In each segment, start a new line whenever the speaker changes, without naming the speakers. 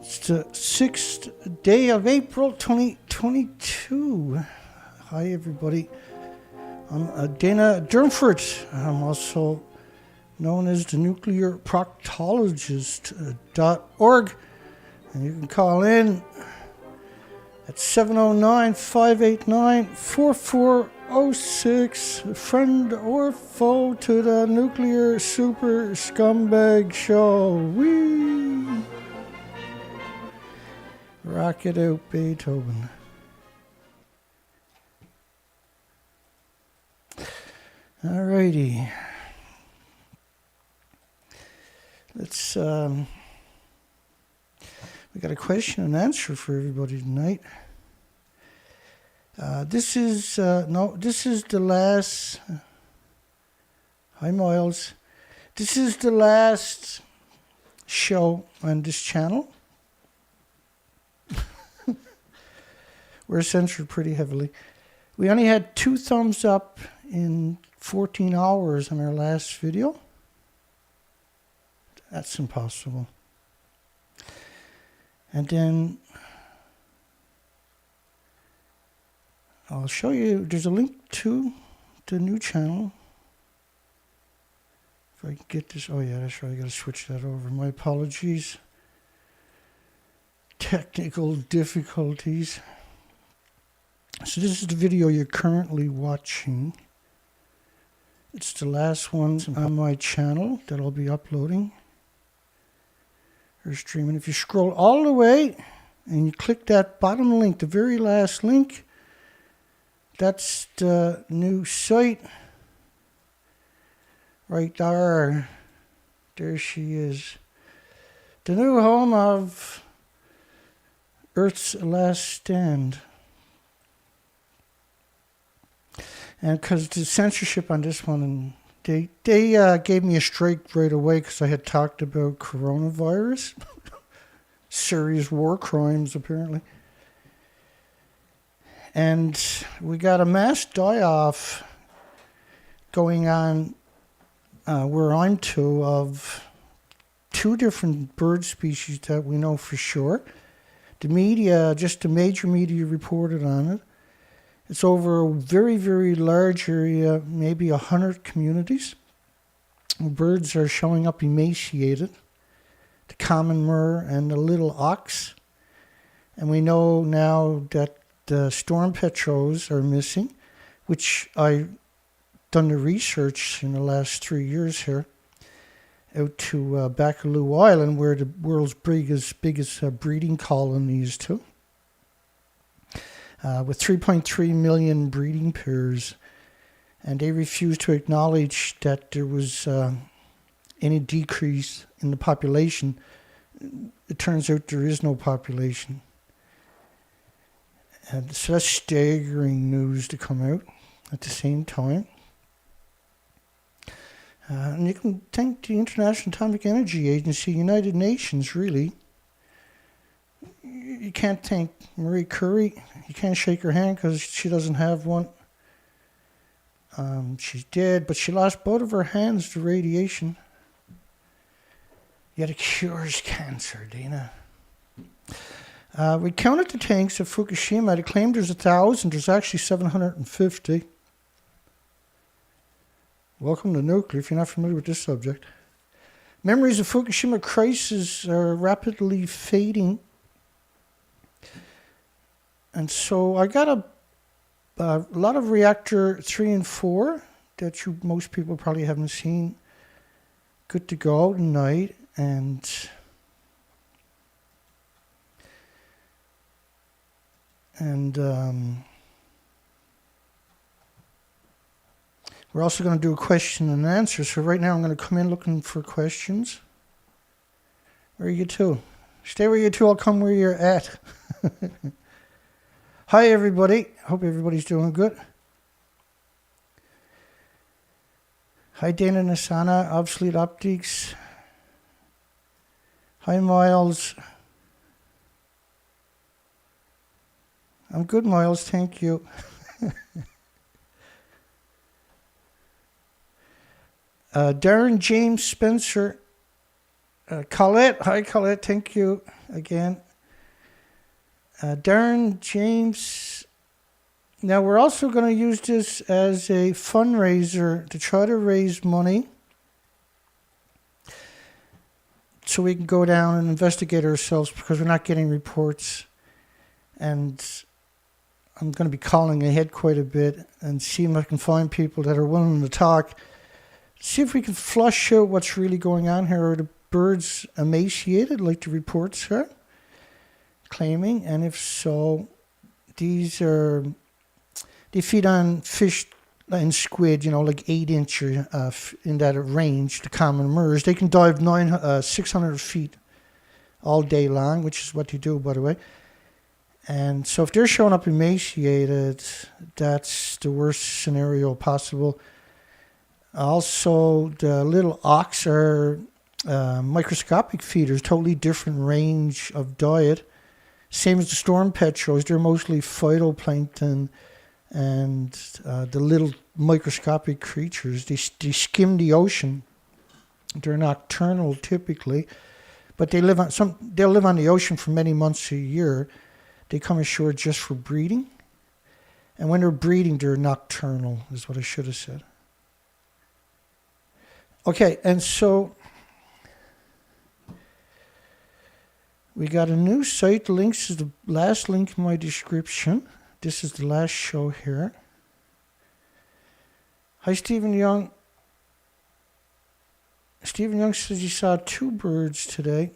It's the 6th day of April 2022. Hi, everybody. I'm Dana Durnford. I'm also known as the Nuclear Proctologist.org. And you can call in at 709-589-4406. Friend or foe to the Nuclear Super Scumbag Show. Whee! Rock it out, Beethoven. Alrighty. Let's, we got a question and answer for everybody tonight. This is the last, hi Miles. This is the last show on this channel. We're censored pretty heavily. We only had 2 thumbs up in 14 hours on our last video. That's impossible. And then I'll show you, there's a link to the new channel. If I can get this, oh yeah, that's right, I gotta switch that over. My apologies. Technical difficulties. So this is the video you're currently watching. It's the last one on my channel that I'll be uploading or streaming. If you scroll all the way and you click that bottom link, the very last link, that's the new site. Right there. There she is. The new home of Earth's Last Stand. And because the censorship on this one, and they gave me a strike right away because I had talked about coronavirus. Serious war crimes, apparently. And we got a mass die-off going on where I'm to of 2 different bird species that we know for sure. The media, just the major media reported on it. It's over a very, very large area, maybe 100 communities. Birds are showing up emaciated. The common murre and the little ox. And we know now that the storm petrels are missing, which I've done the research in the last 3 years here, out to Baccalieu Island, where the world's biggest breeding colony is to. With 3.3 million breeding pairs, and they refused to acknowledge that there was any decrease in the population. It turns out there is no population. And so that's staggering news to come out at the same time. And you can thank the International Atomic Energy Agency, United Nations, really. You can't thank Marie Curie. You can't shake her hand because she doesn't have one. She's dead, but she lost both of her hands to radiation. Yet it cures cancer, Dana. We counted the tanks at Fukushima. They claimed there's 1,000. There's actually 750. Welcome to nuclear, if you're not familiar with this subject. Memories of Fukushima crisis are rapidly fading. And so I got a lot of Reactor 3 and 4 that most people probably haven't seen. Good to go tonight. And we're also going to do a question and answer. So right now I'm going to come in looking for questions. Where are you two? Stay where you two. I'll come where you're at. Hi, everybody. Hope everybody's doing good. Hi, Dana Nasana, Obsolete Optics. Hi, Miles. I'm good, Miles. Thank you. Darren James Spencer. Colette. Hi, Colette. Thank you. again. Darren James. Now, we're also going to use this as a fundraiser to try to raise money so we can go down and investigate ourselves, because we're not getting reports. And I'm going to be calling ahead quite a bit and see if I can find people that are willing to talk. See if we can flush out what's really going on here. Are the birds emaciated like the reports are claiming? And if so, they feed on fish and squid, like 8-inch in that range, the common MERS. They can dive 600 feet all day long, which is what they do, by the way. And so if they're showing up emaciated, that's the worst scenario possible. Also, the little auks are microscopic feeders, totally different range of diet. Same as the storm petrels, they're mostly phytoplankton and the little microscopic creatures. They skim the ocean. They're nocturnal typically, but they'll live on the ocean for many months a year. They come ashore just for breeding. And when they're breeding, they're nocturnal, is what I should have said. Okay, and so we got a new site. The links is the last link in my description. This is the last show here. Hi, Stephen Young. Stephen Young says he saw 2 birds today.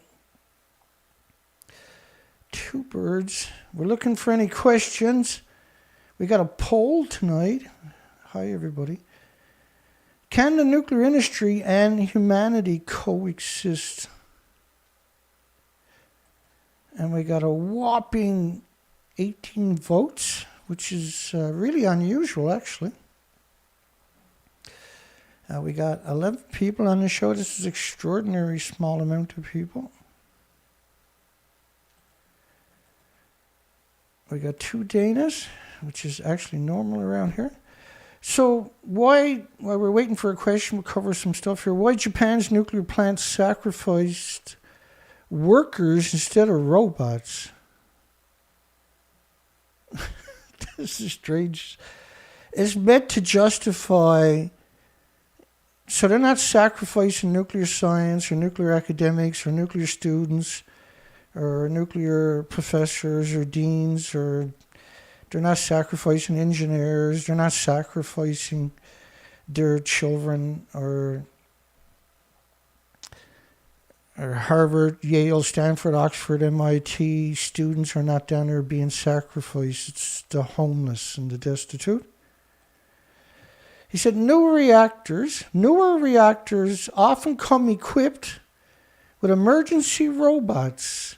2 birds. We're looking for any questions. We got a poll tonight. Hi, everybody. Can the nuclear industry and humanity coexist? And we got a whopping 18 votes, which is really unusual, actually. We got 11 people on the show. This is an extraordinary small amount of people. We got 2 Danas, which is actually normal around here. So while we're waiting for a question, we'll cover some stuff here. Why Japan's nuclear plant sacrificed workers instead of robots? This is strange. It's meant to justify, so they're not sacrificing nuclear science or nuclear academics or nuclear students or nuclear professors or deans, or they're not sacrificing engineers, they're not sacrificing their children, or Harvard, Yale, Stanford, Oxford, MIT students are not down there being sacrificed. It's the homeless and the destitute. He said newer reactors often come equipped with emergency robots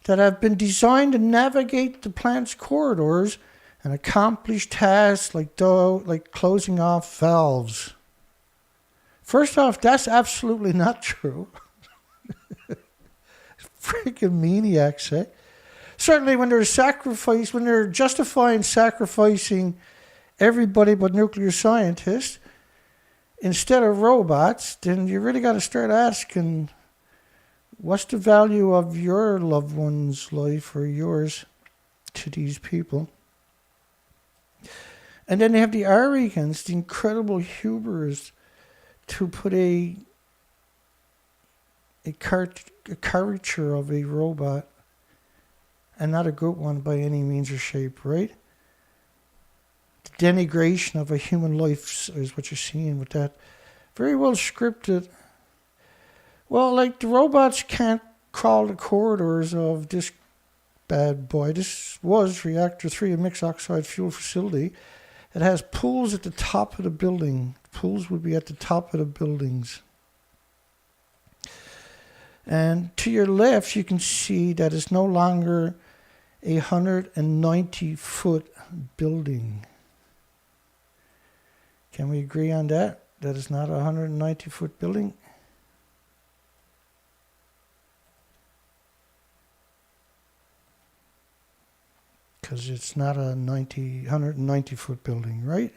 that have been designed to navigate the plant's corridors and accomplish tasks like closing off valves. First off, that's absolutely not true. Freaking maniacs, eh? Certainly when they're justifying sacrificing everybody but nuclear scientists instead of robots, then you really got to start asking, what's the value of your loved one's life or yours to these people? And then they have the arrogance, the incredible hubris to put a caricature of a robot, and not a good one by any means or shape, right? The denigration of a human life is what you're seeing with that. Very well scripted. Well, like the robots can't crawl the corridors of this bad boy. This was Reactor 3, a mixed oxide fuel facility. It has pools at the top of the building. Pools would be at the top of the buildings. And to your left, you can see that it's no longer a 190-foot building. Can we agree on that? That it's not a 190-foot building? Because it's not a 190-foot building, right?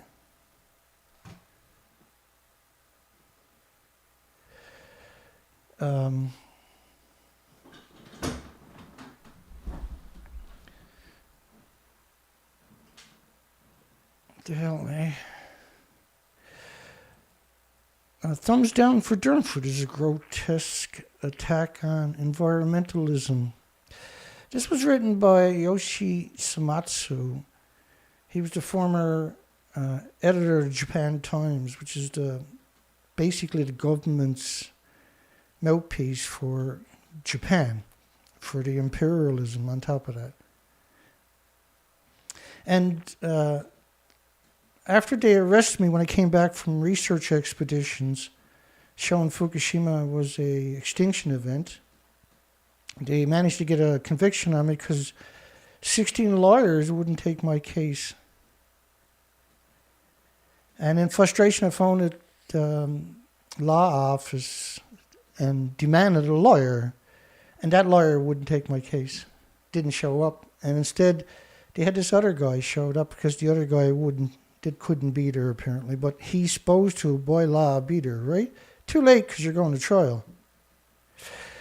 the hell, eh? Thumbs down for Durnford is a grotesque attack on environmentalism. This was written by Yoshi Samatsu. He was the former editor of the Japan Times, which is basically the government's mouthpiece for Japan, for the imperialism on top of that. And after they arrested me when I came back from research expeditions showing Fukushima was a extinction event, they managed to get a conviction on me because 16 lawyers wouldn't take my case. And in frustration, I phoned the law office and demanded a lawyer. And that lawyer wouldn't take my case, didn't show up. And instead, they had this other guy showed up because the other guy couldn't beat her apparently. But he's supposed to, by law, beat her, right? Too late because you're going to trial.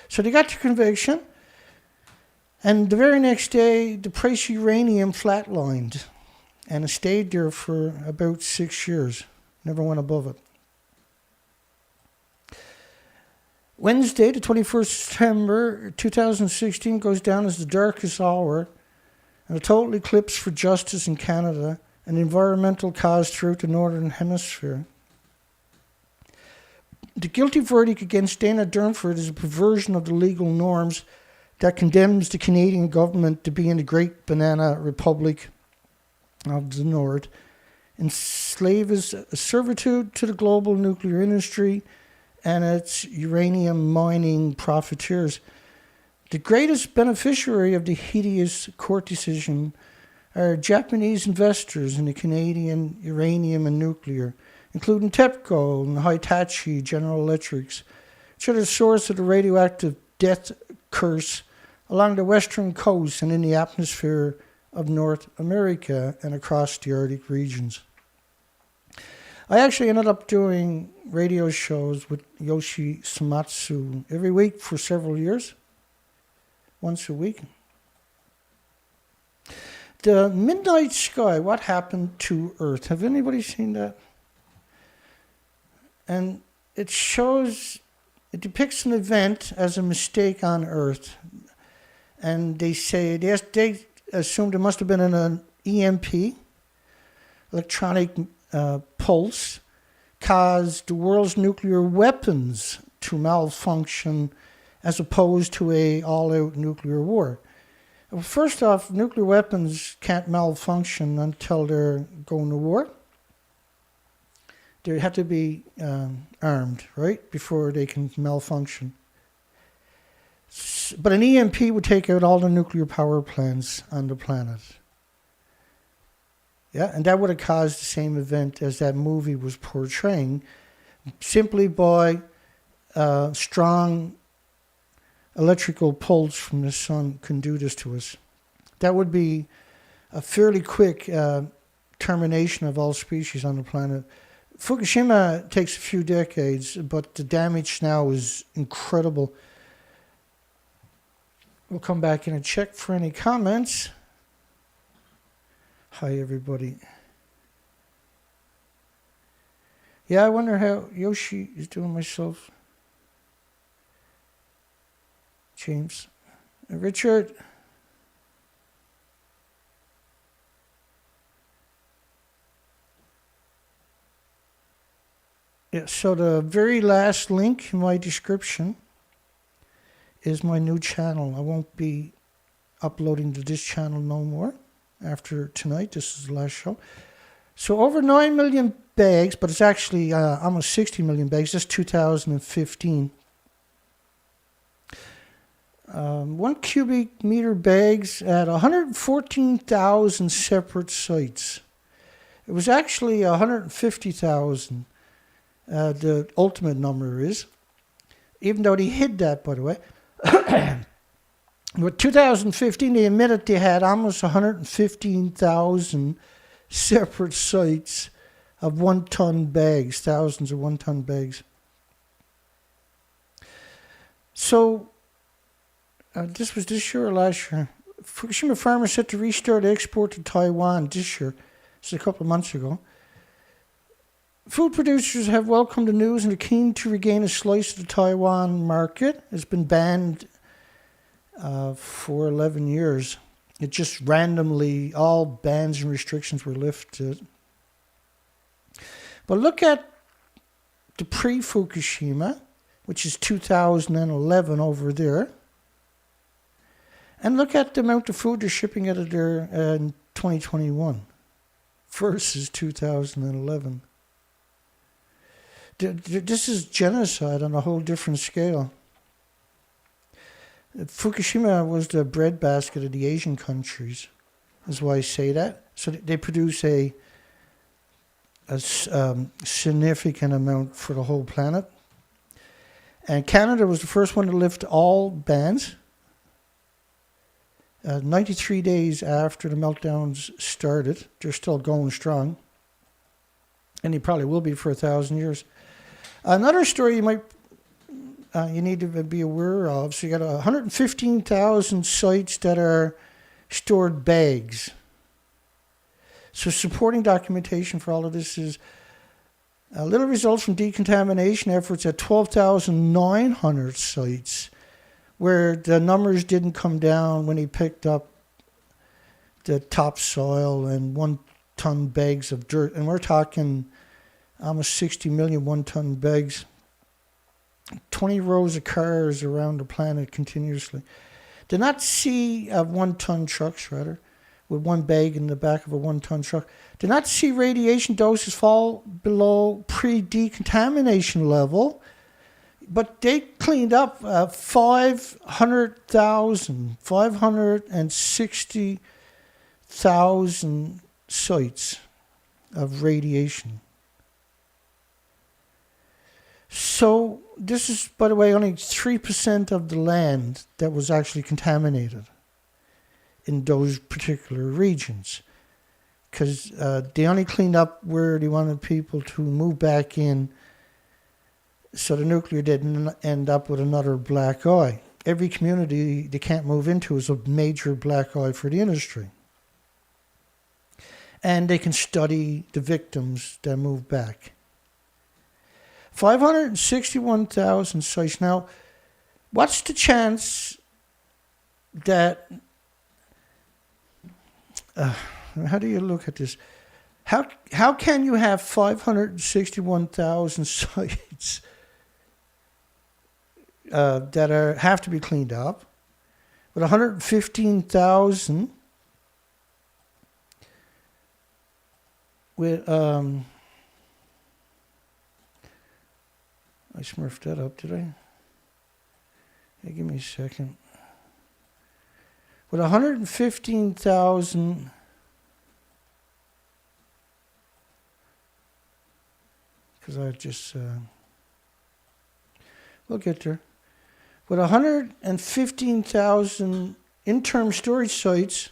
So they got the conviction. And the very next day, the price of uranium flatlined. And it stayed there for about 6 years. Never went above it. Wednesday, the 21st of September 2016, goes down as the darkest hour and a total eclipse for justice in Canada, an environmental cause throughout the Northern Hemisphere. The guilty verdict against Dana Durnford is a perversion of the legal norms that condemns the Canadian government to be in the Great Banana Republic of the North, enslave as servitude to the global nuclear industry and its uranium mining profiteers. The greatest beneficiary of the hideous court decision are Japanese investors in the Canadian uranium and nuclear, including TEPCO and Hitachi General Electrics, which are the source of the radioactive death curse along the western coast and in the atmosphere of North America and across the Arctic regions. I actually ended up doing radio shows with Yoshi Samatsu every week for several years, once a week. The Midnight Sky, What Happened to Earth? Have anybody seen that? And it depicts an event as a mistake on Earth. And they say, they assumed it must have been an EMP, electronic pulse, caused the world's nuclear weapons to malfunction as opposed to a all-out nuclear war. Well, first off, nuclear weapons can't malfunction until they're going to war. They have to be armed, right, before they can malfunction. But an EMP would take out all the nuclear power plants on the planet. Yeah, and that would have caused the same event as that movie was portraying, simply by strong electrical pulse from the sun can do this to us. That would be a fairly quick termination of all species on the planet. Fukushima takes a few decades, but the damage now is incredible. We'll come back in and check for any comments. Hi, everybody. Yeah, I wonder how Yoshi is doing myself. James. Richard. Yeah, so the very last link in my description is my new channel. I won't be uploading to this channel no more after tonight. This is the last show. So over 9 million bags, but it's actually almost 60 million bags. That's 2015. 1 cubic meter bags at 114,000 separate sites. It was actually 150,000. The ultimate number is, even though they hid that, by the way. But 2015, they admitted they had almost 115,000 separate sites of 1-ton bags, thousands of 1-ton bags. So, this was this year or last year. Fukushima farmers set to restart export to Taiwan this year. This is a couple of months ago. Food producers have welcomed the news and are keen to regain a slice of the Taiwan market. It's been banned for 11 years. It just randomly, all bans and restrictions were lifted. But look at the pre-Fukushima, which is 2011 over there. And look at the amount of food they're shipping out of there in 2021 versus 2011. This is genocide on a whole different scale. Fukushima was the breadbasket of the Asian countries. That's why I say that. So they produce a significant amount for the whole planet. And Canada was the first one to lift all bans. 93 days after the meltdowns started. They're still going strong. And they probably will be for 1,000 years. Another story you need to be aware of. So you got 115,000 sites that are stored bags. So supporting documentation for all of this is little results from decontamination efforts at 12,900 sites, where the numbers didn't come down when he picked up the topsoil and 1-ton bags of dirt. And we're talking almost 60 million 1-ton bags. 20 rows of cars around the planet continuously. Did not see 1-ton trucks, rather, with one bag in the back of a 1-ton truck. Did not see radiation doses fall below pre-decontamination level, but they cleaned up 560,000 sites of radiation. So this is, by the way, only 3% of the land that was actually contaminated in those particular regions, because they only cleaned up where they wanted people to move back in, so the nuclear didn't end up with another black eye. Every community they can't move into is a major black eye for the industry. And they can study the victims that move back. 561,000 sites. Now, what's the chance that... how do you look at this? How can you have 561,000 sites that have to be cleaned up, with 115,000 with I smurfed that up, did I? Hey, give me a second. With 115,000 because I just we'll get there. With 115,000 interim storage sites,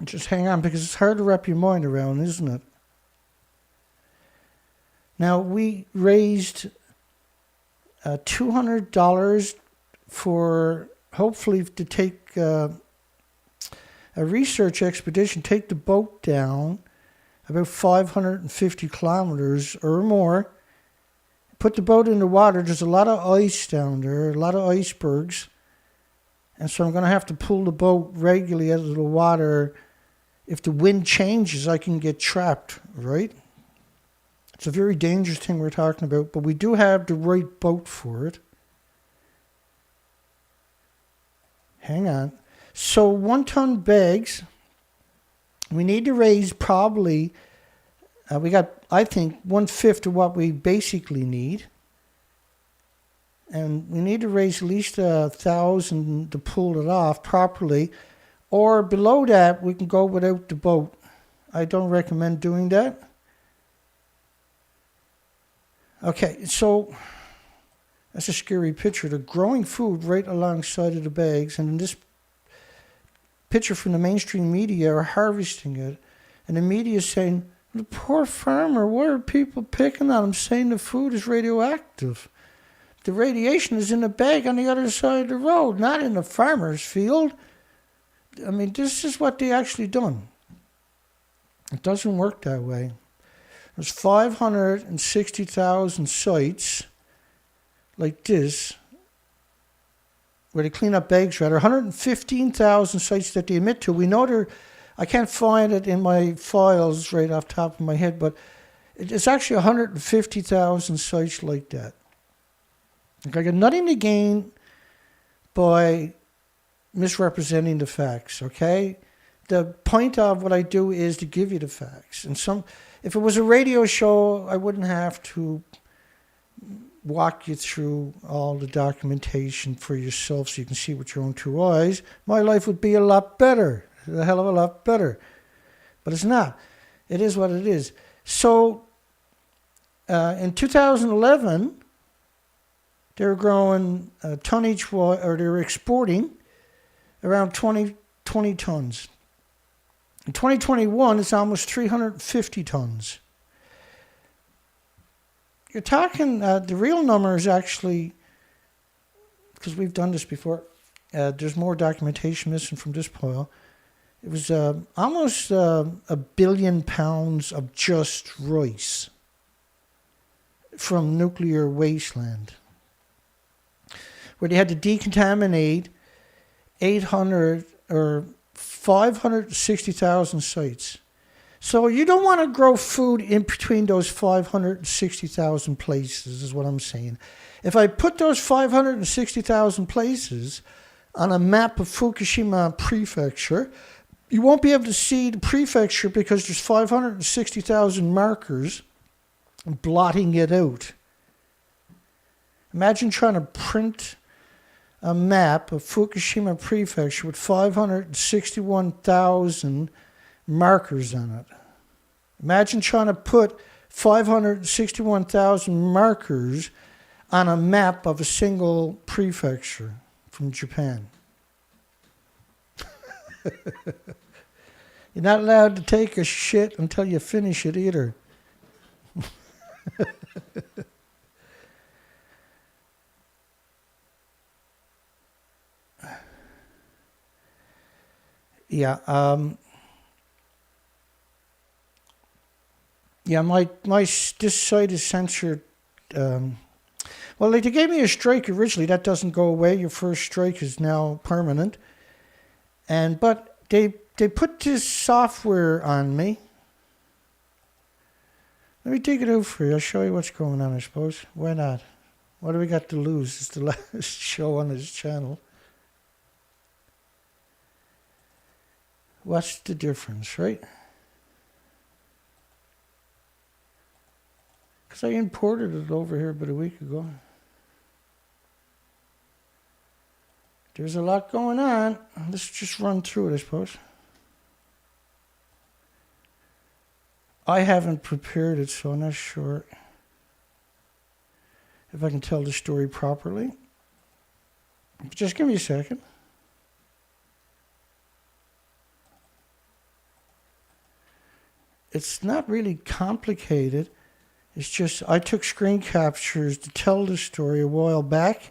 just hang on, because it's hard to wrap your mind around, isn't it? Now, we raised $200 for, hopefully, to take a research expedition, take the boat down about 550 kilometers or more, put the boat in the water. There's a lot of ice down there, a lot of icebergs, and so I'm going to have to pull the boat regularly out of the water. If the wind changes, I can get trapped, right? It's a very dangerous thing we're talking about, but we do have the right boat for it. Hang on. So 1-ton bags, we need to raise probably, we got, I think, 1/5 of what we basically need. And we need to raise at least 1,000 to pull it off properly. Or below that, we can go without the boat. I don't recommend doing that. Okay, so that's a scary picture. They're growing food right alongside of the bags, and in this picture from the mainstream media are harvesting it. And the media is saying, the poor farmer, why are people picking on him, saying the food is radioactive? The radiation is in the bag on the other side of the road, not in the farmer's field. I mean, this is what they actually done. It doesn't work that way. There's 560,000 sites like this, where they clean up eggs, rather. 115,000 sites that they admit to. We know they're, I can't find it in my files right off the top of my head, but it's actually 150,000 sites like that. Like, I got nothing to gain by misrepresenting the facts, okay? The point of what I do is to give you the facts. And if it was a radio show, I wouldn't have to walk you through all the documentation for yourself so you can see with your own two eyes. My life would be a lot better, a hell of a lot better. But it's not. It is what it is. So in 2011, they were growing tonnage, or they were exporting around 20 tons. In 2021, it's almost 350 tons. You're talking, the real number is actually, because we've done this before, there's more documentation missing from this pile. It was almost a billion pounds of just rice from nuclear wasteland, where they had to decontaminate 800 or 560,000 sites. So you don't want to grow food in between those 560,000 places, is what I'm saying. If I put those 560,000 places on a map of Fukushima prefecture, you won't be able to see the prefecture because there's 560,000 markers blotting it out. Imagine trying to print a map of Fukushima prefecture with 561,000 markers on it. Imagine trying to put 561,000 markers on a map of a single prefecture from Japan. You're not allowed to take a shit until you finish it either. Yeah, this site is censored. Well, like, they gave me a strike originally. That doesn't go away. Your first strike is now permanent. But they put this software on me. Let me take it out for you. I'll show you what's going on, I suppose. Why not? What do we got to lose? It's the last show on this channel. What's the difference, right? Because I imported it over here about a week ago. There's a lot going on. Let's just run through it, I suppose. I haven't prepared it, so I'm not sure if I can tell the story properly. Just give me a second. It's not really complicated. It's just I took screen captures to tell the story a while back,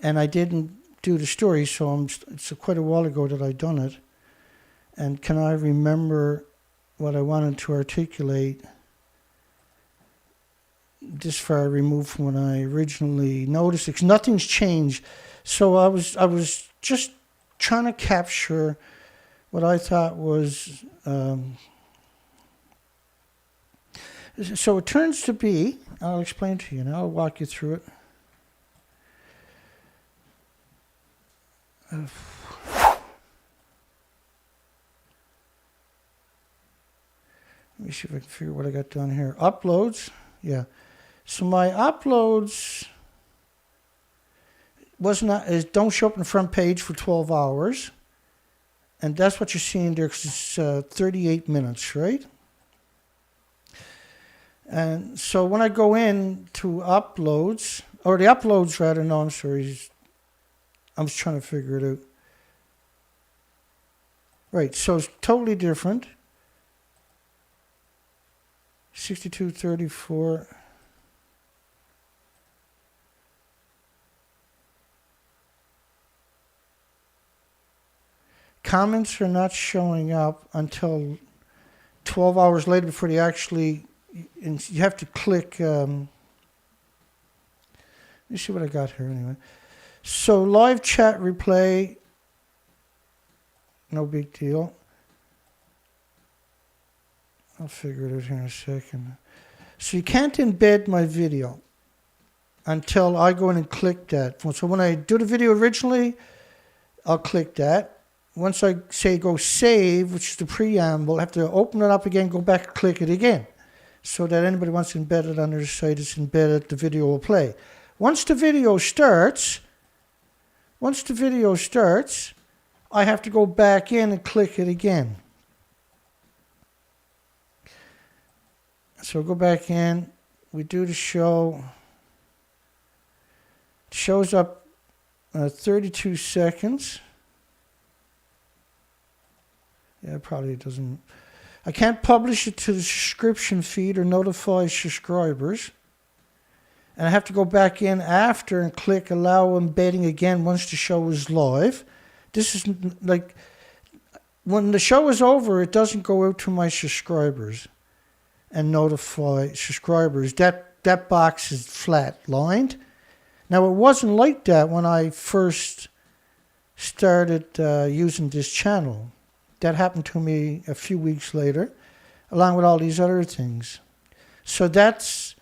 and I didn't do the story, so it's quite a while ago that I done it. And can I remember what I wanted to articulate this far removed from when I originally noticed it? 'Cause nothing's changed. So I was just trying to capture what I thought was... So it turns to be, I'll explain to you now, I'll walk you through it. Let me see if I can figure what I got done here. Uploads, yeah. So my uploads don't show up on the front page for 12 hours. And that's what you're seeing there, because it's 38 minutes, right? And so when I go in to uploads, or the uploads rather, no, I'm sorry, I'm just trying to figure it out. Right, so it's totally different. 6234. Comments are not showing up until 12 hours later before they actually, and you have to click, let me see what I got here anyway. So live chat replay, no big deal. I'll figure it out here in a second. So you can't embed my video until I go in and click that. So when I do the video originally, I'll click that. Once I say go save, which is the preamble, I have to open it up again, go back and click it again. So that anybody wants to embed it on their site, it's embedded, the video will play. Once the video starts, I have to go back in and click it again. So go back in, we do the show. It shows up 32 seconds. Yeah, probably doesn't. I can't publish it to the subscription feed or notify subscribers. And I have to go back in after and click allow embedding again once the show is live. This is like, when the show is over, it doesn't go out to my subscribers and notify subscribers. That box is flat lined. Now, it wasn't like that when I first started using this channel. That happened to me a few weeks later, along with all these other things. So that's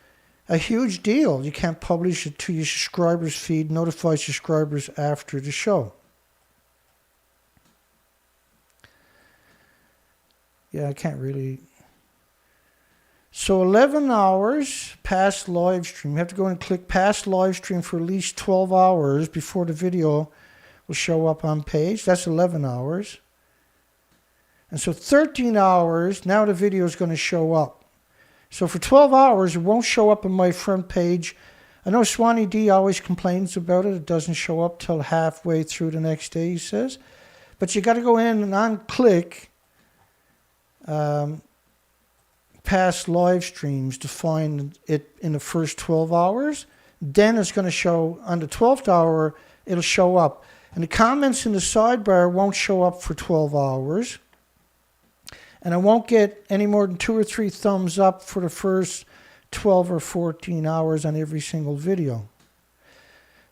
a huge deal. You can't publish it to your subscribers feed, notify subscribers after the show. Yeah, I can't really. So 11 hours past live stream. You have to go and click past live stream for at least 12 hours before the video will show up on page. That's 11 hours. And so 13 hours, now the video is going to show up. So for 12 hours, it won't show up on my front page. I know Swanee D always complains about it. It doesn't show up till halfway through the next day, he says. But you got to go in and on-click past live streams to find it in the first 12 hours. Then it's going to show, on the 12th hour, it'll show up. And the comments in the sidebar won't show up for 12 hours. And I won't get any more than 2 or 3 thumbs up for the first 12 or 14 hours on every single video.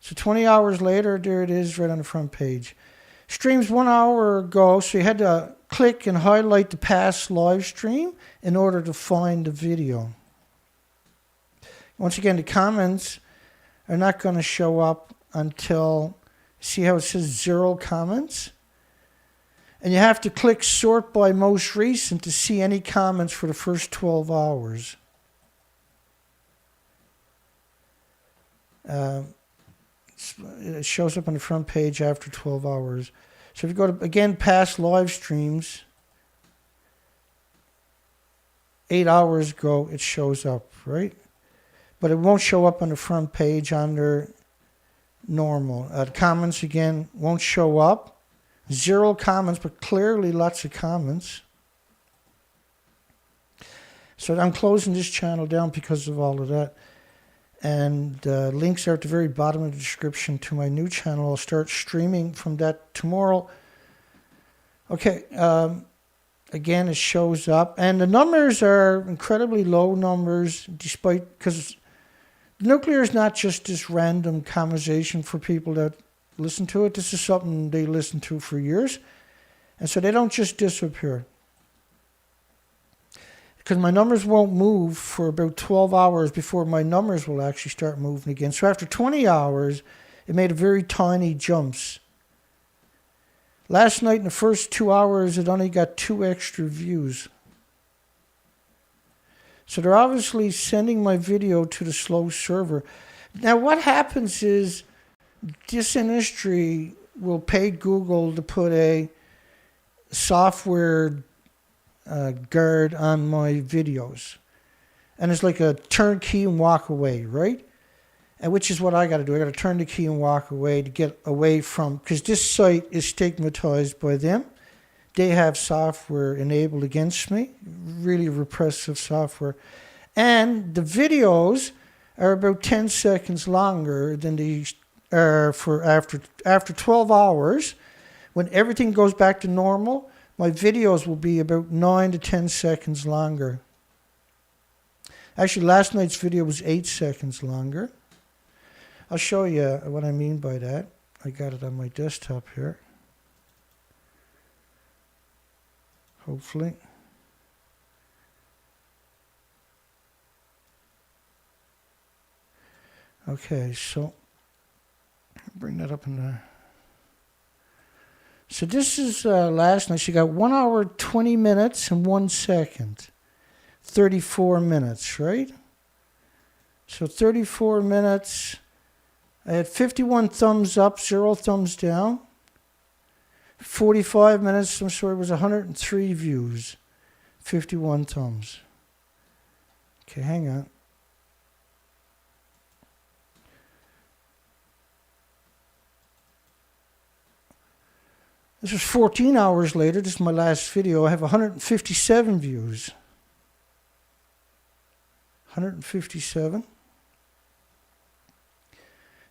So 20 hours later, there it is right on the front page. Streams 1 hour ago, so you had to click and highlight the past live stream in order to find the video. Once again, the comments are not going to show up until, see how it says 0 comments? And you have to click sort by most recent to see any comments for the first 12 hours. It shows up on the front page after 12 hours. So if you go to, again, past live streams, 8 hours ago, it shows up, right? But it won't show up on the front page under normal. The comments, again, won't show up. 0 comments, but clearly lots of comments. So I'm closing this channel down because of all of that. And links are at the very bottom of the description to my new channel. I'll start streaming from that tomorrow. Okay, again, it shows up. And the numbers are incredibly low numbers, despite, because nuclear is not just this random conversation for people that listen to it. This is something they listen to for years. And so they don't just disappear. Because my numbers won't move for about 12 hours before my numbers will actually start moving again. So after 20 hours, it made a very tiny jumps. Last night, in the first 2 hours, it only got 2 extra views. So they're obviously sending my video to the slow server. Now what happens is, this industry will pay Google to put a software guard on my videos. And it's like a turn key and walk away, right? And which is what I got to do. I got to turn the key and walk away to get away from, because this site is stigmatized by them. They have software enabled against me, really repressive software. And the videos are about 10 seconds longer than the for after 12 hours, when everything goes back to normal, my videos will be about 9 to 10 seconds longer. Actually, last night's video was 8 seconds longer. I'll show you what I mean by that. I got it on my desktop here. Hopefully. Okay, so bring that up in there. So this is last night. She got 1 hour, 20 minutes, and 1 second. 34 minutes, right? So 34 minutes. I had 51 thumbs up, 0 thumbs down. 45 minutes, I'm sorry, it was 103 views. 51 thumbs. Okay, hang on. This was 14 hours later. This is my last video. I have 157 views. 157.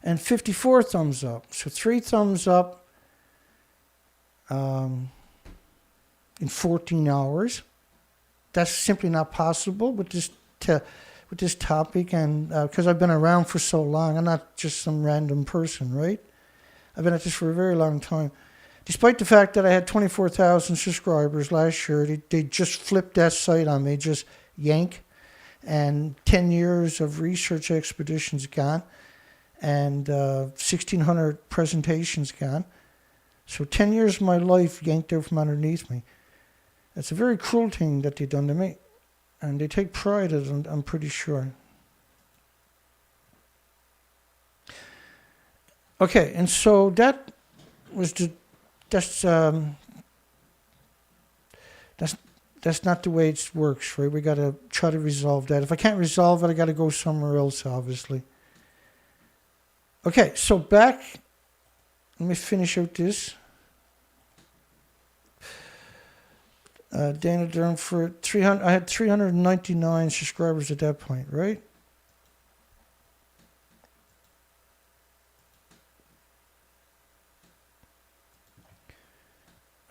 And 54 thumbs up. So 3 thumbs up in 14 hours. That's simply not possible with this topic, and because I've been around for so long. I'm not just some random person, right? I've been at this for a very long time. Despite the fact that I had 24,000 subscribers last year, they just flipped that site on me, just yank. And 10 years of research expeditions gone, and 1,600 presentations gone. So 10 years of my life yanked out from underneath me. It's a very cruel thing that they've done to me. And they take pride in it, I'm pretty sure. Okay, and so that was that's not the way it works, right? We got to try to resolve that. If I can't resolve it, I got to go somewhere else, obviously. Okay, so back. Let me finish out this. Dana Durnford, 300. I had 399 subscribers at that point, right?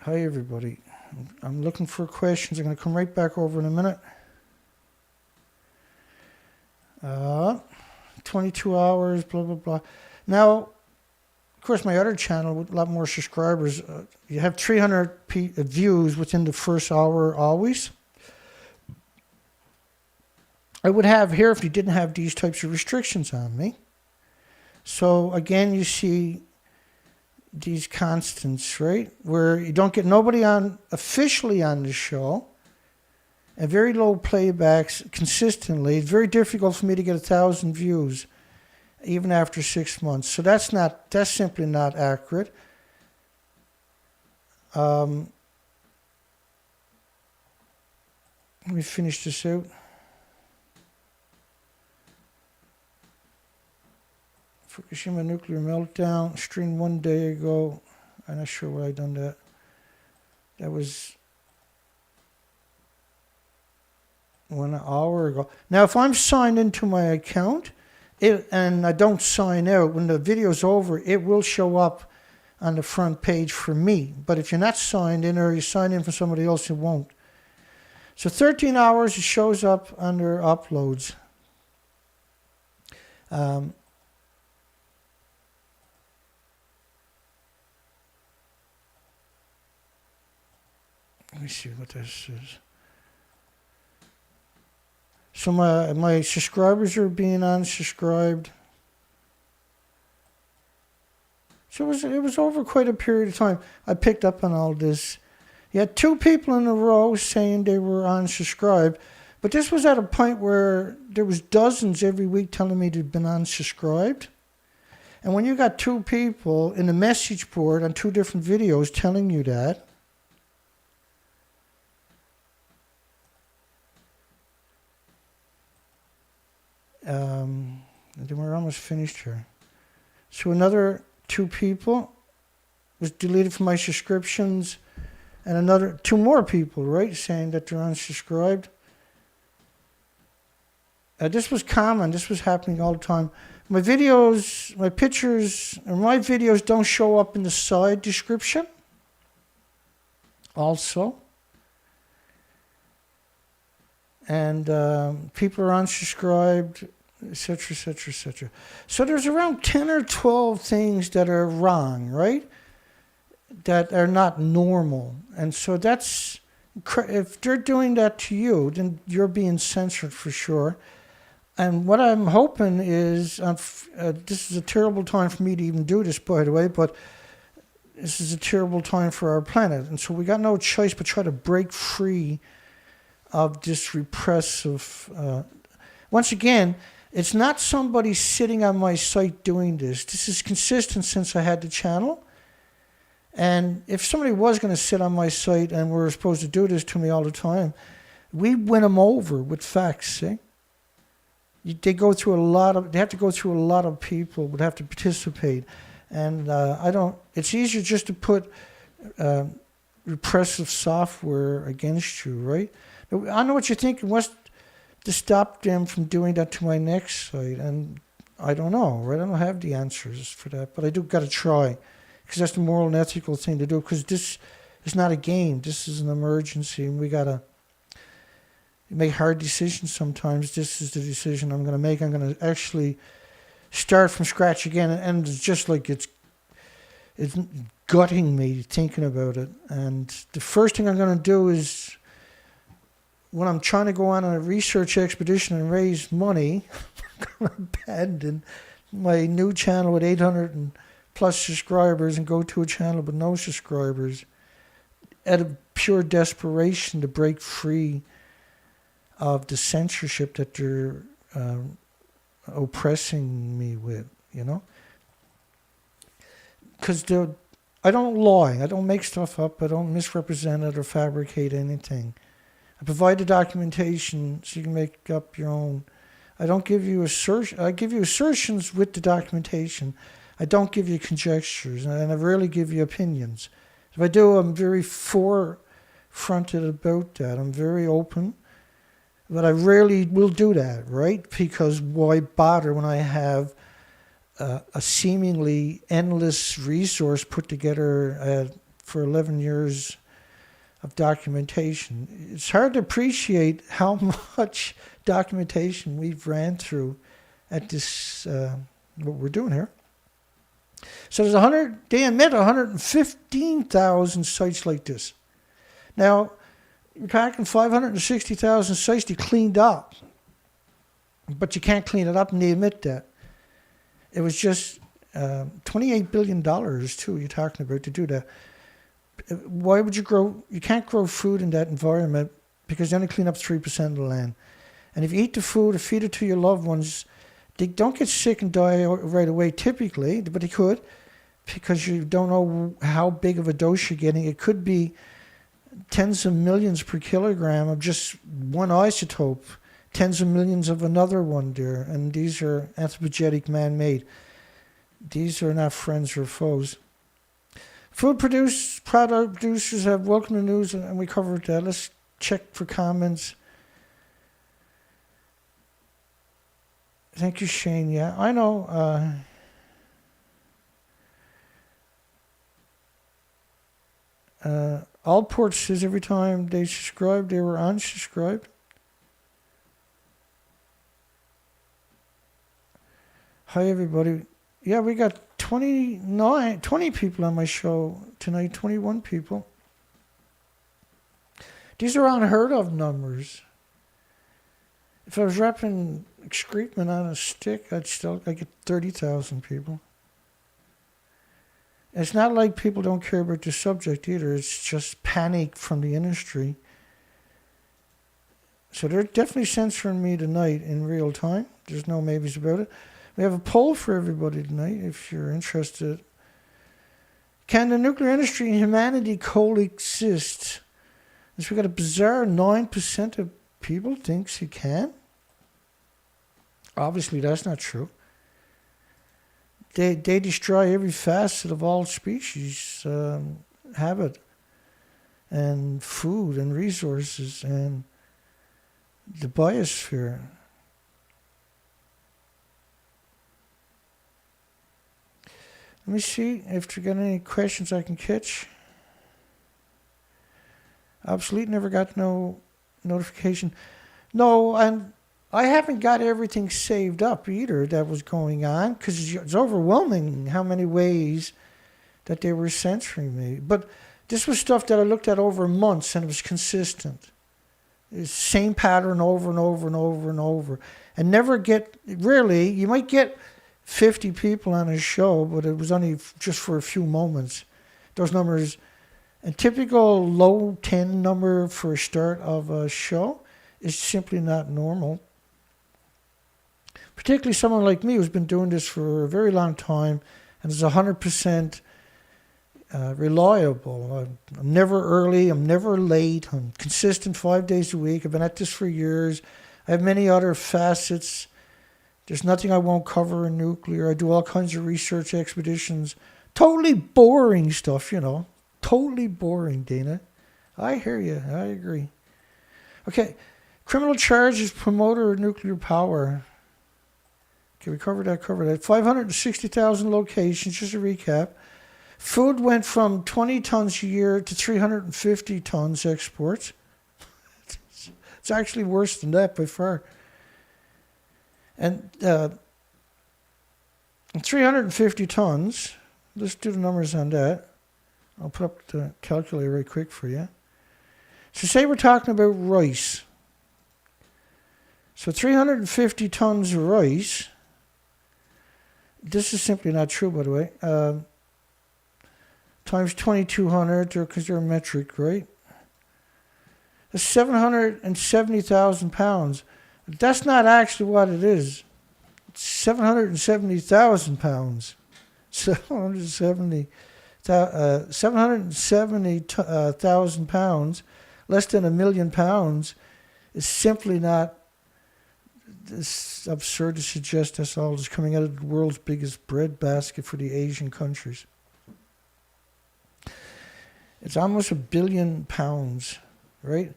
Hi, everybody. I'm looking for questions. I'm going to come right back over in a minute. 22 hours, blah, blah, blah. Now, of course, my other channel with a lot more subscribers, you have 300 views within the first hour always. I would have here if you didn't have these types of restrictions on me. So, again, you see these constants, right? Where you don't get nobody on officially on the show, and very low playbacks consistently. It's very difficult for me to get 1,000 views, even after 6 months. So that's simply not accurate. Let me finish this out. Fukushima nuclear meltdown, streamed 1 day ago. I'm not sure why I done that. That was 1 hour ago. Now, if I'm signed into my account and I don't sign out, when the video's over, it will show up on the front page for me. But if you're not signed in or you sign in for somebody else, it won't. So 13 hours, it shows up under uploads. Let me see what this is. So my subscribers are being unsubscribed. So it was over quite a period of time. I picked up on all this. You had 2 people in a row saying they were unsubscribed, but this was at a point where there was dozens every week telling me they'd been unsubscribed. And when you got 2 people in the message board on 2 different videos telling you that, and then we're almost finished here. So another 2 people was deleted from my subscriptions, and another 2 more people, right, saying that they're unsubscribed. This was common. This was happening all the time. My videos, my pictures, or my videos don't show up in the side description. also. And people are unsubscribed, etc., etc., etc. So there's around 10 or 12 things that are wrong, right? That are not normal. And so that's, if they're doing that to you, then you're being censored for sure. And what I'm hoping is, this is a terrible time for me to even do this, by the way, but this is a terrible time for our planet. And so we got no choice but try to break free of this repressive... once again, it's not somebody sitting on my site doing this. This is consistent since I had the channel. And if somebody was going to sit on my site and were supposed to do this to me all the time, we win them over with facts, see? They go through they have to go through a lot of people, would have to participate. And it's easier just to put repressive software against you, right? I know what you're thinking. What's to stop them from doing that to my next site? And I don't know, right? I don't have the answers for that, but I do got to try, because that's the moral and ethical thing to do, because this is not a game. This is an emergency, and we got to make hard decisions sometimes. This is the decision I'm going to make. I'm going to actually start from scratch again, and it's just like it's gutting me thinking about it. And the first thing I'm going to do is, when I'm trying to go on a research expedition and raise money, I'm going to abandon my new channel with 800 and plus subscribers and go to a channel with no subscribers out of pure desperation to break free of the censorship that they're oppressing me with, you know? Because I don't lie. I don't make stuff up. I don't misrepresent it or fabricate anything. I provide the documentation so you can make up your own. I don't give you I give you assertions with the documentation. I don't give you conjectures, and I rarely give you opinions. If I do, I'm very forefronted about that. I'm very open. But I rarely will do that, right? Because why bother when I have a seemingly endless resource put together for 11 years of documentation. It's hard to appreciate how much documentation we've ran through at this, what we're doing here. So they admit 115,000 sites like this. Now, you're talking 560,000 sites they cleaned up, but you can't clean it up, and they admit that. It was just $28 billion, too, you're talking about, to do that. Why would you can't grow food in that environment, because they only clean up 3% of the land. And if you eat the food or feed it to your loved ones, they don't get sick and die right away typically, but they could, because you don't know how big of a dose you're getting. It could be tens of millions per kilogram of just one isotope, tens of millions of another one there, and these are anthropogenic, man-made. These are not friends or foes. Product producers have welcomed the news, and we covered that. Let's check for comments. Thank you, Shane. Yeah, I know. Allport says every time they subscribed, they were unsubscribed. Hi, everybody. Yeah, we got 20 people on my show tonight, 21 people. These are unheard of numbers. If I was wrapping excrement on a stick, I'd get 30,000 people. It's not like people don't care about the subject either. It's just panic from the industry. So they're definitely censoring me tonight in real time. There's no maybes about it. We have a poll for everybody tonight, if you're interested. Can the nuclear industry and humanity coexist? So we got a bizarre 9% of people thinks it can. Obviously, that's not true. They destroy every facet of all species, habit, and food, and resources, and the biosphere. Let me see if there got any questions I can catch. obsolete, never got no notification. No, and I haven't got everything saved up either that was going on, because it's overwhelming how many ways that they were censoring me. But this was stuff that I looked at over months, and it was consistent. It's the same pattern over and over and over and over. And rarely, you might get 50 people on a show, but it was only just for a few moments. Those numbers, a typical low 10 number for a start of a show is simply not normal. Particularly someone like me who's been doing this for a very long time and is 100% reliable. I'm never early, I'm never late, I'm consistent 5 days a week. I've been at this for years. I have many other facets. There's nothing I won't cover in nuclear. I do all kinds of research expeditions. Totally boring stuff, Totally boring, Dana. I hear you. I agree. Okay. Criminal charges, promoter of nuclear power. Okay, we covered that. 560,000 locations, just a recap. Food went from 20 tons a year to 350 tons exports. It's actually worse than that by far. And 350 tons, let's do the numbers on that. I'll put up the calculator right quick for you. So say we're talking about rice. So 350 tons of rice, this is simply not true, by the way, times 2,200, because they're metric, right? That's 770,000 pounds. That's not actually what it is. It's 770,000 pounds. 770,000 pounds, less than 1 million pounds, is simply not. It's absurd to suggest that's all is coming out of the world's biggest breadbasket for the Asian countries. It's almost 1 billion pounds, right?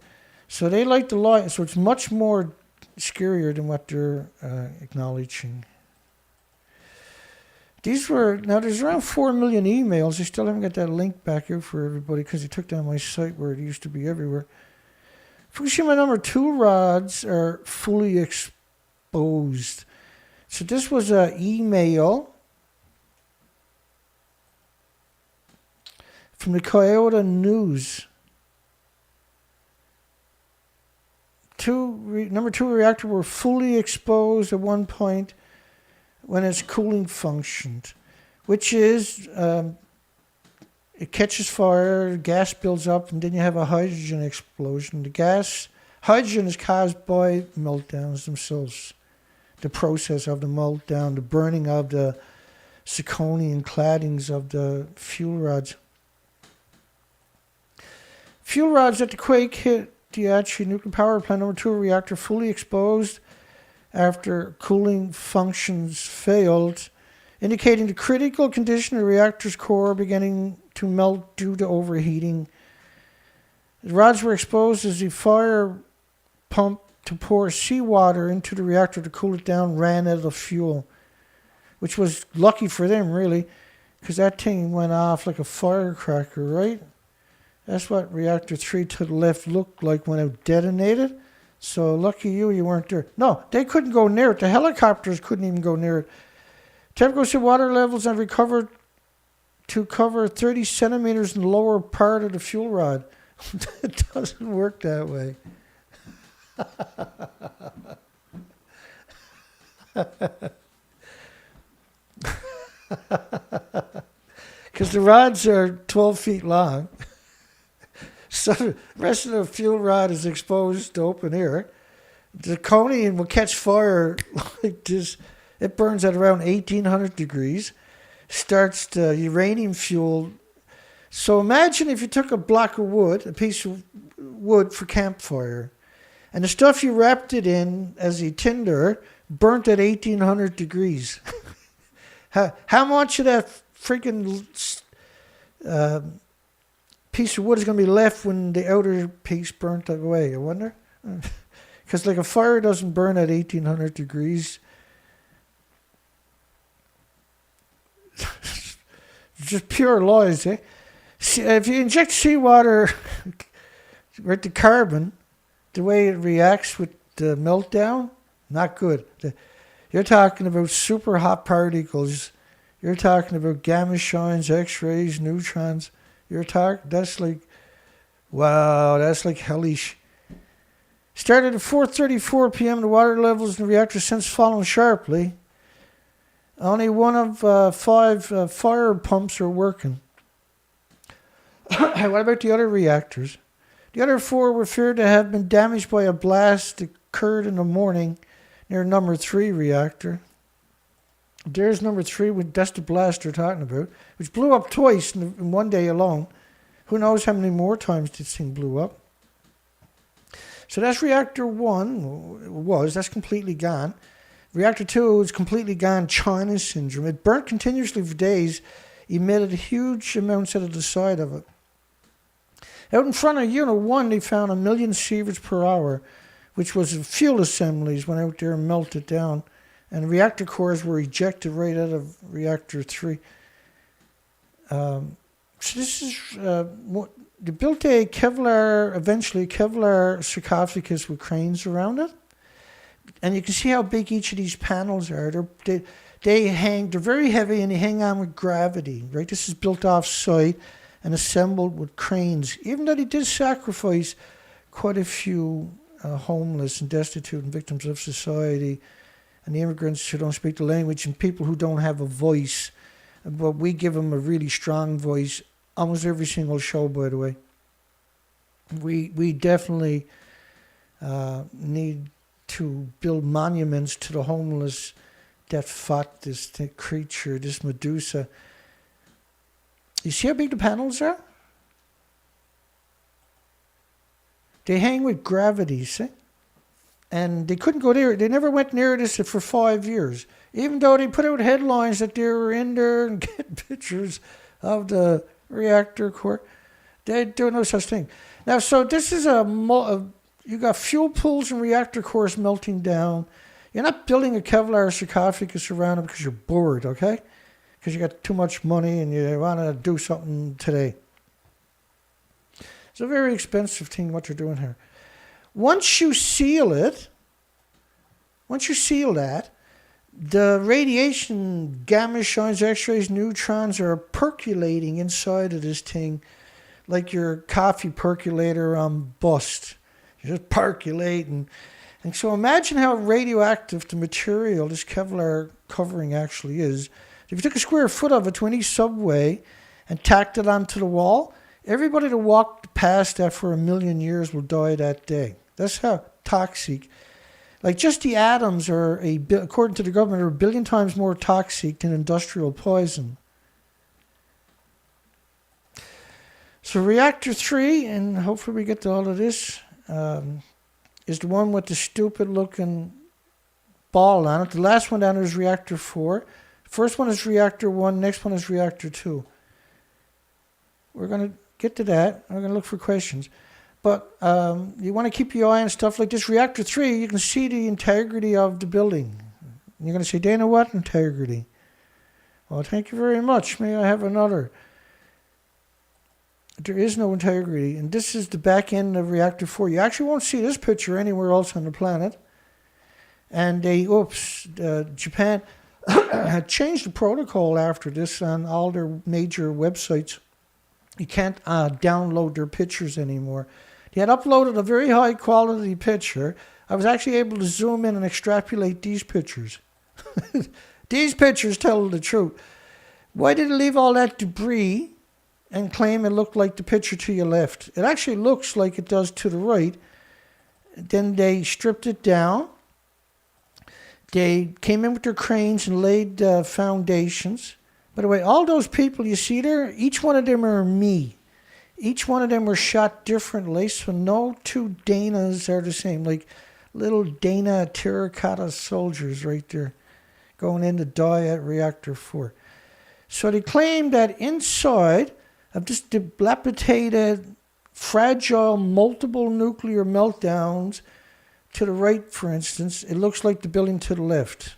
So they like to lie. So it's much more scarier than what they're acknowledging. There's around 4 million emails. I still haven't got that link back here for everybody because they took down my site where it used to be everywhere. Fukushima number 2 rods are fully exposed. So this was an email from the Kyoto News. Number 2 reactor were fully exposed at one point when its cooling functioned, which is it catches fire, gas builds up, and then you have a hydrogen explosion. Hydrogen is caused by meltdowns themselves. The process of the meltdown, the burning of the zirconium claddings of the fuel rods. Fuel rods at the quake hit the Aichi nuclear power plant number 2 reactor fully exposed after cooling functions failed, indicating the critical condition of the reactor's core beginning to melt due to overheating. The rods were exposed as the fire pump to pour seawater into the reactor to cool it down ran out of fuel, which was lucky for them, really, because that thing went off like a firecracker, right? That's what reactor 3 to the left looked like when it detonated. So lucky you weren't there. No, they couldn't go near it. The helicopters couldn't even go near it. Temperature sea water levels have recovered to cover 30 centimeters in the lower part of the fuel rod. It doesn't work that way. Because the rods are 12 feet long. So the rest of the fuel rod is exposed to open air. The zirconium will catch fire like this. It burns at around 1800 degrees. Starts the uranium fuel. So imagine if you took a block of wood, a piece of wood for campfire, and the stuff you wrapped it in as a tinder burnt at 1800 degrees. How much of that freaking piece of wood is going to be left when the outer piece burnt away, I wonder? Because like a fire doesn't burn at 1800 degrees. Just pure lies, eh? If you inject seawater Right, the carbon, the way it reacts with the meltdown, not good. You're talking about super hot particles. You're talking about gamma shines, X-rays, neutrons. That's like, wow, that's like hellish. Started at 4:34 p.m. The water levels in the reactor since fallen sharply. Only one of 5 fire pumps are working. What about the other reactors? The other 4 were feared to have been damaged by a blast that occurred in the morning near number 3 reactor. There's number 3, that's the blast they're talking about, which blew up twice in one day alone. Who knows how many more times this thing blew up. So that's reactor 1 that's completely gone. Reactor 2 is completely gone, China syndrome. It burnt continuously for days, emitted huge amounts out of the side of it. Out in front of Unit 1, they found 1 million sieverts per hour, which was fuel assemblies, went out there and melted down. And reactor cores were ejected right out of reactor 3. So this is, they built eventually a Kevlar sarcophagus with cranes around it. And you can see how big each of these panels are. They're very heavy and they hang on with gravity, right? This is built off-site and assembled with cranes, even though they did sacrifice quite a few homeless and destitute and victims of society and the immigrants who don't speak the language and people who don't have a voice. But we give them a really strong voice almost every single show, by the way. We definitely need to build monuments to the homeless that fought this creature, this Medusa. You see how big the panels are? They hang with gravity, see? And they couldn't go there. They never went near this for 5 years. Even though they put out headlines that they were in there and get pictures of the reactor core. They do no such thing. Now, so this is you got fuel pools and reactor cores melting down. You're not building a Kevlar sarcophagus around them because you're bored, okay? Because you got too much money and you want to do something today. It's a very expensive thing what they're doing here. Once you seal that, the radiation, gamma shines, X-rays, neutrons are percolating inside of this thing like your coffee percolator on bust. You're just percolating. And so imagine how radioactive the material, this Kevlar covering actually is. If you took a square foot of it to any subway and tacked it onto the wall, everybody that walked past that for 1 million years will die that day. That's how toxic. Like just the atoms are, according to the government, are 1 billion times more toxic than industrial poison. So reactor 3, and hopefully we get to all of this, is the one with the stupid looking ball on it. The last one down there is reactor 4. First one is reactor 1, next one is reactor 2. We're going to get to that. We're going to look for questions. But you want to keep your eye on stuff like this. Reactor 3, you can see the integrity of the building. And you're going to say, Dana, what integrity? Well, thank you very much. May I have another? There is no integrity. And this is the back end of reactor 4. You actually won't see this picture anywhere else on the planet. And Japan had changed the protocol after this on all their major websites. You can't download their pictures anymore. They had uploaded a very high quality picture. I was actually able to zoom in and extrapolate these pictures. These pictures tell the truth. Why did they leave all that debris and claim it looked like the picture to your left? It actually looks like it does to the right. Then they stripped it down. They came in with their cranes and laid foundations. By the way, all those people you see there, each one of them are me. Each one of them were shot differently, so no two Danas are the same. Like little Dana terracotta soldiers right there going in to die at reactor 4. So they claim that inside of this dilapidated, fragile, multiple nuclear meltdowns, to the right, for instance, it looks like the building to the left.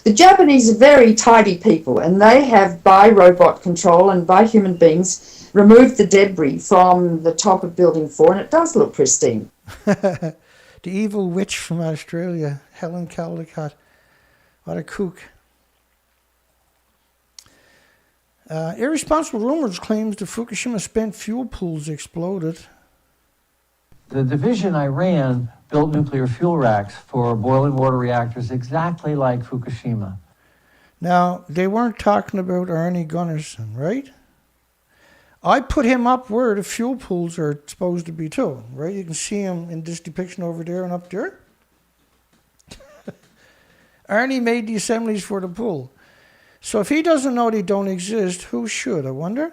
The Japanese are very tidy people, and they have, by robot control and by human beings, removed the debris from the top of Building 4, and it does look pristine.
The evil witch from Australia, Helen Caldicott. What a kook. Irresponsible rumors claims the Fukushima spent fuel pools exploded.
The division I ran built nuclear fuel racks for boiling water reactors exactly like Fukushima.
Now, they weren't talking about Arnie Gunnarsson, right? I put him up where the fuel pools are supposed to be too, right? You can see him in this depiction over there and up there. Arnie made the assemblies for the pool. So if he doesn't know they don't exist, who should, I wonder?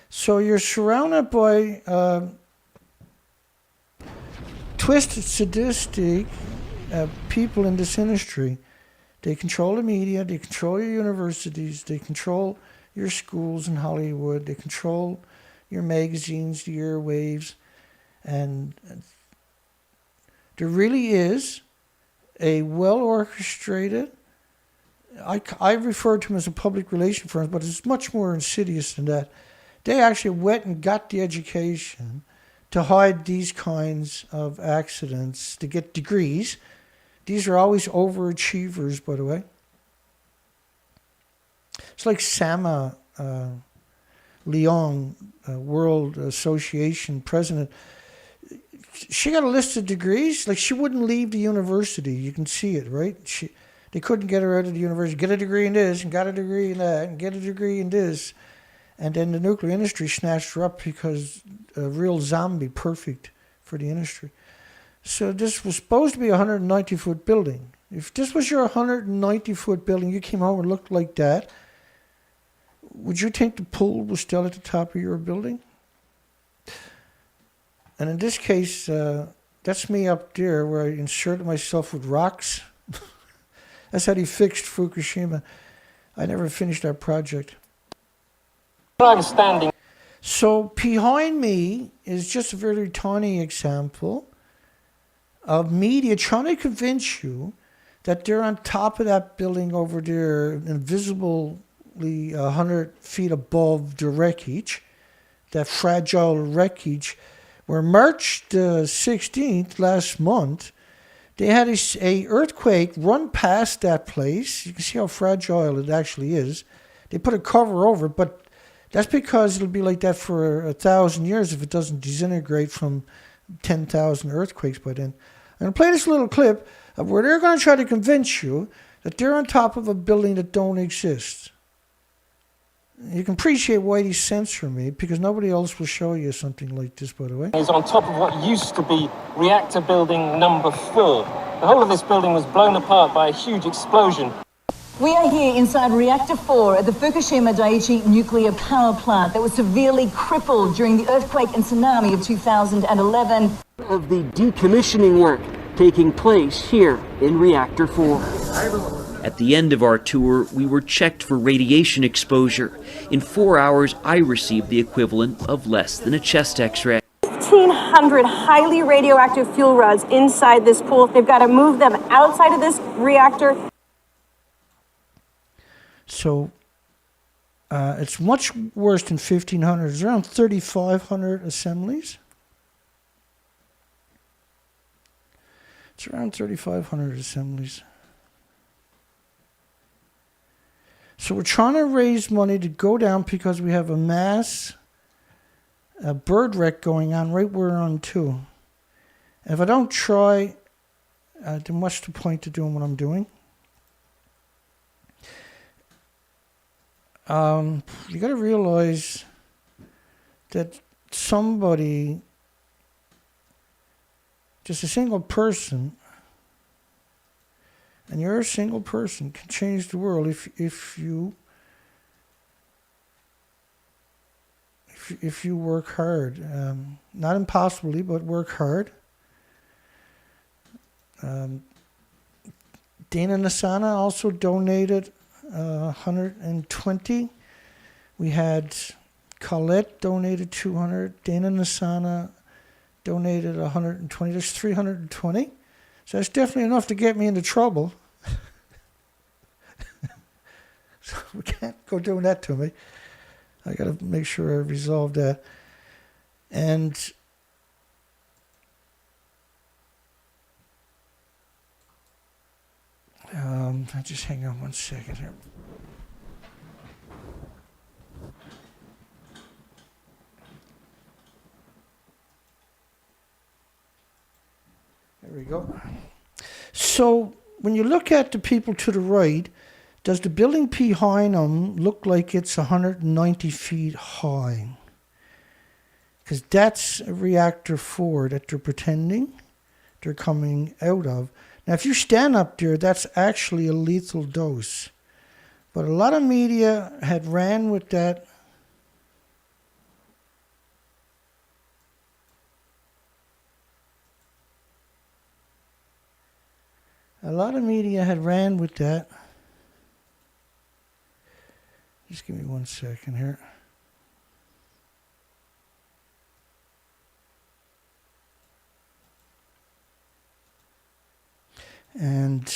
So you're surrounded by twisted, sadistic people in this industry. They control the media, they control your universities, they control your schools in Hollywood, they control your magazines, the airwaves, and there really is a well-orchestrated, I refer to them as a public relation firm, but it's much more insidious than that. They actually went and got the education to hide these kinds of accidents, to get degrees. These are always overachievers, by the way. It's like Sama Leong, World Association president. She got a list of degrees. Like, she wouldn't leave the university. You can see it, right? They couldn't get her out of the university. Get a degree in this, and got a degree in that, and get a degree in this. And then the nuclear industry snatched her up because a real zombie, perfect for the industry. So this was supposed to be a 190-foot building. If this was your 190-foot building, you came home and looked like that, would you think the pool was still at the top of your building? And in this case, that's me up there where I inserted myself with rocks. That's how they fixed Fukushima. I never finished that project.
I'm standing.
So behind me is just a very tiny example of media trying to convince you that they're on top of that building over there, invisibly 100 feet above the wreckage, that fragile wreckage, where March the 16th last month, they had a earthquake run past that place. You can see how fragile it actually is. They put a cover over it, but that's because it'll be like that for 1,000 years if it doesn't disintegrate from 10,000 earthquakes by then. I'm going to play this little clip of where they're going to try to convince you that they're on top of a building that don't exist. You can appreciate why they censor me, because nobody else will show you something like this, by the way.
Is on top of what used to be reactor building number 4. The whole of this building was blown apart by a huge explosion.
We are here inside Reactor 4 at the Fukushima Daiichi nuclear power plant that was severely crippled during the earthquake and tsunami of 2011.
Of the decommissioning work taking place here in Reactor 4.
At the end of our tour, we were checked for radiation exposure. In 4 hours, I received the equivalent of less than a chest x-ray.
1,500 highly radioactive fuel rods inside this pool. They've got to move them outside of this reactor.
So it's much worse than 1,500. It's around 3,500 assemblies. It's around 3,500 assemblies. So we're trying to raise money to go down because we have a mass bird wreck going on right where we're on too. And if I don't try, then what's the point of doing what I'm doing? You got to realize that somebody, just a single person, and you're a single person, can change the world if you work hard. Not impossibly, but work hard. Dana Nasana also donated 120. We had Colette donated 200. Dana Nasana donated 120. There's 320. So that's definitely enough to get me into trouble. So we can't go doing that to me. I got to make sure I resolve that. And just hang on one second here. There we go. So when you look at the people to the right, does the building behind them look like it's 190 feet high? Because that's a reactor 4 that they're pretending they're coming out of. Now, if you stand up there, that's actually a lethal dose. But a lot of media had ran with that. A lot of media had ran with that. Just give me 1 second here. And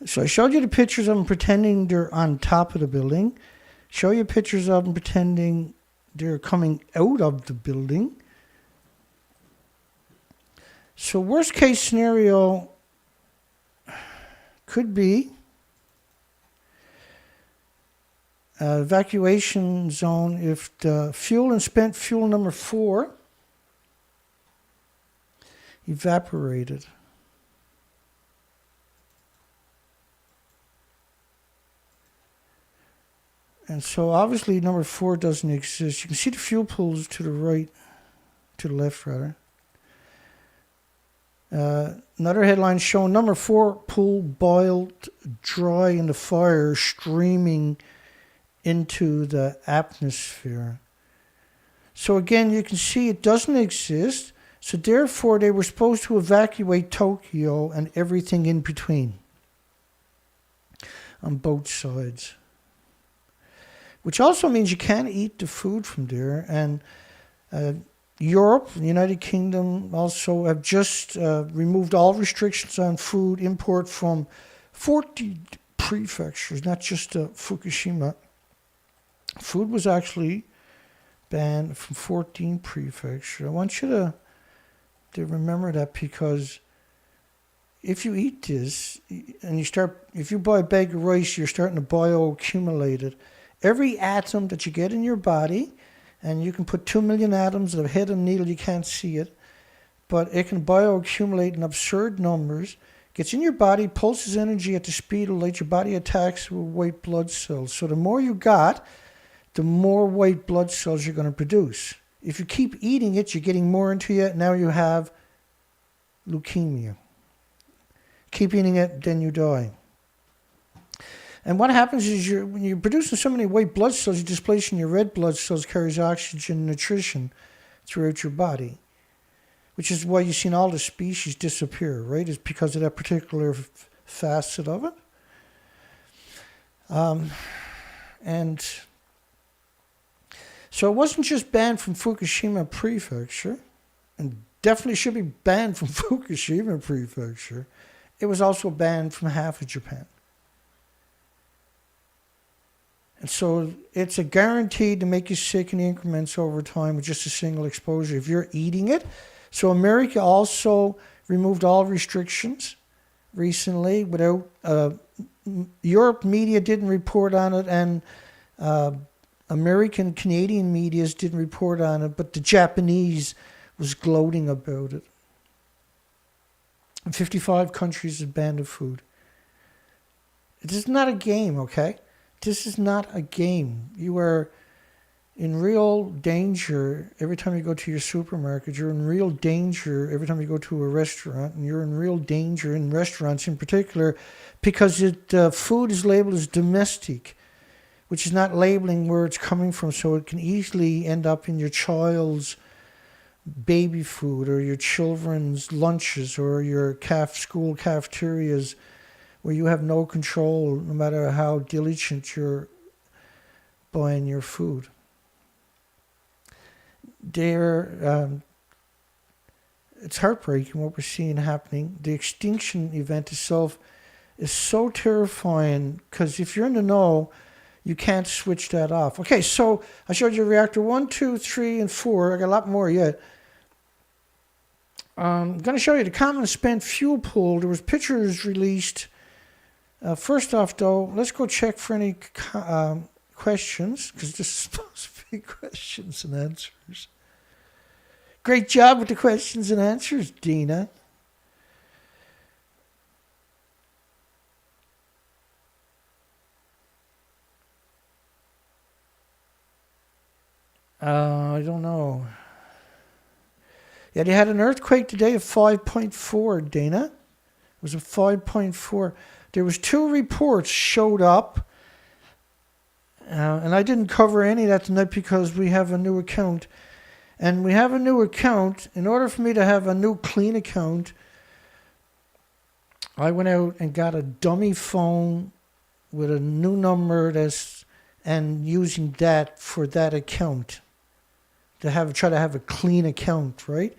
so I showed you the pictures of them pretending they're on top of the building. Show you pictures of them pretending they're coming out of the building. So worst case scenario could be evacuation zone if the fuel and spent fuel number 4 evaporated. And so obviously number 4 doesn't exist. You can see the fuel pools to the right, to the left rather. Another headline showing number 4 pool boiled dry in the fire, streaming into the atmosphere. So again, you can see it doesn't exist. So therefore, they were supposed to evacuate Tokyo and everything in between on both sides. Which also means you can't eat the food from there. And Europe and the United Kingdom also have just removed all restrictions on food import from 40 prefectures, not just Fukushima. Food was actually banned from 14 prefectures. I want you to remember that, because if you eat this and if you buy a bag of rice, you're starting to bioaccumulate it. Every atom that you get in your body, and you can put 2 million atoms of head and needle, you can't see it, but it can bioaccumulate in absurd numbers, gets in your body, pulses energy at the speed of light, your body attacks with white blood cells. So the more you got, the more white blood cells you're going to produce. If you keep eating it, you're getting more into it. Now you have leukemia. Keep eating it, then you die. And what happens is when you're producing so many white blood cells, you're displacing your red blood cells, carries oxygen and nutrition throughout your body. Which is why you've seen all the species disappear, right? It's because of that particular facet of it. And so it wasn't just banned from Fukushima Prefecture, and definitely should be banned from Fukushima Prefecture. It was also banned from half of Japan. And so it's a guaranteed to make you sick in increments over time with just a single exposure if you're eating it. So America also removed all restrictions recently without, Europe media didn't report on it, and American, Canadian medias didn't report on it, but the Japanese was gloating about it. And 55 countries have banned the food. This is not a game, okay? This is not a game. You are in real danger every time you go to your supermarket. You're in real danger every time you go to a restaurant. And you're in real danger in restaurants in particular because food is labeled as domestic, which is not labeling where it's coming from. So it can easily end up in your child's baby food or your children's lunches or your school cafeterias, where you have no control no matter how diligent you're buying your food. It's heartbreaking what we're seeing happening. The extinction event itself is so terrifying, because if you're in the know, you can't switch that off. Okay, so I showed you reactor 1, 2, 3, and 4. I got a lot more yet. I'm going to show you the common spent fuel pool. There was pictures released. First off, though, let's go check for any questions, because this is supposed to be questions and answers. Great job with the questions and answers, Dina. I don't know. Yeah, they had an earthquake today of 5.4, Dana. It was a 5.4. There was 2 reports showed up. And I didn't cover any of that tonight because we have a new account. And we have a new account. In order for me to have a new clean account, I went out and got a dummy phone with a new number and using that for that account. Try to have a clean account, right?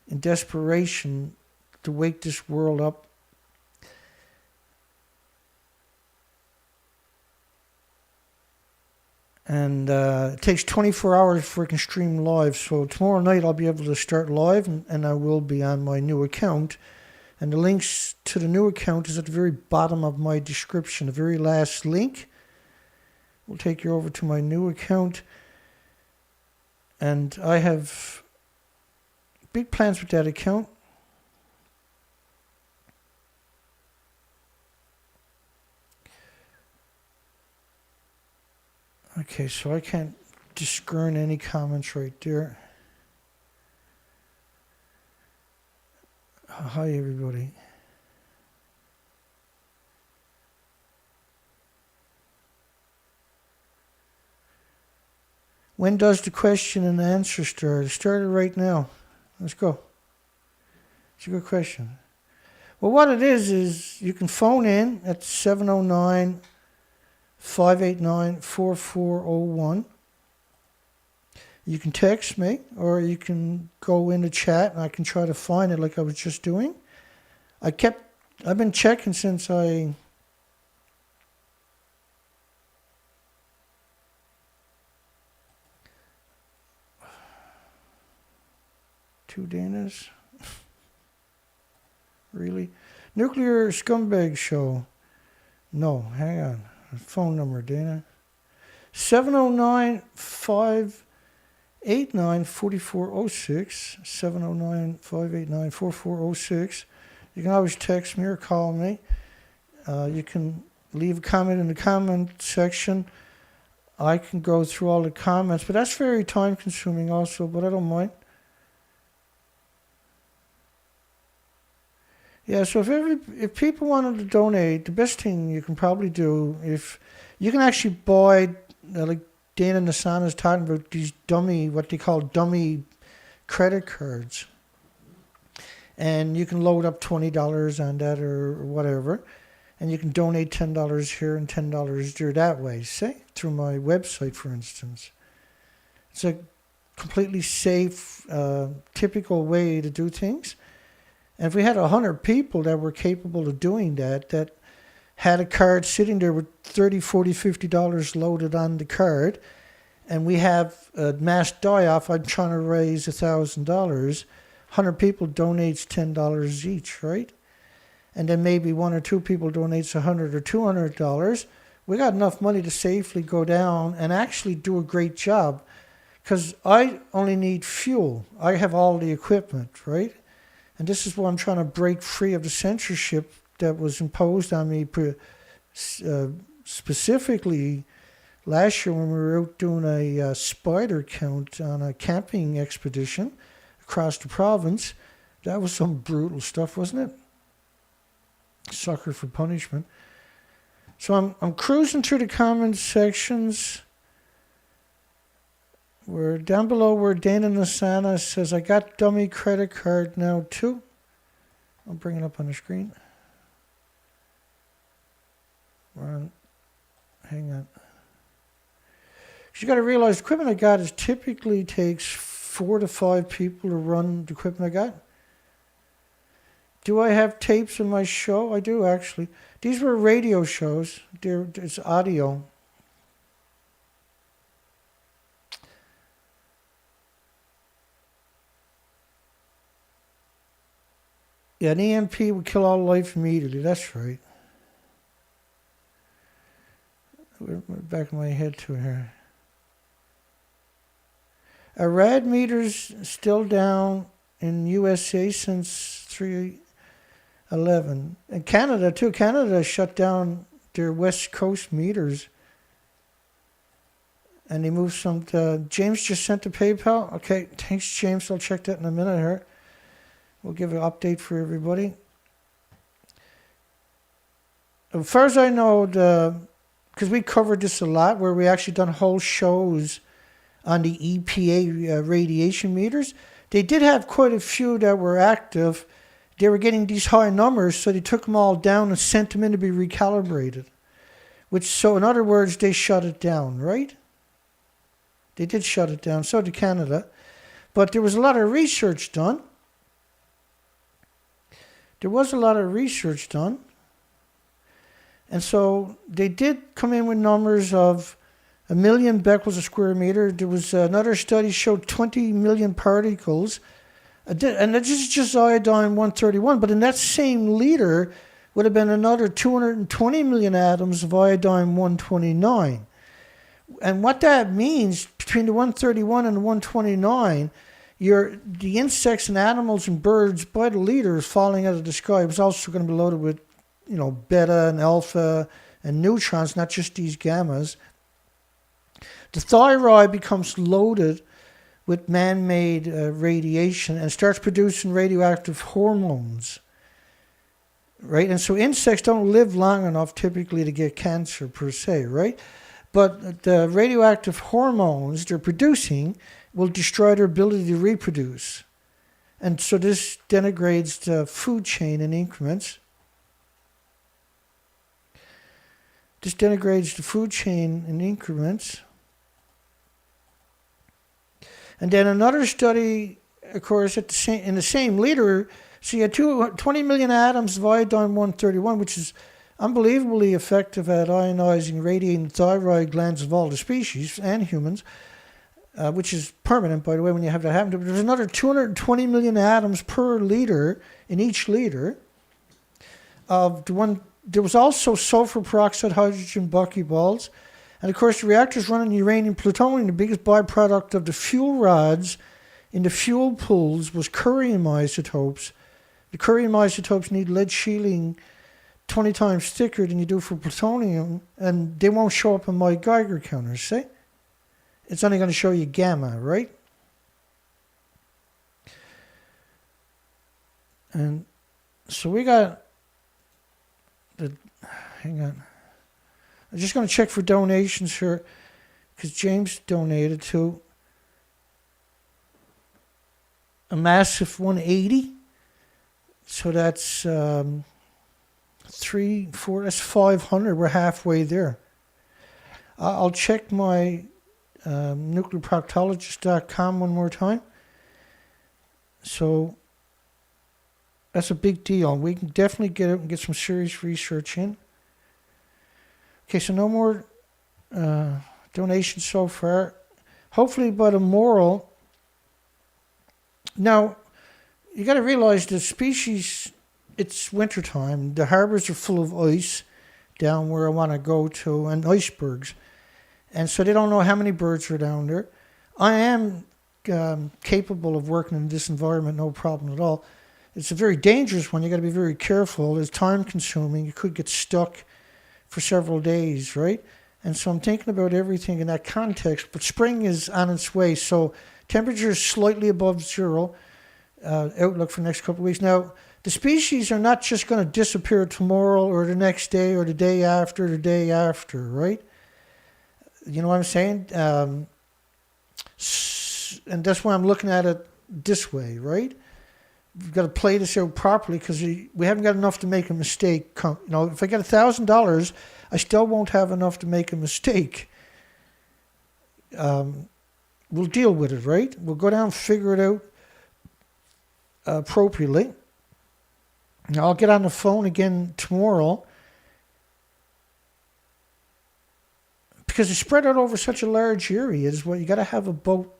In desperation to wake this world up. And it takes 24 hours before I can stream live. So tomorrow night I'll be able to start live, and I will be on my new account. And the links to the new account is at the very bottom of my description. The very last link will take you over to my new account. And I have big plans with that account. Okay, so I can't discern any comments right there. Hi, everybody. When does the question and answer start? It started right now. Let's go. It's a good question. Well, what it is you can phone in at 709-589-4401. You can text me, or you can go in the chat and I can try to find it like I was just doing. I've been checking since I... Two Danas? Really? Nuclear Scumbag Show. No, hang on. Phone number, Dana. 709-589-4406. 709-589-4406. You can always text me or call me. You can leave a comment in the comment section. I can go through all the comments, but that's very time consuming also, but I don't mind. Yeah, so if people wanted to donate, the best thing you can probably do, if you can actually buy, like Dana Nasana is talking about, these what they call dummy credit cards. And you can load up $20 on that or whatever. And you can donate $10 here and $10 there that way, say, through my website, for instance. It's a completely safe, typical way to do things. And if we had 100 people that were capable of doing that had a card sitting there with $30, $40, $50 loaded on the card, and we have a mass die-off, I'm trying to raise $1,000, 100 people donates $10 each, right? And then maybe 1 or 2 people donates $100 or $200. We got enough money to safely go down and actually do a great job, because I only need fuel. I have all the equipment, right? And this is why I'm trying to break free of the censorship that was imposed on me specifically last year when we were out doing a spider count on a camping expedition across the province. That was some brutal stuff, wasn't it? Sucker for punishment. So I'm cruising through the comments sections. We're down below where Dana Nasana says, I got dummy credit card now too. I'll bring it up on the screen. Hang on. You got to realize the equipment I got typically takes 4 to 5 people to run the equipment I got. Do I have tapes of my show? I do, actually. These were radio shows. It's audio. Yeah, an EMP would kill all life immediately. That's right. We're back in my head to here. Our rad meters still down in USA since 3/11. And Canada, too. Canada shut down their West Coast meters. And they moved some... James just sent to PayPal. Okay, thanks, James. I'll check that in a minute here. We'll give an update for everybody. As far as I know, because we covered this a lot, where we actually done whole shows on the EPA radiation meters. They did have quite a few that were active. They were getting these high numbers, so they took them all down and sent them in to be recalibrated. So in other words, they shut it down, right? They did shut it down, so did Canada. But there was a lot of research done. And so they did come in with numbers of 1 million becquerels a square meter. There was another study showed 20 million particles. And this is just iodine-131. But in that same liter would have been another 220 million atoms of iodine-129. And what that means, between the 131 and the 129, the insects and animals and birds by the liter is falling out of the sky. It was also going to be loaded with, beta and alpha and neutrons, not just these gammas. The thyroid becomes loaded with man-made radiation and starts producing radioactive hormones, right? And so insects don't live long enough typically to get cancer per se, right? But the radioactive hormones they're producing will destroy their ability to reproduce. And so this denigrates the food chain in increments. And then another study, of course, in the same liter, so you had 20 million atoms of iodine-131, which is unbelievably effective at ionizing, radiating thyroid glands of all the species and humans, which is permanent, by the way, when you have that happen. But there's another 220 million atoms per liter in each liter of the one. There was also sulfur peroxide, hydrogen buckyballs. And of course, the reactor's running uranium plutonium. The biggest byproduct of the fuel rods in the fuel pools was curium isotopes. The curium isotopes need lead shielding 20 times thicker than you do for plutonium, and they won't show up on my Geiger counters, see? It's only going to show you gamma, right? And so we got hang on. I'm just going to check for donations here, because James donated to a massive 180. So that's 3, 4, that's 500. We're halfway there. I'll check my nuclearproctologist.com one more time. So that's a big deal. We can definitely get out and get some serious research in. Okay, so no more donations so far. Hopefully by tomorrow. Now, you got to realize the species, it's wintertime. The harbors are full of ice down where I want to go to, and icebergs. And so they don't know how many birds are down there. I am capable of working in this environment, no problem at all. It's a very dangerous one. You got to be very careful. It's time consuming. You could get stuck for several days, right? And so I'm thinking about everything in that context. But spring is on its way, so temperature is slightly above zero. Outlook for the next couple of weeks. Now, the species are not just going to disappear tomorrow or the next day or the day after, right? You know what I'm saying? And that's why I'm looking at it this way, right? We've got to play this out properly, because we haven't got enough to make a mistake. If I get $1,000, I still won't have enough to make a mistake. We'll deal with it, right? We'll go down and figure it out appropriately. Now, I'll get on the phone again tomorrow because it's spread out over such a large area. Is what you got to have a boat.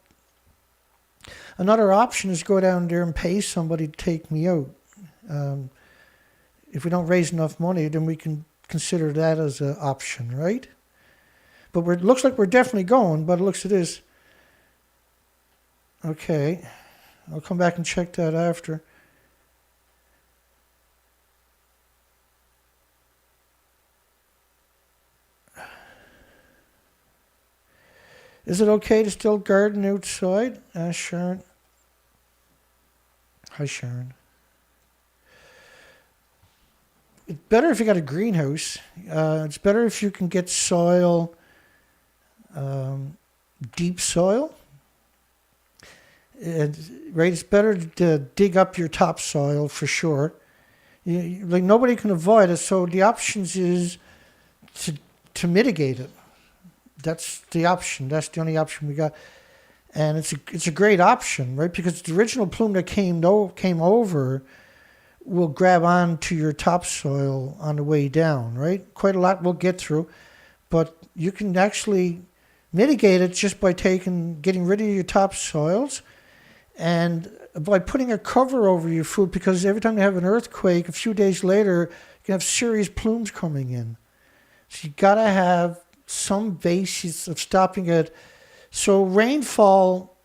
Another option is go down there and pay somebody to take me out. If we don't raise enough money, then we can consider that as an option, right? But it looks like we're definitely going, but it looks at this. Okay. I'll come back and check that after. Is it okay to still garden outside? Sharon. Hi, Sharon. It's better if you got a greenhouse. It's better if you can get soil, deep soil. Right, it's better to dig up your topsoil for sure. Like nobody can avoid it, so the options is to mitigate it. That's the option. That's the only option we got, and it's a great option, right? Because the original plume that came over will grab onto your topsoil on the way down, right? Quite a lot we'll get through, but you can actually mitigate it just by getting rid of your topsoils, and by putting a cover over your food. Because every time you have an earthquake, a few days later, you can have serious plumes coming in. So you gotta have some basis of stopping it. So rainfall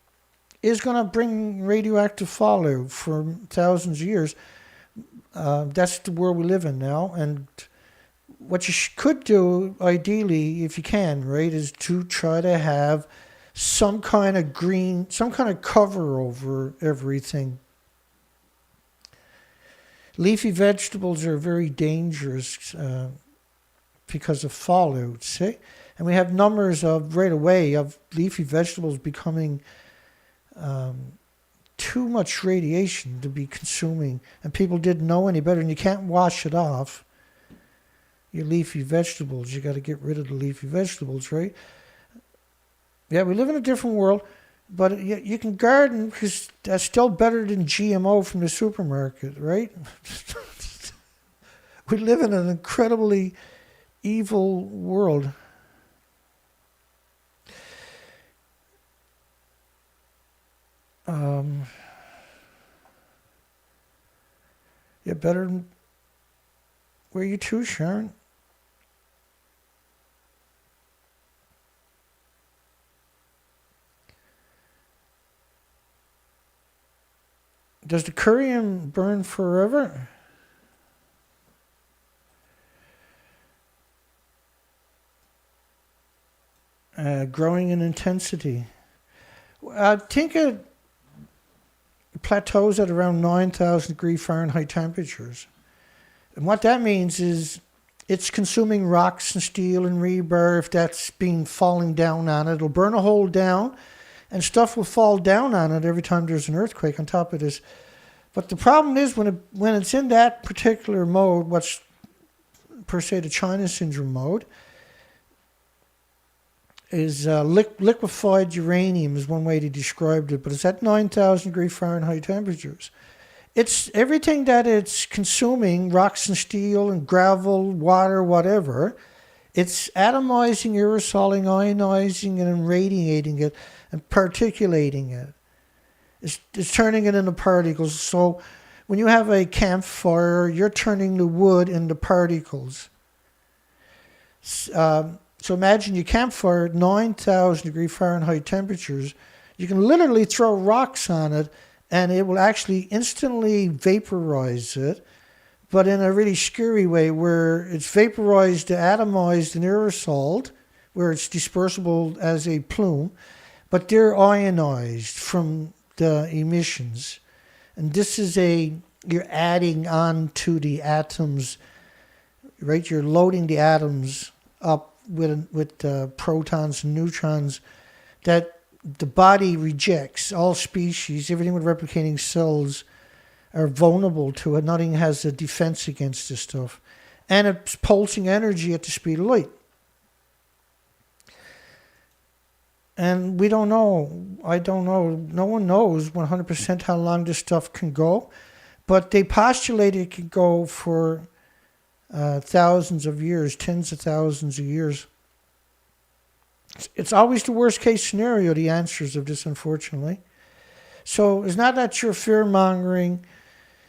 is going to bring radioactive fallout for thousands of years. That's the world we live in now. And what you could do, ideally, if you can, right, is to try to have some kind of cover over everything. Leafy vegetables are very dangerous because of fallout, see? And we have numbers right away of leafy vegetables becoming too much radiation to be consuming, and people didn't know any better, and you can't wash it off. Your leafy vegetables, you got to get rid of the leafy vegetables, right? Yeah, we live in a different world, but you can garden because that's still better than GMO from the supermarket, right? We live in an incredibly evil world. Yeah, better. Where are you too, Sharon? Does the curium burn forever? Growing in intensity. I think it plateaus at around 9,000 degree Fahrenheit temperatures. And what that means is it's consuming rocks and steel and rebar. If that's falling down on it, it'll burn a hole down, and stuff will fall down on it every time there's an earthquake on top of this. But the problem is when it's in that particular mode, what's per se the China syndrome mode, is liquefied uranium is one way to describe it, but it's at 9,000 degree Fahrenheit temperatures. It's everything that it's consuming, rocks and steel and gravel, water, whatever, it's atomizing, aerosoling, ionizing, and radiating it and particulating it. It's turning it into particles. So when you have a campfire, you're turning the wood into particles. So imagine your campfire at 9,000 degree Fahrenheit temperatures. You can literally throw rocks on it and it will actually instantly vaporize it, but in a really scary way where it's vaporized, atomized, and aerosoled, where it's dispersible as a plume, but they're ionized from the emissions. And this is you're adding on to the atoms, right? You're loading the atoms up with protons and neutrons that the body rejects. All species, everything with replicating cells are vulnerable to it. Nothing has a defense against this stuff. And it's pulsing energy at the speed of light. And we don't know. I don't know. No one knows 100% how long this stuff can go. But they postulate it could go for thousands of years, tens of thousands of years. It's always the worst case scenario, the answers of this, unfortunately. So it's not that you're fear-mongering,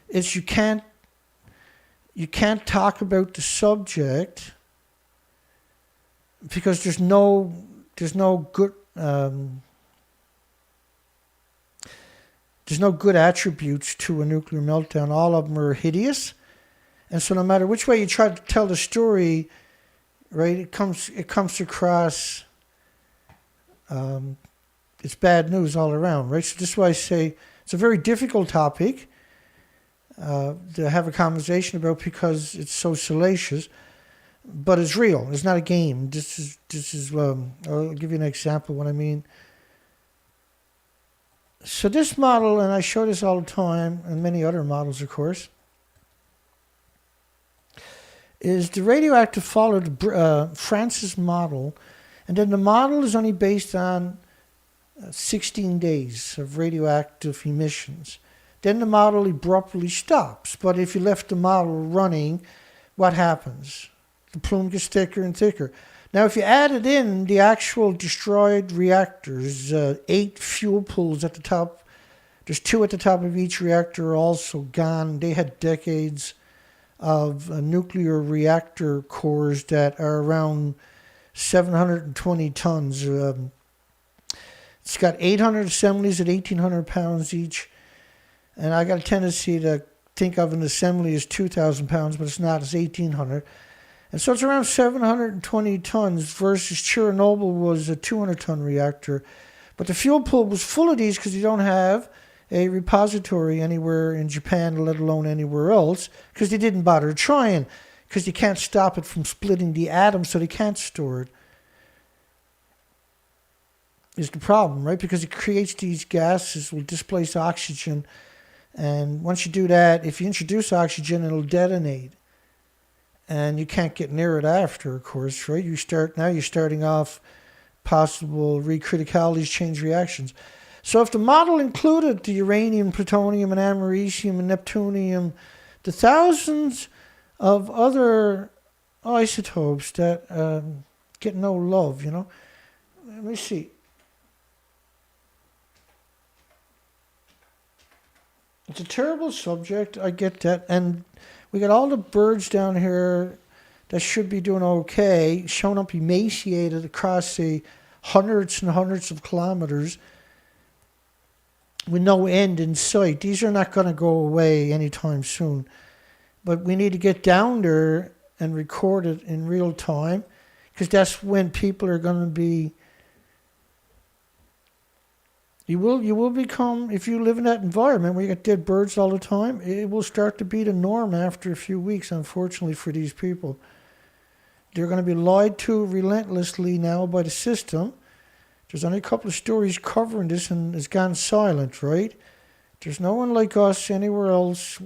it's you can't talk about the subject because there's no good attributes to a nuclear meltdown. All of them are hideous. And so no matter which way you try to tell the story, right, it comes across, it's bad news all around, right? So this is why I say it's a very difficult topic to have a conversation about because it's so salacious, but it's real. It's not a game. This is. I'll give you an example of what I mean. So this model, and I show this all the time, and many other models, of course, is the radioactive followed France's model, and then the model is only based on 16 days of radioactive emissions. Then the model abruptly stops. But if you left the model running, what happens? The plume gets thicker and thicker. Now, if you added in the actual destroyed reactors, 8 fuel pools at the top, there's 2 at the top of each reactor also gone. They had decades of nuclear reactor cores that are around 720 tons. It's got 800 assemblies at 1,800 pounds each. And I got a tendency to think of an assembly as 2,000 pounds, but it's not. It's 1,800. And so it's around 720 tons versus Chernobyl was a 200-ton reactor. But the fuel pool was full of these because you don't have a repository anywhere in Japan, let alone anywhere else, because they didn't bother trying, because you can't stop it from splitting the atom, so they can't store it. Is the problem, right? Because it creates these gases, will displace oxygen, and once you do that, if you introduce oxygen, it'll detonate. And you can't get near it after, of course, right? You're starting off possible recriticalities, chain reactions. So if the model included the uranium, plutonium, and americium, and neptunium, the thousands of other isotopes that get no love, you know. Let me see. It's a terrible subject, I get that. And we got all the birds down here that should be doing okay, showing up emaciated across the hundreds and hundreds of kilometers with no end in sight. These are not going to go away anytime soon. But we need to get down there and record it in real time, because that's when people are going to be... You will become, if you live in that environment where you get dead birds all the time, it will start to be the norm after a few weeks, unfortunately, for these people. They're going to be lied to relentlessly now by the system. There's only a couple of stories covering this, and it's gone silent, right? There's no one like us anywhere else.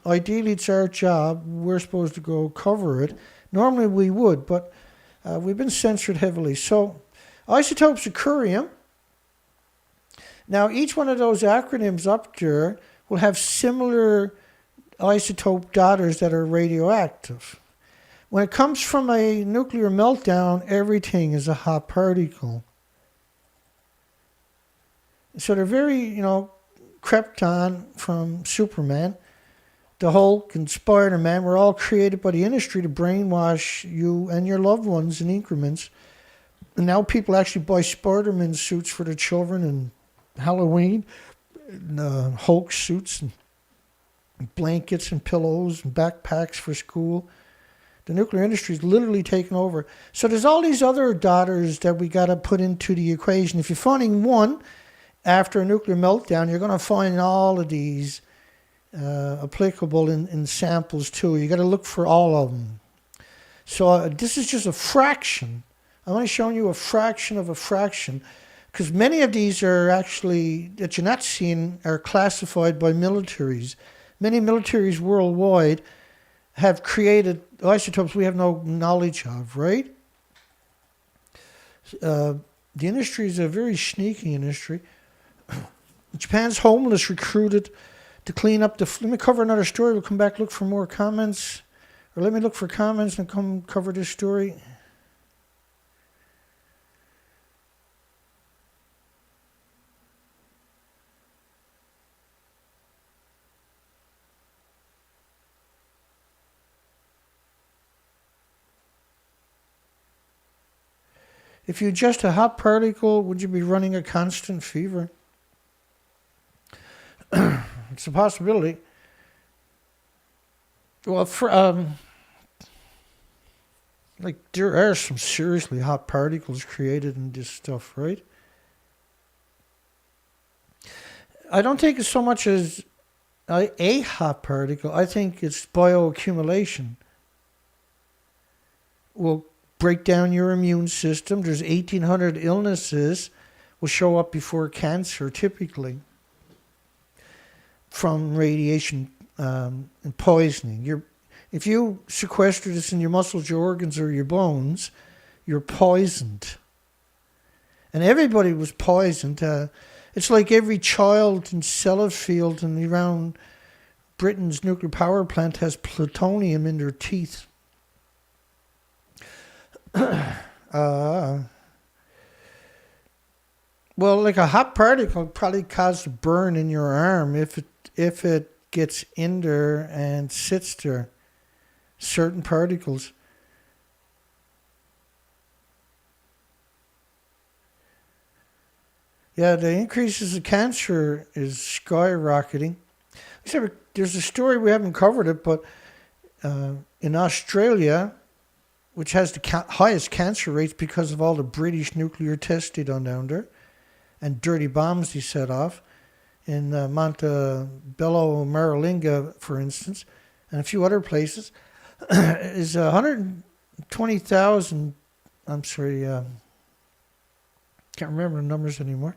Ideally, it's our job. We're supposed to go cover it. Normally we would, but we've been censored heavily. So, isotopes of curium. Now, each one of those acronyms up there will have similar isotope daughters that are radioactive. When it comes from a nuclear meltdown, everything is a hot particle. So they're very, Krypton from Superman, the Hulk and Spider-Man were all created by the industry to brainwash you and your loved ones in increments. And now people actually buy Spider-Man suits for their children and Halloween, and, Hulk suits and blankets and pillows and backpacks for school. The nuclear industry is literally taken over. So there's all these other daughters that we got to put into the equation. If you're finding one after a nuclear meltdown, you're going to find all of these applicable in samples too. You got to look for all of them. So this is just a fraction. I'm only showing you a fraction of a fraction, because many of these are actually, that you're not seeing, are classified by militaries. Many militaries worldwide have created isotopes we have no knowledge of, right? The industry is a very sneaky industry. Japan's Homeless recruited to clean up let me cover another story. We'll come back, look for more comments. Or let me look for comments and come cover this story. If you adjust a hot particle, would you be running a constant fever? It's a possibility. Well, like there are some seriously hot particles created in this stuff, right? I don't think it's so much as a hot particle. I think it's bioaccumulation. Will break down your immune system. There's 1,800 illnesses will show up before cancer, typically, from radiation and poisoning. If you sequester this in your muscles, your organs, or your bones, you're poisoned. And everybody was poisoned. It's like every child in Sellafield and around Britain's nuclear power plant has plutonium in their teeth. Well, like a hot particle probably cause a burn in your arm if it gets in there and sits there. Certain particles. Yeah, the increases of cancer is skyrocketing. Except there's a story, we haven't covered it, but in Australia, which has the highest cancer rates because of all the British nuclear tests they done down there and dirty bombs they set off in Montebello, Maralinga, for instance, and a few other places, is 120,000, I'm sorry, can't remember the numbers anymore.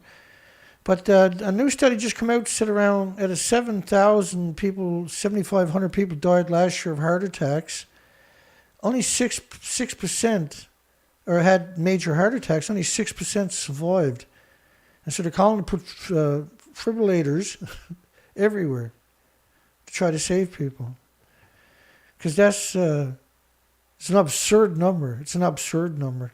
But a new study just came out, said around at 7,000 people, 7,500 people died last year of heart attacks. Only 6% or had major heart attacks. Only 6% survived. And so they're calling to put defibrillators everywhere to try to save people. Because that's it's an absurd number. It's an absurd number.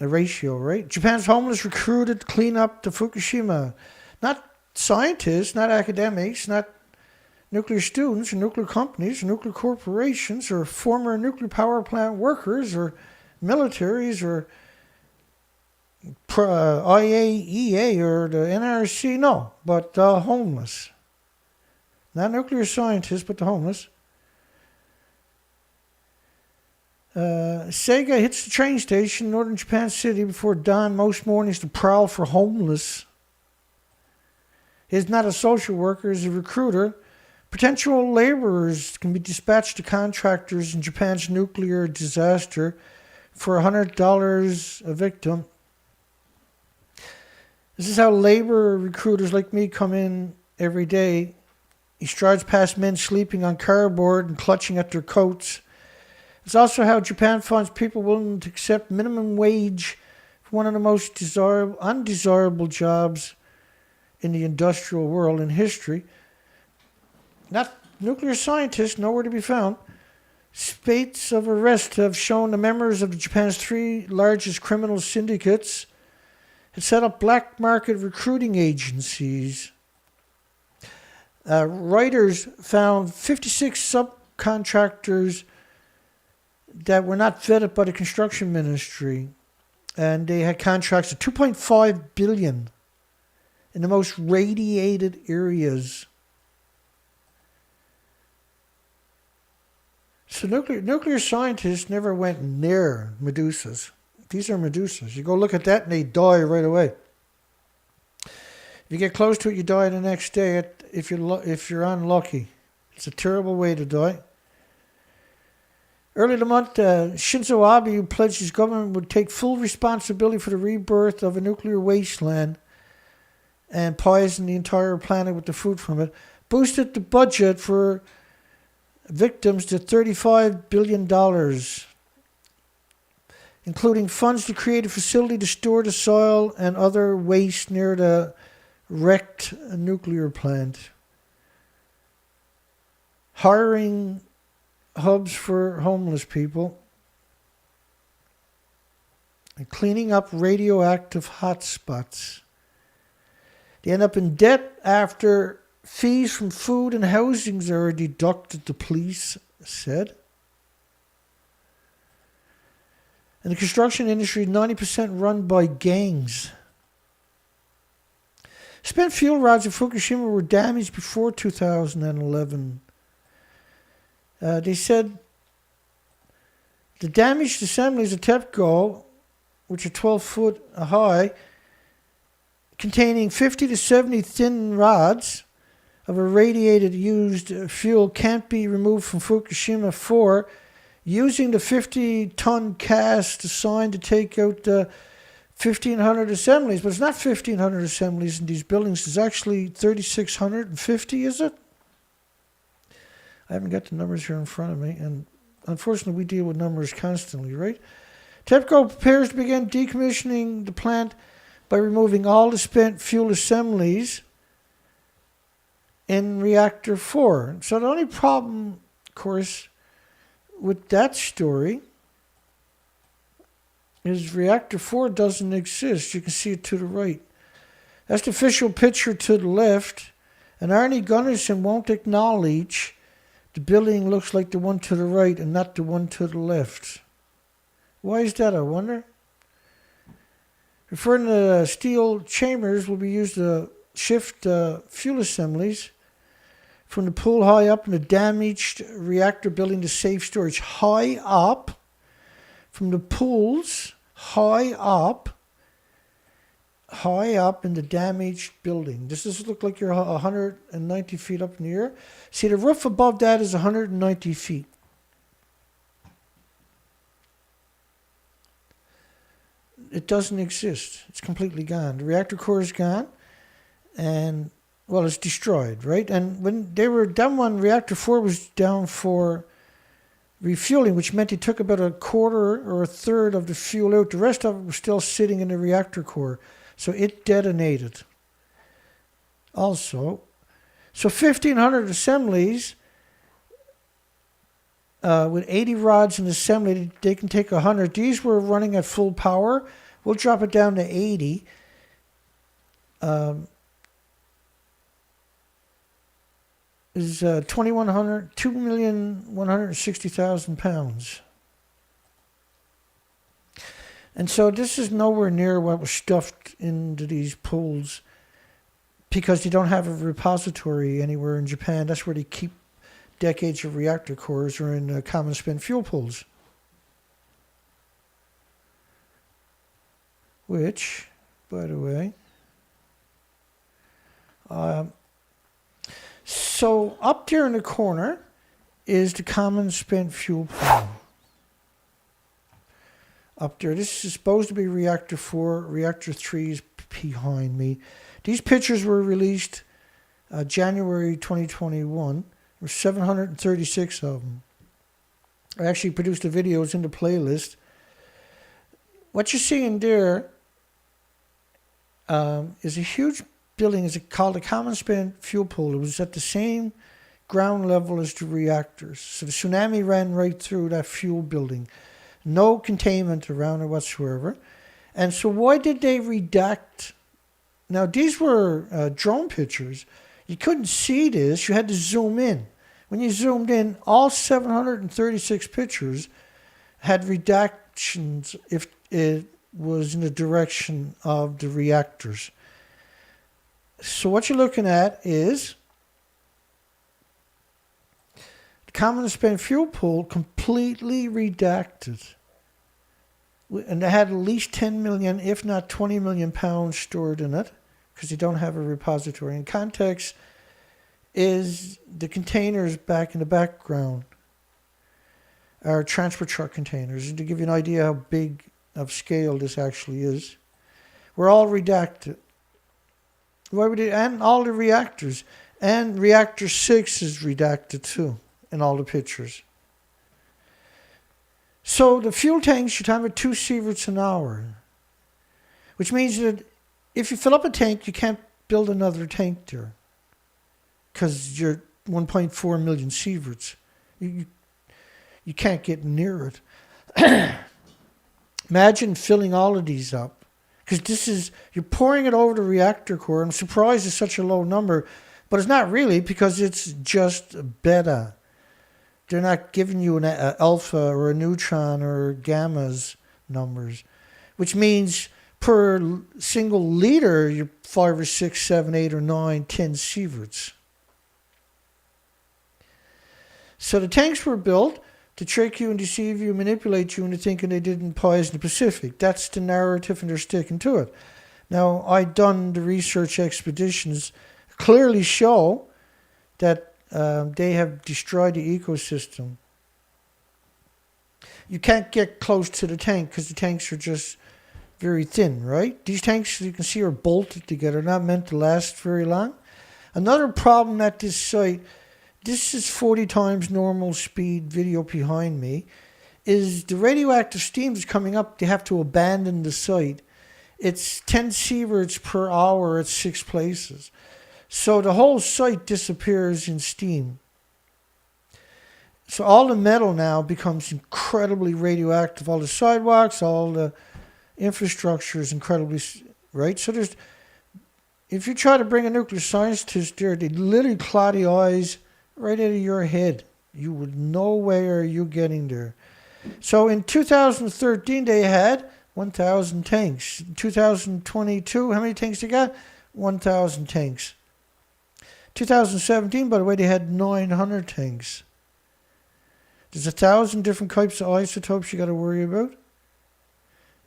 A ratio, right? Japan's homeless recruited to clean up the Fukushima. Not scientists, not academics, not nuclear students or nuclear companies or nuclear corporations or former nuclear power plant workers or militaries or IAEA or the NRC. No, but the homeless. Not nuclear scientists, but the homeless. Sega hits the train station in northern Japan City before dawn most mornings to prowl for homeless. He's not a social worker, he's a recruiter. Potential laborers can be dispatched to contractors in Japan's nuclear disaster for $100 a victim. This is how labor recruiters like me come in every day. He strides past men sleeping on cardboard and clutching at their coats. It's also how Japan finds people willing to accept minimum wage for one of the most undesirable jobs in the industrial world in history. Not nuclear scientists, nowhere to be found. Spates of arrests have shown the members of Japan's 3 largest criminal syndicates had set up black market recruiting agencies. Writers found 56 subcontractors that were not vetted by the construction ministry, and they had contracts of $2.5 billion in the most radiated areas. So nuclear scientists never went near medusas. These are medusas. You go look at that and they die right away. If you get close to it, you die the next day if you're unlucky. It's a terrible way to die. Early in the month, Shinzo Abe, who pledged his government would take full responsibility for the rebirth of a nuclear wasteland and poison the entire planet with the food from it, boosted the budget for victims to $35 billion, including funds to create a facility to store the soil and other waste near the wrecked nuclear plant, hiring hubs for homeless people, and cleaning up radioactive hotspots. They end up in debt after fees from food and housings are deducted, the police said. And the construction industry is 90% run by gangs. Spent fuel rods in Fukushima were damaged before 2011. They said the damaged assemblies of TEPCO, which are 12 foot high, containing 50 to 70 thin rods of irradiated used fuel, can't be removed from Fukushima 4 using the 50-ton cast assigned to take out 1,500 assemblies. But it's not 1,500 assemblies in these buildings. It's actually 3,650, is it? I haven't got the numbers here in front of me, and unfortunately we deal with numbers constantly, right? TEPCO prepares to begin decommissioning the plant by removing all the spent fuel assemblies in Reactor 4. So the only problem, of course, with that story is Reactor 4 doesn't exist. You can see it to the right. That's the official picture to the left, and Arnie Gunnarsson won't acknowledge the building looks like the one to the right and not the one to the left. Why is that, I wonder? Referring to steel chambers will be used to shift fuel assemblies from the pool high up in the damaged reactor building to safe storage. High up, from the pools, high up in the damaged building. Does this look like you're 190 feet up in the air? See, the roof above that is 190 feet. It doesn't exist. It's completely gone. The reactor core is gone, and, well, it's destroyed, right? And when they were done, when Reactor 4 was down for refueling, which meant they took about a quarter or a third of the fuel out. The rest of it was still sitting in the reactor core. So it detonated. Also, so 1,500 assemblies with 80 rods in assembly, they can take 100. These were running at full power. We'll drop it down to 80. Is 2,160,000 pounds. And so this is nowhere near what was stuffed into these pools because they don't have a repository anywhere in Japan. That's where they keep decades of reactor cores, or in common spent fuel pools. Which, by the way, so up there in the corner is the common spent fuel pool. Up there, this is supposed to be Reactor 4. Reactor 3 is behind me. These pictures were released January 2021. There were 736 of them. I actually produced the videos in the playlist. What you're seeing there is a huge building. Is called a common spent fuel pool. It was at the same ground level as the reactors. So the tsunami ran right through that fuel building. No containment around it whatsoever. And so why did they redact? Now, these were drone pictures. You couldn't see this. You had to zoom in. When you zoomed in, all 736 pictures had redactions if it was in the direction of the reactors. So what you're looking at is the common spent fuel pool completely redacted. And they had at least 10 million, if not 20 million pounds stored in it, because they don't have a repository. In context is the containers back in the background are transport truck containers. To give you an idea how big of scale this actually is. We're all redacted. Why would it? And all the reactors. And Reactor 6 is redacted too in all the pictures. So the fuel tanks should have 2 sieverts an hour, which means that if you fill up a tank, you can't build another tank there because you're 1.4 million sieverts. You can't get near it. Imagine filling all of these up. Because you're pouring it over the reactor core. I'm surprised it's such a low number, but it's not really because it's just beta. They're not giving you an alpha or a neutron or gammas numbers, which means per single liter, you're 5 or 6, 7, 8 or 9, 10 sieverts. So the tanks were built to trick you and deceive you, manipulate you into thinking they didn't poison the Pacific. That's the narrative, and they're sticking to it. Now, I've done the research expeditions, clearly show that they have destroyed the ecosystem. You can't get close to the tank because the tanks are just very thin, right? These tanks, you can see, are bolted together, not meant to last very long. Another problem at this site, this is 40 times normal speed video behind me, is the radioactive steam is coming up. They have to abandon the site. It's 10 sieverts per hour at 6 places. So the whole site disappears in steam. So all the metal now becomes incredibly radioactive. All the sidewalks, all the infrastructure is incredibly, right? So if you try to bring a nuclear scientist there, they literally claw the eyes right out of your head. You would no way are you getting there. So in 2013, they had 1,000 tanks. In 2022, how many tanks they got? 1,000 tanks. 2017, by the way, they had 900 tanks. There's 1,000 different types of isotopes you got to worry about.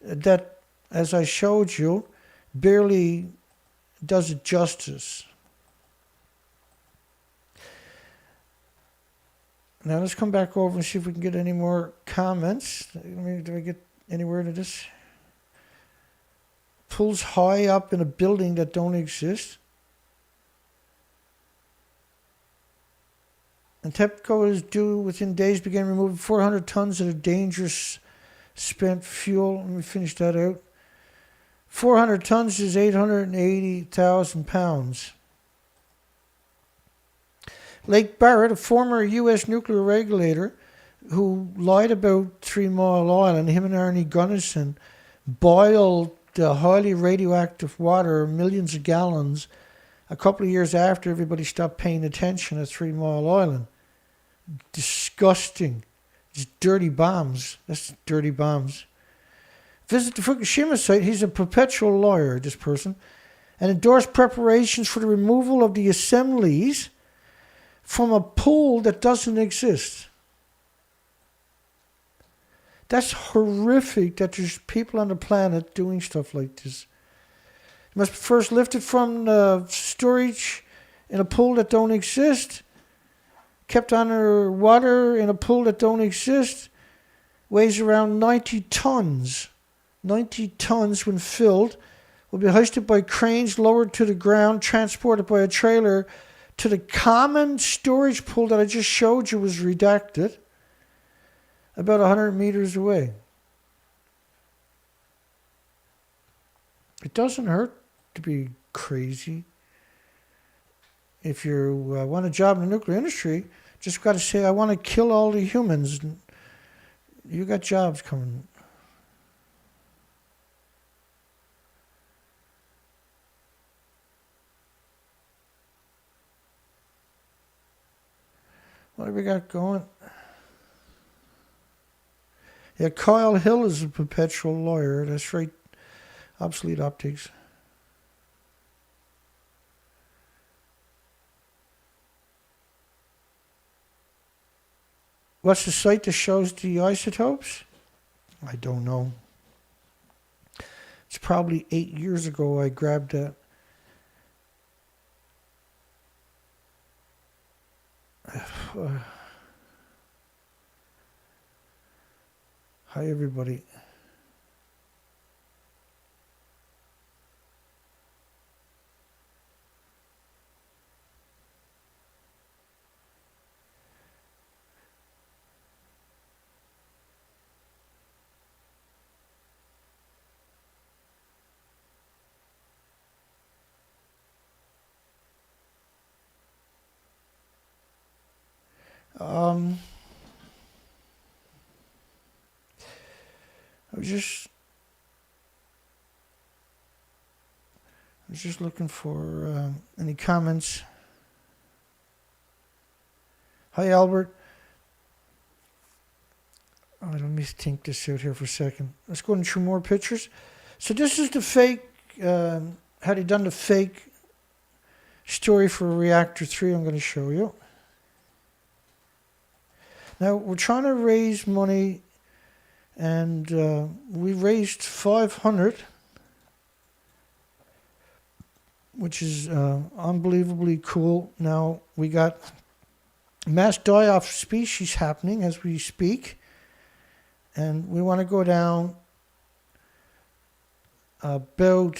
That, as I showed you, barely does it justice. Now let's come back over and see if we can get any more comments. Do I get anywhere to this? Pulls high up in a building that don't exist. And TEPCO is due within days begin removing 400 tons of the dangerous spent fuel. Let me finish that out. 400 tons is 880,000 pounds. Lake Barrett, a former U.S. nuclear regulator who lied about 3 Mile Island, him and Arnie Gunnison boiled the highly radioactive water, millions of gallons, a couple of years after everybody stopped paying attention at 3 Mile Island. Disgusting. It's dirty bombs. That's dirty bombs. Visit the Fukushima site. He's a perpetual liar, this person, and endorsed preparations for the removal of the assemblies from a pool that doesn't exist. That's horrific that there's people on the planet doing stuff like this. You must be first lifted from the storage in a pool that don't exist, kept under water in a pool that don't exist, weighs around 90 tons. 90 tons when filled, will be hoisted by cranes, lowered to the ground, transported by a trailer to the common storage pool that I just showed you was redacted, about 100 meters away. It doesn't hurt to be crazy. If you want a job in the nuclear industry, just got to say, I want to kill all the humans. You got jobs coming. What have we got going? Yeah, Kyle Hill is a perpetual lawyer. That's right. Obsolete optics. What's the site that shows the isotopes? I don't know. It's probably 8 years ago I grabbed that. Hi, everybody. I was just looking for any comments. Hi, Albert. Let me think this out here for a second. Let's go into more pictures. So this is the fake, how they done the fake story for Reactor 3 I'm going to show you. Now, we're trying to raise money, and we raised 500, which is unbelievably cool. Now, we got mass die-off species happening as we speak, and we want to go down about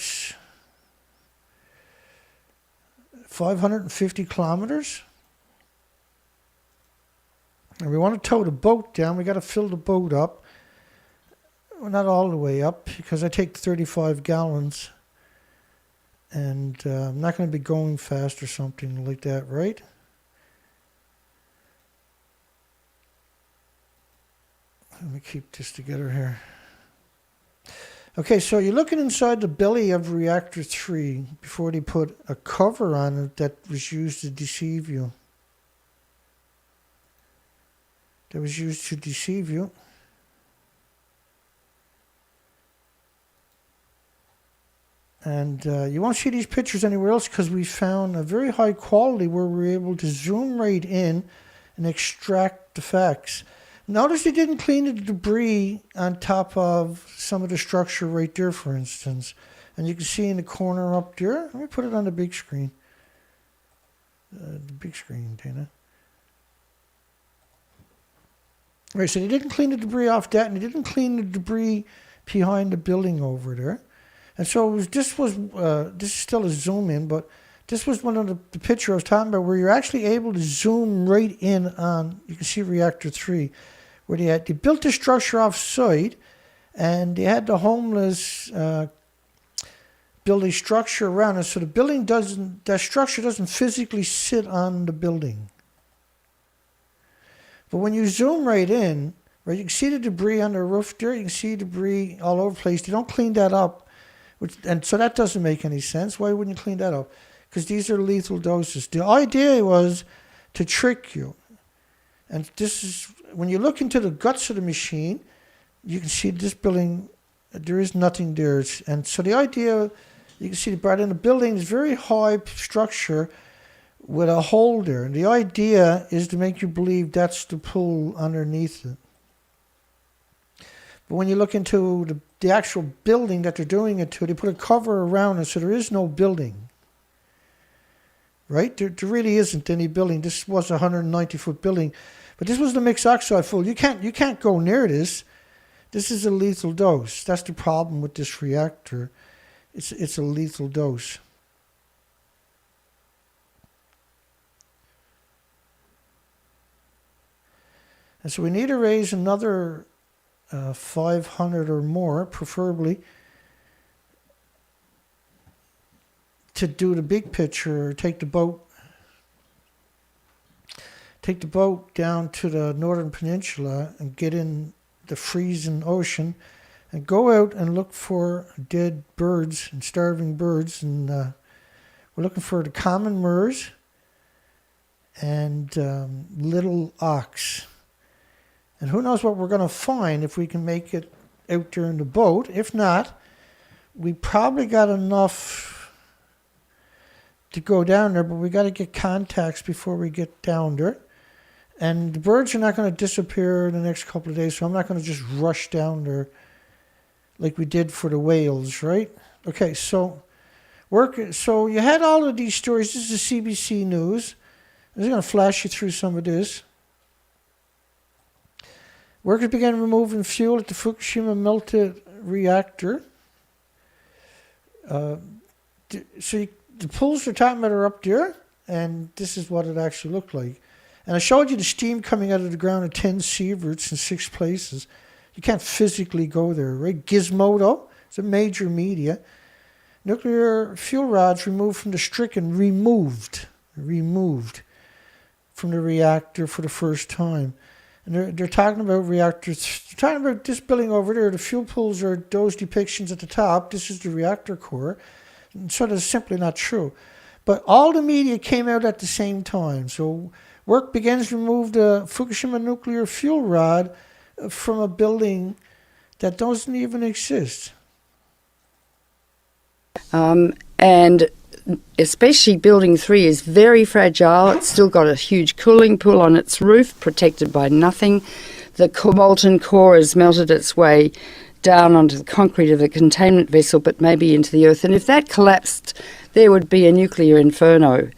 550 kilometers. And we want to tow the boat down. We got to fill the boat up. Well, not all the way up, because I take 35 gallons. And I'm not going to be going fast or something like that, right? Let me keep this together here. Okay, so you're looking inside the belly of Reactor 3 before they put a cover on it that was used to deceive you. That was used to deceive you. And you won't see these pictures anywhere else because we found a very high quality where we're able to zoom right in and extract the facts. Notice they didn't clean the debris on top of some of the structure right there, for instance. And you can see in the corner up there. Let me put it on the big screen. The big screen, Dana. Right, so they didn't clean the debris off that, and they didn't clean the debris behind the building over there. And so this is still a zoom in, but this was one of the picture I was talking about where you're actually able to zoom right in on, you can see Reactor 3, where they built the structure off-site, and they had the homeless build a structure around it, so that structure doesn't physically sit on the building. But when you zoom right in, right, you can see the debris on the roof there, you can see debris all over the place. They don't clean that up, and so that doesn't make any sense. Why wouldn't you clean that up? Because these are lethal doses. The idea was to trick you. And this is, when you look into the guts of the machine, you can see this building, there is nothing there. And so the idea, you can see right in the building, is very high structure with a hole there. And the idea is to make you believe that's the pool underneath it. But when you look into the actual building that they're doing it to, they put a cover around it, so there is no building. Right? There really isn't any building. This was a 190-foot building. But this was the mixed oxide fuel. You can't go near this. This is a lethal dose. That's the problem with this reactor. It's a lethal dose. And so we need to raise another 500 or more, preferably, to do the big picture, take the boat down to the northern peninsula and get in the freezing ocean and go out and look for dead birds and starving birds. And we're looking for the common murres and little ox. And who knows what we're going to find if we can make it out there in the boat. If not, we probably got enough to go down there, but we got to get contacts before we get down there. And the birds are not going to disappear in the next couple of days, so I'm not going to just rush down there like we did for the whales, right? Okay, so you had all of these stories. This is the CBC News. I'm just going to flash you through some of this. Workers began removing fuel at the Fukushima melted reactor. The pools they're talking about are up there, and this is what it actually looked like. And I showed you the steam coming out of the ground at 10 sieverts in 6 places. You can't physically go there, right? Gizmodo, it's a major media. Nuclear fuel rods removed from the stricken, removed. from the reactor for the first time. And they're talking about reactors. They're talking about this building over there. The fuel pools are those depictions at the top. This is the reactor core. And so that's simply not true. But all the media came out at the same time. So work begins to remove the Fukushima nuclear fuel rod from a building that doesn't even exist.
And especially building 3 is very fragile. It's still got a huge cooling pool on its roof, protected by nothing. The molten core has melted its way down onto the concrete of the containment vessel, but maybe into the earth. And if that collapsed, there would be a nuclear inferno.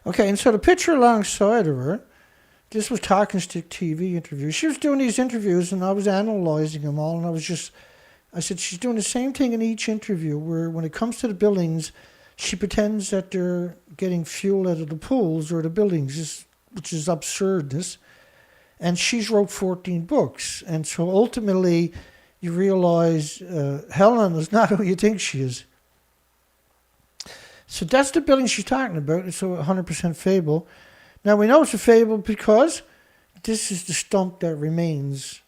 Okay, and so the picture alongside of her, this was Talking Stick TV interview. She was doing these interviews, and I was analysing them all, and I said, she's doing the same thing in each interview, where when it comes to the buildings, she pretends that they're getting fuel out of the pools or the buildings, which is absurdness. And she's wrote 14 books. And so ultimately, you realize Helen is not who you think she is. So that's the building she's talking about. It's a 100% fable. Now, we know it's a fable because this is the stump that remains.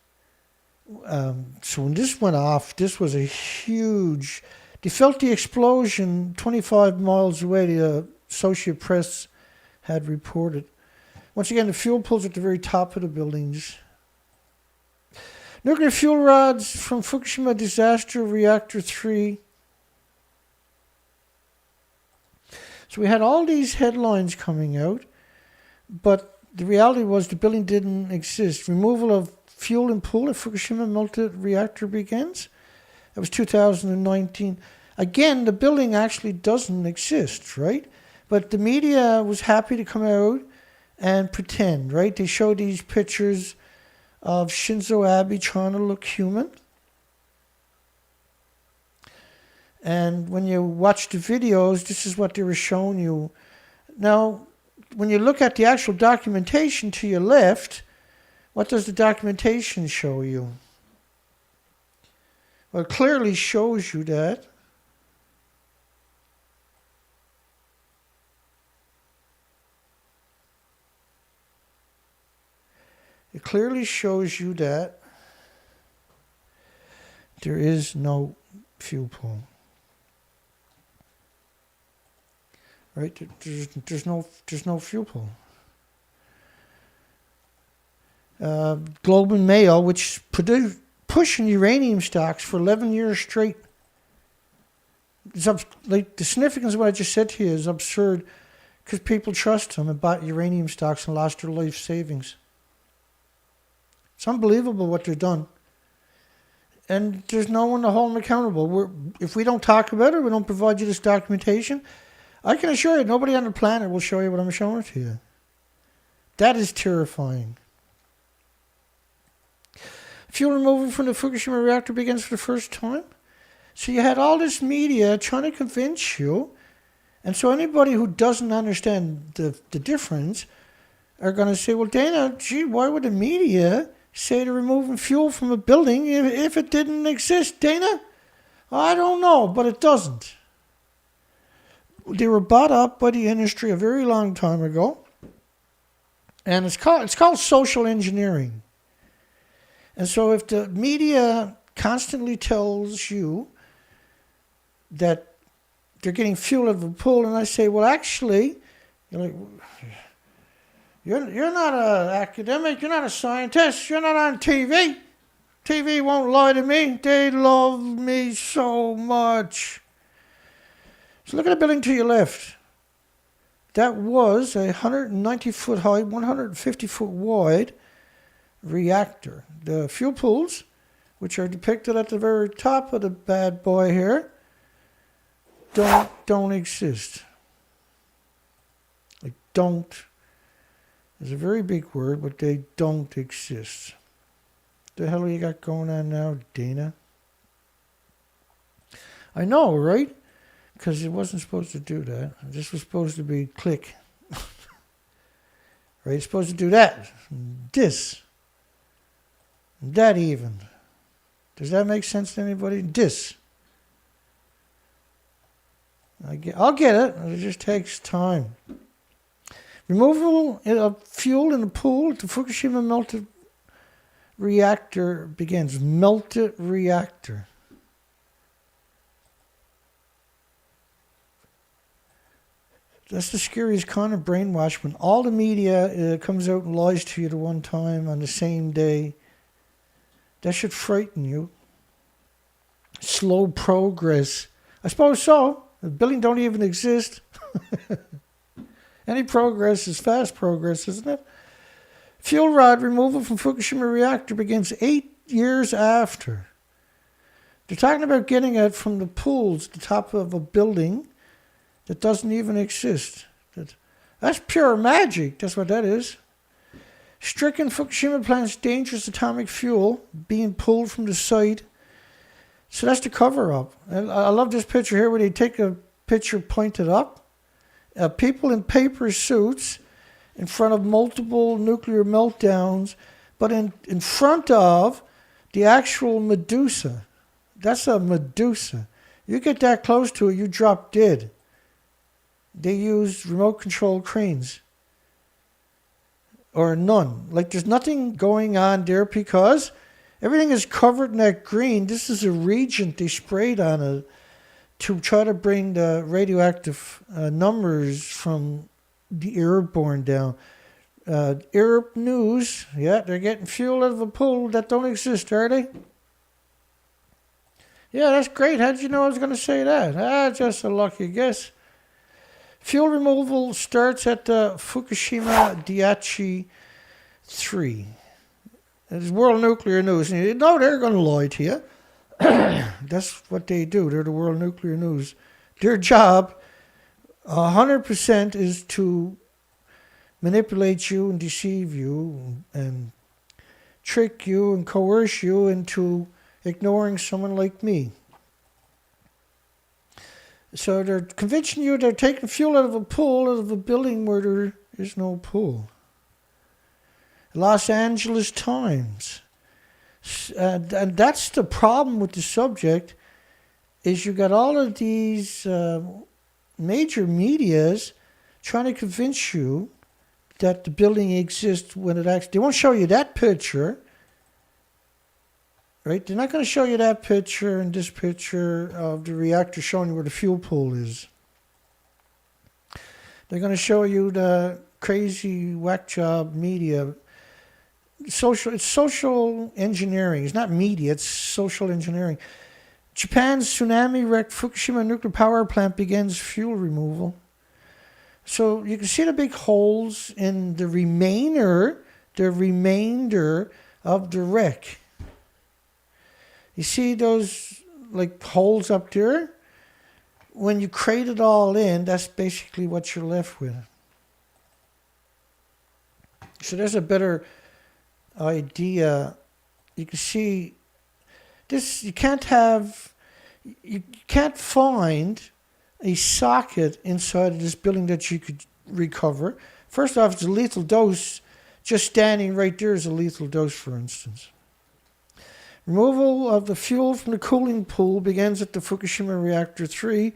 So when this went off, this was a huge... They felt the explosion 25 miles away, the Associated Press had reported. Once again, the fuel pools at the very top of the buildings. Nuclear fuel rods from Fukushima disaster, Reactor 3. So we had all these headlines coming out, but the reality was the building didn't exist. Removal of fuel and pool at Fukushima melted reactor begins. That was 2019. Again, the building actually doesn't exist, right? But the media was happy to come out and pretend, right? They showed these pictures of Shinzo Abe trying to look human. And when you watch the videos, this is what they were showing you. Now, when you look at the actual documentation to your left, what does the documentation show you? Well, it clearly shows you that. It clearly shows you that there is no fuel pool. Right? There's no fuel pool. Globe and Mail, which pushing uranium stocks for 11 years straight. Like the significance of what I just said to you is absurd because people trust them and bought uranium stocks and lost their life savings. It's unbelievable what they've done. And there's no one to hold them accountable. If we don't talk about it, we don't provide you this documentation, I can assure you nobody on the planet will show you what I'm showing to you. That is terrifying. Fuel removal from the Fukushima reactor begins for the first time. So you had all this media trying to convince you. And so anybody who doesn't understand the difference are going to say, well, Dana, gee, why would the media say they're removing fuel from a building if it didn't exist, Dana? I don't know, but it doesn't. They were bought up by the industry a very long time ago. And it's called social engineering. And so if the media constantly tells you that they're getting fuel out of a pool, and I say, well, actually, you're like, you're not an academic, you're not a scientist, you're not on TV. TV won't lie to me. They love me so much. So look at the building to your left. That was a 190-foot high, 150-foot wide reactor. The fuel pools, which are depicted at the very top of the bad boy here, don't exist. Like don't is a very big word, but they don't exist. The hell you got going on now, Dana? I know, right? Because it wasn't supposed to do that. This was supposed to be click. Right? It's supposed to do that. This. That even. Does that make sense to anybody? This. I'll get it. It just takes time. Removal of fuel in the pool at the Fukushima melted reactor begins. Melted reactor. That's the scariest kind of brainwash, when all the media comes out and lies to you at one time on the same day. That should frighten you. Slow progress. I suppose so. The building don't even exist. Any progress is fast progress, isn't it? Fuel rod removal from Fukushima reactor begins 8 years after. They're talking about getting it from the pools at the top of a building that doesn't even exist. That's pure magic. That's what that is. Stricken Fukushima plant's dangerous atomic fuel being pulled from the site. So that's the cover-up. And I love this picture here where they take a picture pointed up. People in paper suits in front of multiple nuclear meltdowns, but in front of the actual Medusa. That's a Medusa. You get that close to it, you drop dead. They use remote control cranes. Or none. Like there's nothing going on there because everything is covered in that green. This is a reagent they sprayed on it to try to bring the radioactive numbers from the airborne down. Air news, yeah, they're getting fuel out of a pool that don't exist, are they? Yeah, that's great. How did you know I was going to say that? Just a lucky guess. Fuel removal starts at the Fukushima Daiichi 3. It's World Nuclear News. And you know they're going to lie to you. That's what they do. They're the World Nuclear News. Their job, 100%, is to manipulate you and deceive you and trick you and coerce you into ignoring someone like me. So they're convincing you they're taking fuel out of a pool, out of a building where there is no pool. Los Angeles Times. And that's the problem with the subject, is you got all of these major medias trying to convince you that the building exists when it actually... They won't show you that picture. Right? They're not going to show you that picture and this picture of the reactor showing you where the fuel pool is. They're going to show you the crazy whack job media. It's social engineering. It's not media, it's social engineering. Japan's tsunami-wrecked Fukushima nuclear power plant begins fuel removal. So you can see the big holes in the remainder of the wreck. You see those like holes up there? When you crate it all in, that's basically what you're left with. So there's a better idea. You can see this. You can't find a socket inside of this building that you could recover. First off, it's a lethal dose. Just standing right there is a lethal dose, for instance. Removal of the fuel from the cooling pool begins at the Fukushima Reactor 3.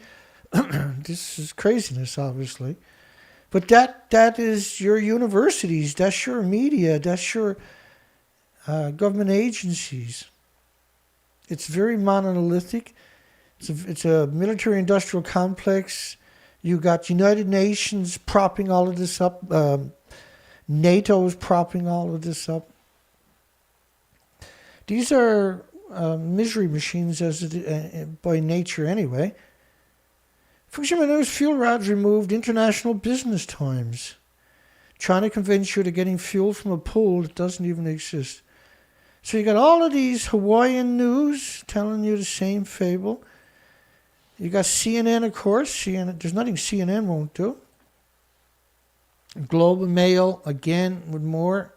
This is craziness, obviously. But that is your universities, that's your media, that's your government agencies. It's very monolithic. It's a military-industrial complex. You got United Nations propping all of this up. NATO's propping all of this up. These are misery machines by nature anyway. Fukushima News fuel rods removed International Business Times, trying to convince you to getting fuel from a pool that doesn't even exist. So you got all of these Hawaiian news telling you the same fable. You got CNN, of course. CNN, there's nothing CNN won't do. Global Mail, again, with more.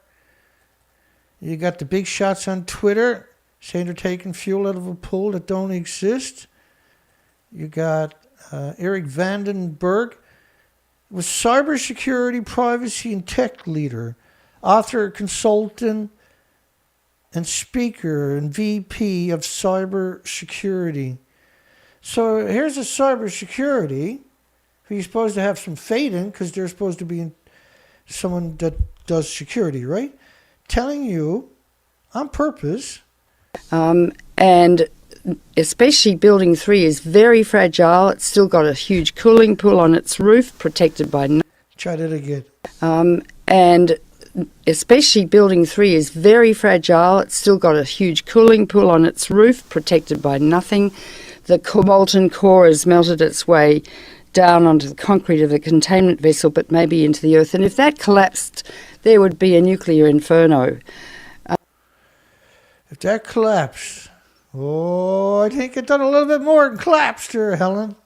You got the big shots on Twitter saying they're taking fuel out of a pool that don't exist. You got Eric Vandenberg, was cybersecurity, privacy, and tech leader, author, consultant, and speaker, and VP of cybersecurity. So here's a cybersecurity who you're supposed to have some faith in because they're supposed to be someone that does security, right? Telling you on purpose.
And especially building 3 is very fragile. It's still got a huge cooling pool on its roof, protected by
Try that again.
and especially building 3 is very fragile. It's still got a huge cooling pool on its roof, protected by nothing. The molten core has melted its way down onto the concrete of the containment vessel, but maybe into the earth. And if that collapsed, there would be a nuclear inferno.
If that collapsed, I think it done a little bit more than collapsed there, Helen.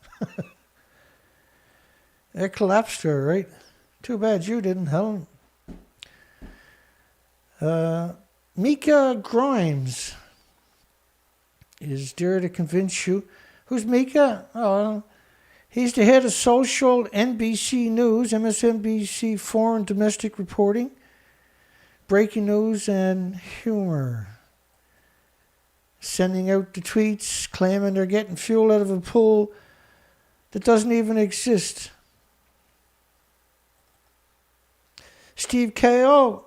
It collapsed there, right? Too bad you didn't, Helen. Mika Grimes is there to convince you. Who's Mika? Oh, he's the head of social NBC News, MSNBC Foreign Domestic Reporting, Breaking News and Humor. Sending out the tweets claiming they're getting fuel out of a pool that doesn't even exist. Steve Ko,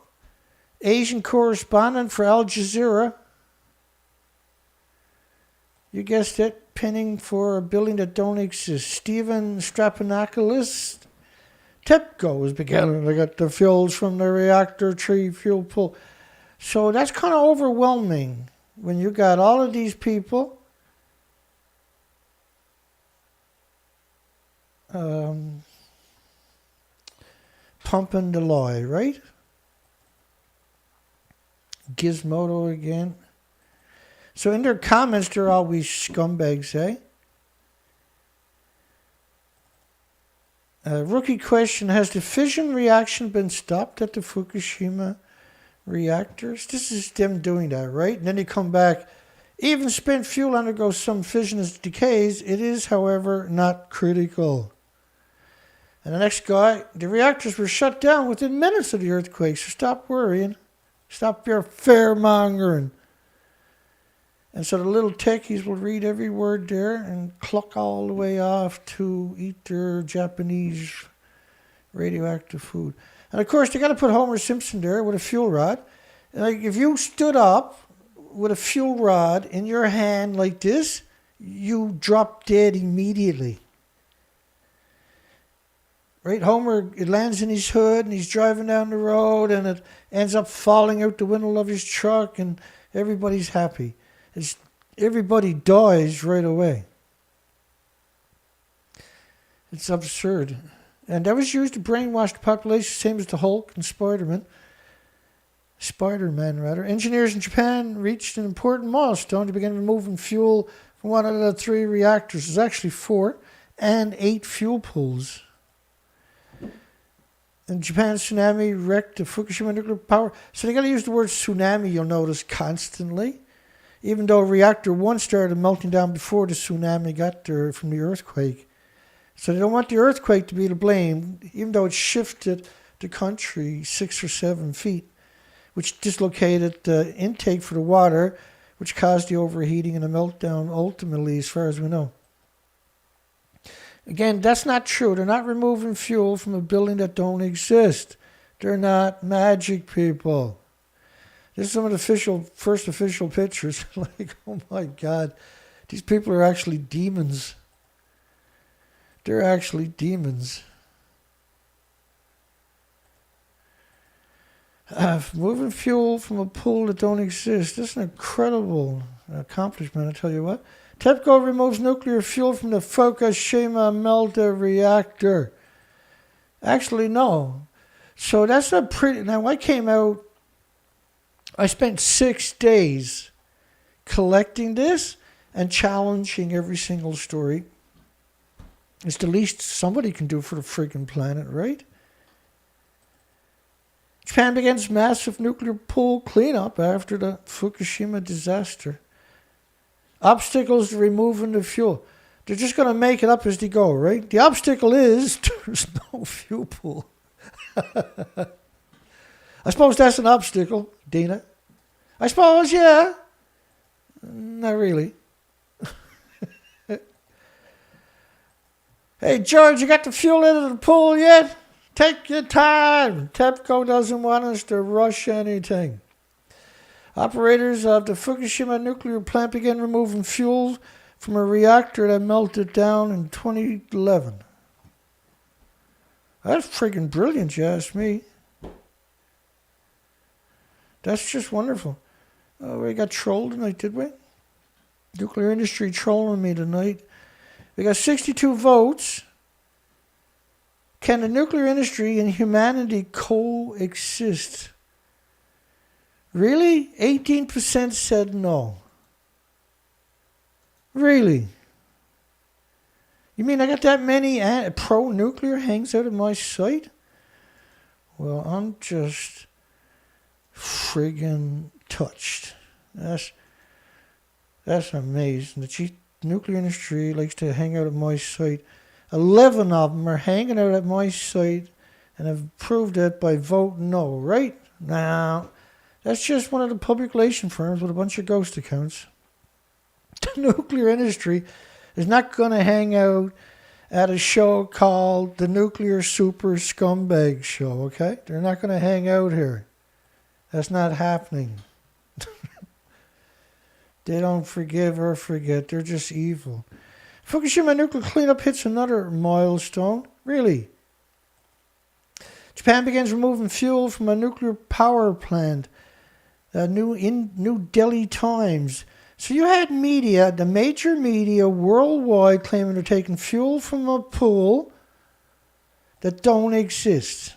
Asian correspondent for Al Jazeera. You guessed it, pinning for a building that don't exist. Stephen Strapanakoulis, TEPCO is beginning to get the fuels from the reactor tree fuel pool. So that's kind of overwhelming when you got all of these people pumping the lie, right? Gizmodo again. So in their comments, they're always scumbags, eh? Rookie question, has the fission reaction been stopped at the Fukushima reactors? This is them doing that, right? And then they come back. Even spent fuel undergoes some fission as it decays. It is, however, not critical. And the next guy, the reactors were shut down within minutes of the earthquake, so stop worrying. Stop your fear-mongering. And so the little techies will read every word there and cluck all the way off to eat their Japanese radioactive food. And of course, they got to put Homer Simpson there with a fuel rod. Like if you stood up with a fuel rod in your hand like this, you drop dead immediately. Right? Homer, it lands in his hood and he's driving down the road and it ends up falling out the window of his truck and everybody's happy. Everybody dies right away. It's absurd. And that was used to brainwash the population, same as the Hulk and Spider-Man. Spider-Man, rather. Engineers in Japan reached an important milestone to begin removing fuel from one of the 3 reactors. There's actually 4 and 8 fuel pools. And Japan's tsunami wrecked the Fukushima nuclear power. So they got to use the word tsunami, you'll notice, constantly. Even though reactor 1 started melting down before the tsunami got there from the earthquake. So they don't want the earthquake to be to blame, even though it shifted the country 6 or 7 feet, which dislocated the intake for the water, which caused the overheating and the meltdown ultimately, as far as we know. Again, that's not true. They're not removing fuel from a building that don't exist. They're not magic people. This is some of the first official pictures. Like, oh my God, these people are actually demons. They're actually demons. Moving fuel from a pool that don't exist. This is an incredible accomplishment, I tell you what. TEPCO removes nuclear fuel from the Fukushima melter reactor. Actually, no. So that's a pretty... Now, I came out... I spent 6 days collecting this and challenging every single story. It's the least somebody can do for the freaking planet, right? Japan begins massive nuclear pool cleanup after the Fukushima disaster. Obstacles to removing the fuel. They're just going to make it up as they go, right? The obstacle is there's no fuel pool. I suppose that's an obstacle, Dina. I suppose, yeah. Not really. Hey, George, you got the fuel into the pool yet? Take your time. TEPCO doesn't want us to rush anything. Operators of the Fukushima nuclear plant began removing fuel from a reactor that melted down in 2011. That's friggin' brilliant, you ask me. That's just wonderful. We got trolled tonight, did we? Nuclear industry trolling me tonight. We got 62 votes. Can the nuclear industry and humanity coexist? Really? 18% said no. Really? You mean I got that many pro-nuclear hangs out of my sight? Well, I'm just friggin' touched. That's amazing. The nuclear industry likes to hang out at my site. 11 of them are hanging out at my site and have proved it by voting no, right? Now, that's just one of the public relation firms with a bunch of ghost accounts. The nuclear industry is not going to hang out at a show called the Nuclear Super Scumbag Show, okay? They're not going to hang out here. That's not happening. They don't forgive or forget. They're just evil. Fukushima nuclear cleanup hits another milestone. Really? Japan begins removing fuel from a nuclear power plant. New Delhi Times. So you had media, the major media worldwide, claiming they're taking fuel from a pool that don't exist.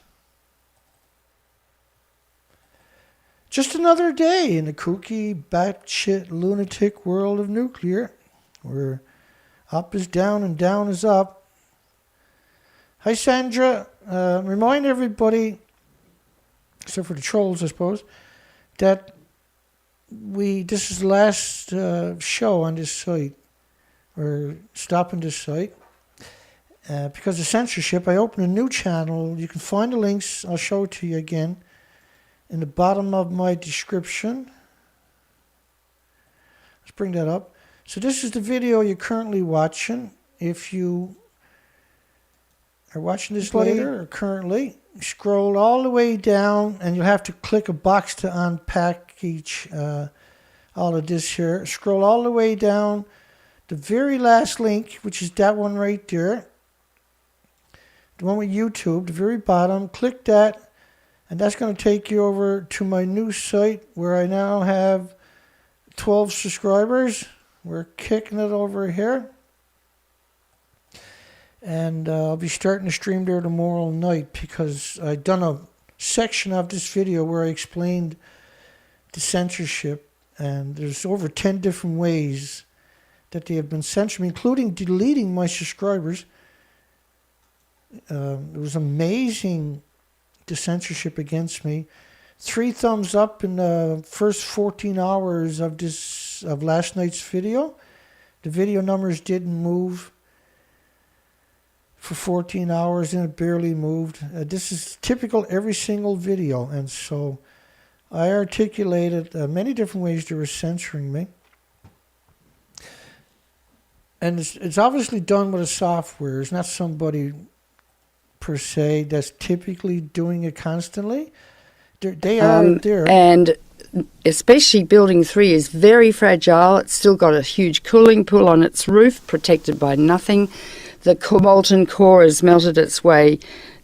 Just another day in the kooky, batshit, lunatic world of nuclear, where up is down and down is up. Hi, Sandra. Remind everybody, except for the trolls, I suppose, that this is the last show on this site. We're stopping this site. Because of censorship, I opened a new channel. You can find the links. I'll show it to you again in the bottom of my description. Let's bring that up. So this is the video you're currently watching. If you are watching this later or currently, scroll all the way down and you'll have to click a box to unpack all of this here. Scroll all the way down. The very last link, which is that one right there, the one with YouTube, the very bottom, click that. And that's going to take you over to my new site where I now have 12 subscribers. We're kicking it over here. And I'll be starting to stream there tomorrow night because I've done a section of this video where I explained the censorship. And there's over 10 different ways that they have been censoring, including deleting my subscribers. It was amazing, the censorship against me. 3 thumbs up in the first 14 hours of last night's video. The video numbers didn't move for 14 hours and it barely moved. This is typical every single video, and so I articulated many different ways they were censoring me. And it's obviously done with a software. It's not somebody per se that's typically doing it constantly. They are there.
And especially building 3 is very fragile. It's still got a huge cooling pool on its roof, protected by nothing. The molten core has melted its way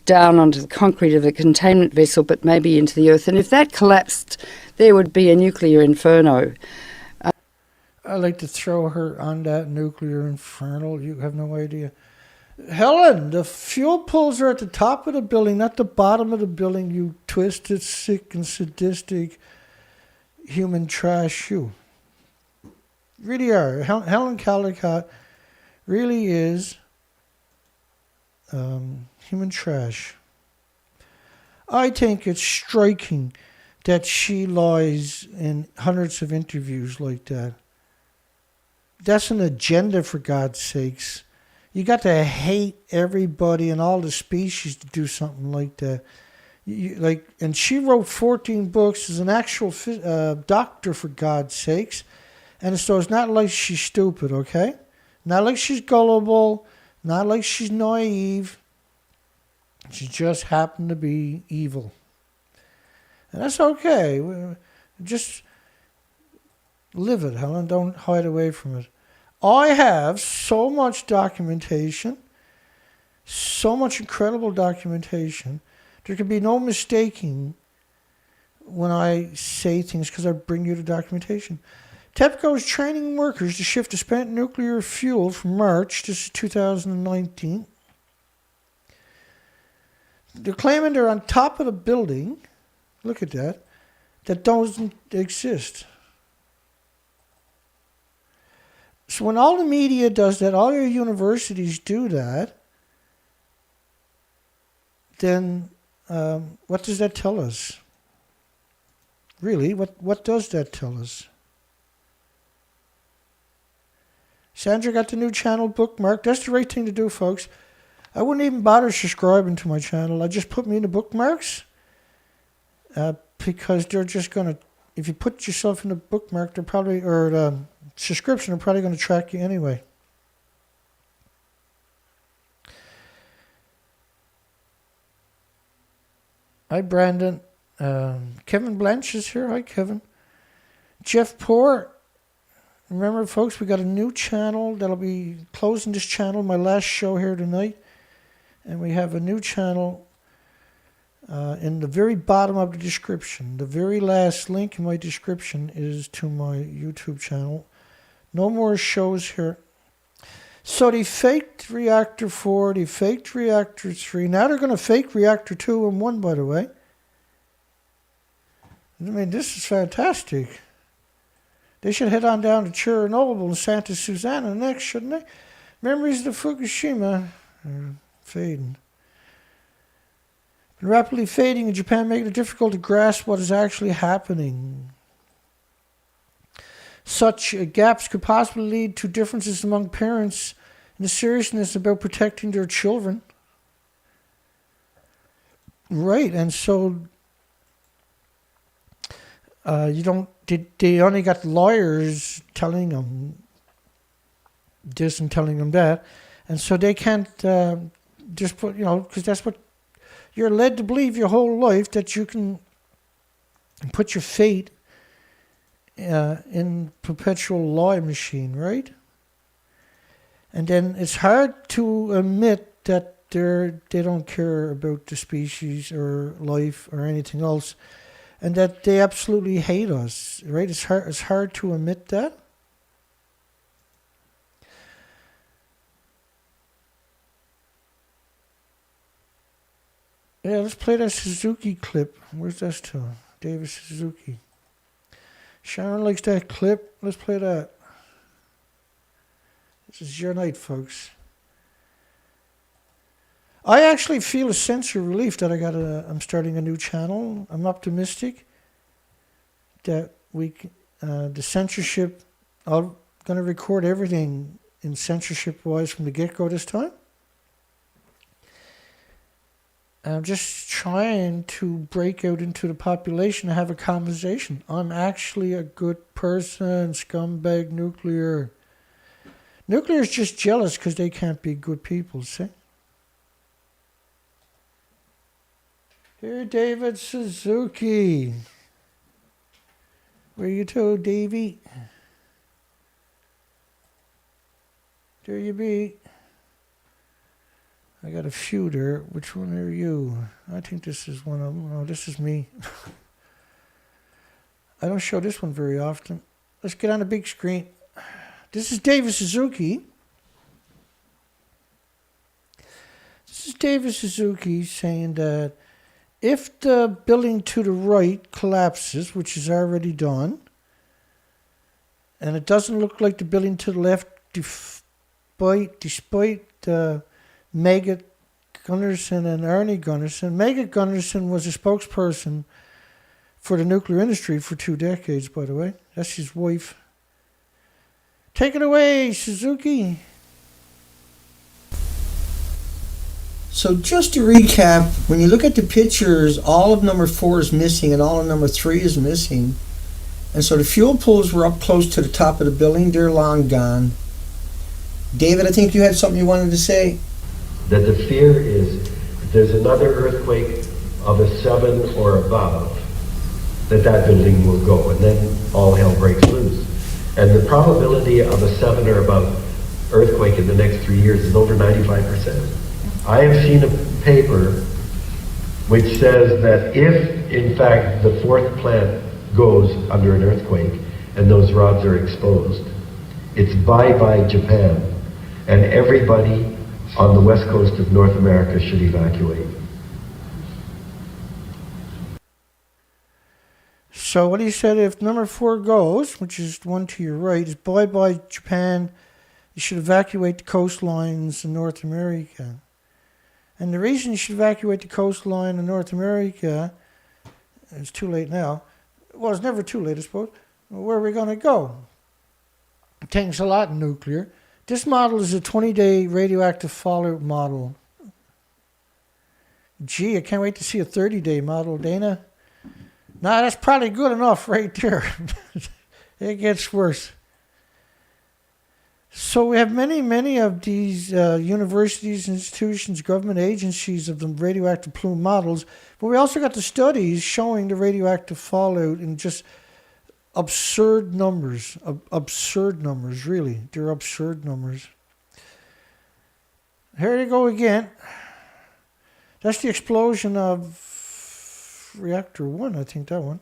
down onto the concrete of the containment vessel, but maybe into the earth. And if that collapsed, there would be a nuclear inferno.
I like to throw her on that nuclear inferno. You have no idea. Helen, the fuel pools are at the top of the building, not the bottom of the building, you twisted, sick, and sadistic human trash, you. Really are. Helen Caldicott really is human trash. I think it's striking that she lies in hundreds of interviews like that. That's an agenda, for God's sakes. You got to hate everybody and all the species to do something like that. And she wrote 14 books as an actual doctor, for God's sakes. And so it's not like she's stupid, okay? Not like she's gullible, not like she's naive. She just happened to be evil. And that's okay. Just live it, Helen. Don't hide away from it. I have so much documentation, so much incredible documentation. There can be no mistaking when I say things because I bring you the documentation. TEPCO is training workers to shift to spent nuclear fuel from March. This is 2019. They're claiming they're on top of the building. Look at that. That doesn't exist. So when all the media does that, all your universities do that, then what does that tell us? Really, what does that tell us? Sandra got the new channel bookmark. That's the right thing to do, folks. I wouldn't even bother subscribing to my channel. I just put me in the bookmarks because they're just going to, if you put yourself in the bookmark, they're probably, or the subscription, they're probably going to track you anyway. Hi, Brandon. Kevin Blanche is here. Hi, Kevin. Jeff Poor. Remember, folks, we got a new channel that'll be closing this channel, my last show here tonight. And we have a new channel in the very bottom of the description. The very last link in my description is to my YouTube channel. No more shows here. So they faked Reactor 4, they faked Reactor 3. Now they're going to fake Reactor 2 and 1, by the way. I mean, this is fantastic. They should head on down to Chernobyl and Santa Susana next, shouldn't they? Memories of Fukushima are fading. And rapidly fading in Japan, making it difficult to grasp what is actually happening. Such gaps could possibly lead to differences among parents in the seriousness about protecting their children. Right, and so they only got lawyers telling them this and telling them that, and so they can't just put, because that's what you're led to believe your whole life, that you can put your fate in perpetual lie machine, right? And then it's hard to admit that they don't care about the species or life or anything else, and that they absolutely hate us, right? It's hard to admit that. Yeah, let's play that Suzuki clip. Where's that to? David Suzuki. Sharon likes that clip. Let's play that. This is your night, folks. I actually feel a sense of relief that I'm starting a new channel. I'm optimistic that the censorship, I'm going to record everything in censorship-wise from the get-go this time. I'm just trying to break out into the population and have a conversation. I'm actually a good person, scumbag nuclear. Nuclear is just jealous because they can't be good people, see? Here, David Suzuki. Where you to, Davey? There you be. I got a few there. Which one are you? I think this is one of them. Oh, this is me. I don't show this one very often. Let's get on the big screen. This is David Suzuki. This is David Suzuki saying that if the building to the right collapses, which is already done, and it doesn't look like the building to the left, despite Megan Gunnarsson and Ernie Gunnarsson. Megan Gunnarsson was a spokesperson for the nuclear industry for 2 decades, by the way. That's his wife. Take it away, Suzuki. So just to recap, when you look at the pictures, all of number 4 is missing and all of number 3 is missing. And so the fuel pools were up close to the top of the building. They're long gone. David, I think you had something you wanted to say.
That the fear is there's another earthquake of a 7 or above, that building will go, and then all hell breaks loose. And the probability of a 7 or above earthquake in the next 3 years is over 95%. I have seen a paper which says that if, in fact, the fourth plant goes under an earthquake and those rods are exposed, it's bye-bye Japan, and everybody on the west coast of North America should evacuate.
So what he said, if number 4 goes, which is the one to your right, is bye-bye Japan, you should evacuate the coastlines in North America. And the reason you should evacuate the coastline in North America, it's too late now. Well, it's never too late, I suppose. Where are we going to go? Thanks a lot, nuclear. This model is a 20-day radioactive fallout model. Gee, I can't wait to see a 30-day model, Dana. Nah, that's probably good enough right there. It gets worse. So we have many of these universities, institutions, government agencies of the radioactive plume models, but we also got the studies showing the radioactive fallout in just absurd numbers. Absurd numbers, really. They're absurd numbers. Here they go again. That's the explosion of Reactor 1, I think that one.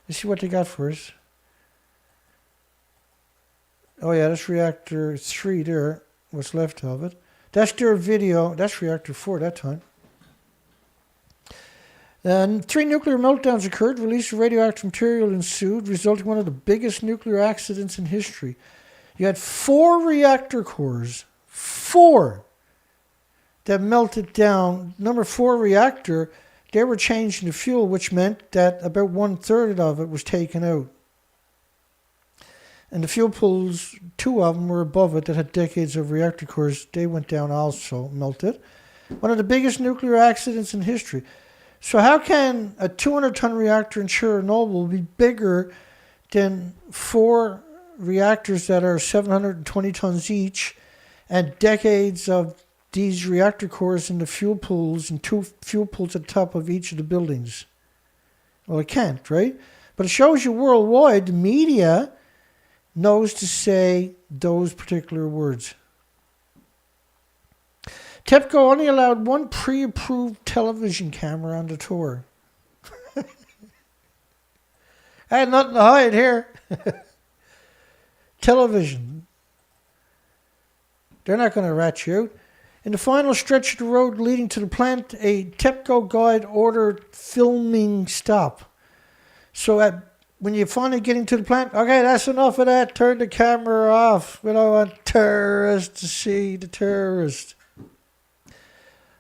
Let's see what they got for us. Oh yeah, that's Reactor 3 there, what's left of it. That's their video, that's Reactor 4 that time. And 3 nuclear meltdowns occurred, release of radioactive material ensued, resulting in one of the biggest nuclear accidents in history. You had 4 reactor cores, 4, that melted down. Number 4 reactor, they were changing the fuel, which meant that about 1/3 of it was taken out. And the fuel pools, 2 of them were above it that had decades of reactor cores. They went down also, melted. One of the biggest nuclear accidents in history. So how can a 200-ton reactor in Chernobyl be bigger than 4 reactors that are 720 tons each and decades of these reactor cores in the fuel pools and 2 fuel pools at the top of each of the buildings? Well, it can't, right? But it shows you worldwide, the media knows to say those particular words. TEPCO only allowed 1 pre-approved television camera on the tour. I had nothing to hide here. Television. They're not going to rat you out. In the final stretch of the road leading to the plant, a TEPCO guide ordered filming stop. So when you're finally getting to the plant, okay, that's enough of that. Turn the camera off. We don't want terrorists to see the terrorist.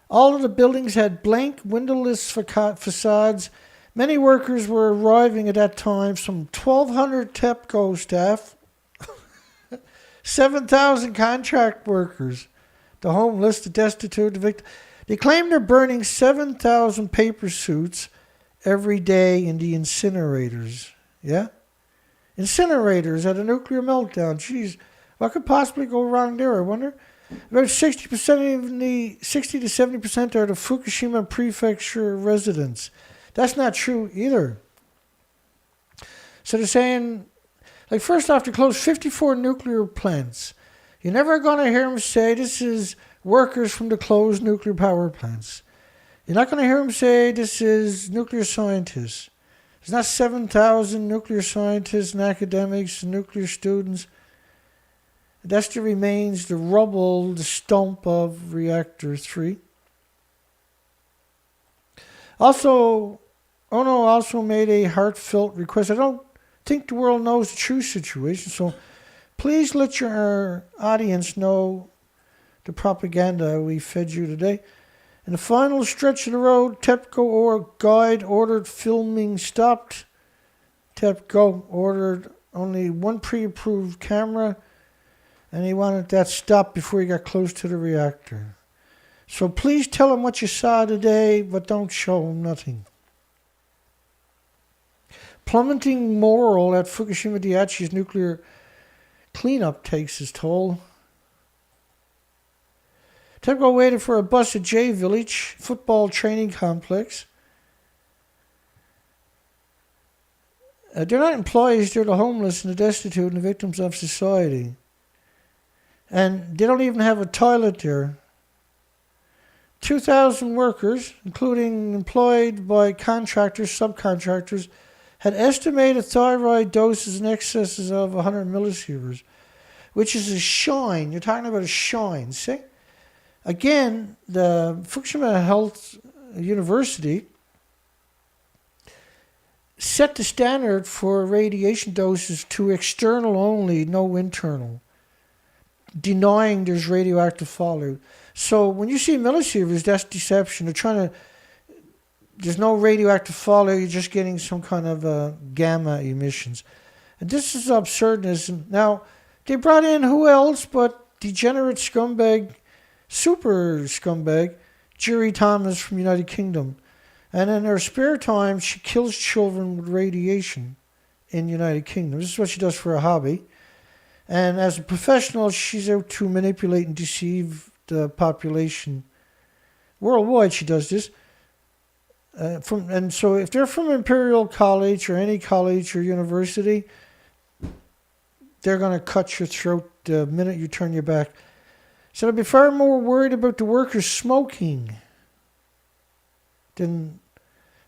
All of the buildings had blank, windowless facades. Many workers were arriving at that time. Some 1,200 TEPCO staff, 7,000 contract workers, the homeless, the destitute, the victim. They claim they're burning 7,000 paper suits every day in the incinerators. Yeah? Incinerators at a nuclear meltdown. Jeez, what could possibly go wrong there, I wonder? About 60% of the 60 to 70% are the Fukushima prefecture residents. That's not true either. So they're saying, like, first off, they closed 54 nuclear plants. You're never going to hear them say this is workers from the closed nuclear power plants. You're not going to hear them say this is nuclear scientists. There's not 7,000 nuclear scientists and academics and nuclear students. That's the remains, the rubble, the stump of Reactor 3. Also, Ono also made a heartfelt request. I don't think the world knows the true situation, so please let your audience know the propaganda we fed you today. In the final stretch of the road, TEPCO or guide ordered filming stopped. TEPCO ordered only 1 pre-approved camera, and he wanted that stopped before he got close to the reactor. So please tell him what you saw today, but don't show him nothing. Plummeting morale at Fukushima Daiichi's nuclear cleanup takes its toll. TEPCO waited for a bus at J Village football training complex. They're not employees, they're the homeless and the destitute and the victims of society. And they don't even have a toilet there. 2,000 workers, including employed by contractors, subcontractors, had estimated thyroid doses in excesses of 100 millisieverts, which is a shine. You're talking about a shine, see? Again, the Fukushima Health University set the standard for radiation doses to external only, no internal, denying there's radioactive fallout. So when you see millisieverts, that's deception. They're trying to, there's no radioactive fallout, you're just getting some kind of gamma emissions. And this is absurdism. Now, they brought in who else but degenerate scumbag, super scumbag, Jerry Thomas from United Kingdom. And in her spare time, she kills children with radiation in the United Kingdom. This is what she does for a hobby. And as a professional, she's out to manipulate and deceive the population. Worldwide, she does this. And so if they're from Imperial College or any college or university, they're going to cut your throat the minute you turn your back. So I'd be far more worried about the workers smoking than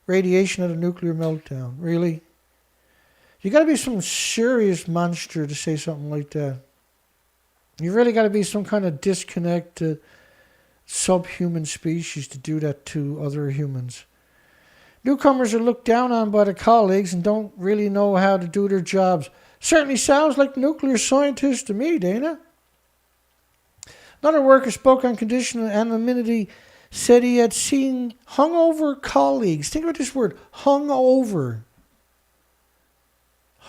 radiation at a nuclear meltdown. Really? You got to be some serious monster to say something like that. You really got to be some kind of disconnected subhuman species to do that to other humans. Newcomers are looked down on by the colleagues and don't really know how to do their jobs. Certainly sounds like nuclear scientists to me, Dana. Another worker spoke on condition of anonymity, said he had seen hungover colleagues. Think about this word, hungover.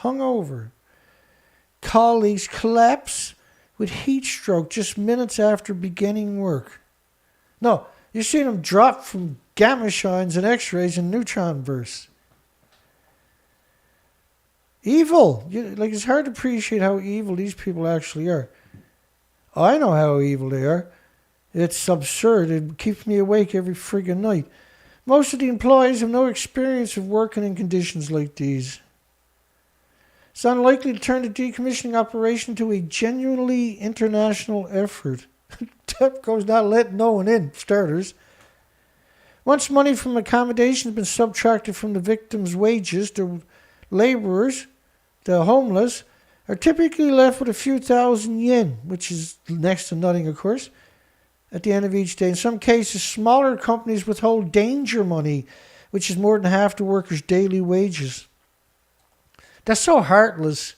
Hungover. Colleagues collapse with heat stroke just minutes after beginning work. No, you're seeing them drop from gamma shines and x-rays and neutron bursts. Evil. It's hard to appreciate how evil these people actually are. I know how evil they are. It's absurd. It keeps me awake every friggin' night. Most of the employees have no experience of working in conditions like these. It's unlikely to turn the decommissioning operation into a genuinely international effort. TEPCO's not letting no one in, starters. Once money from accommodation has been subtracted from the victims' wages, the laborers, the homeless, are typically left with a few thousand yen, which is next to nothing, of course, at the end of each day. In some cases, smaller companies withhold danger money, which is more than half the workers' daily wages. That's so heartless.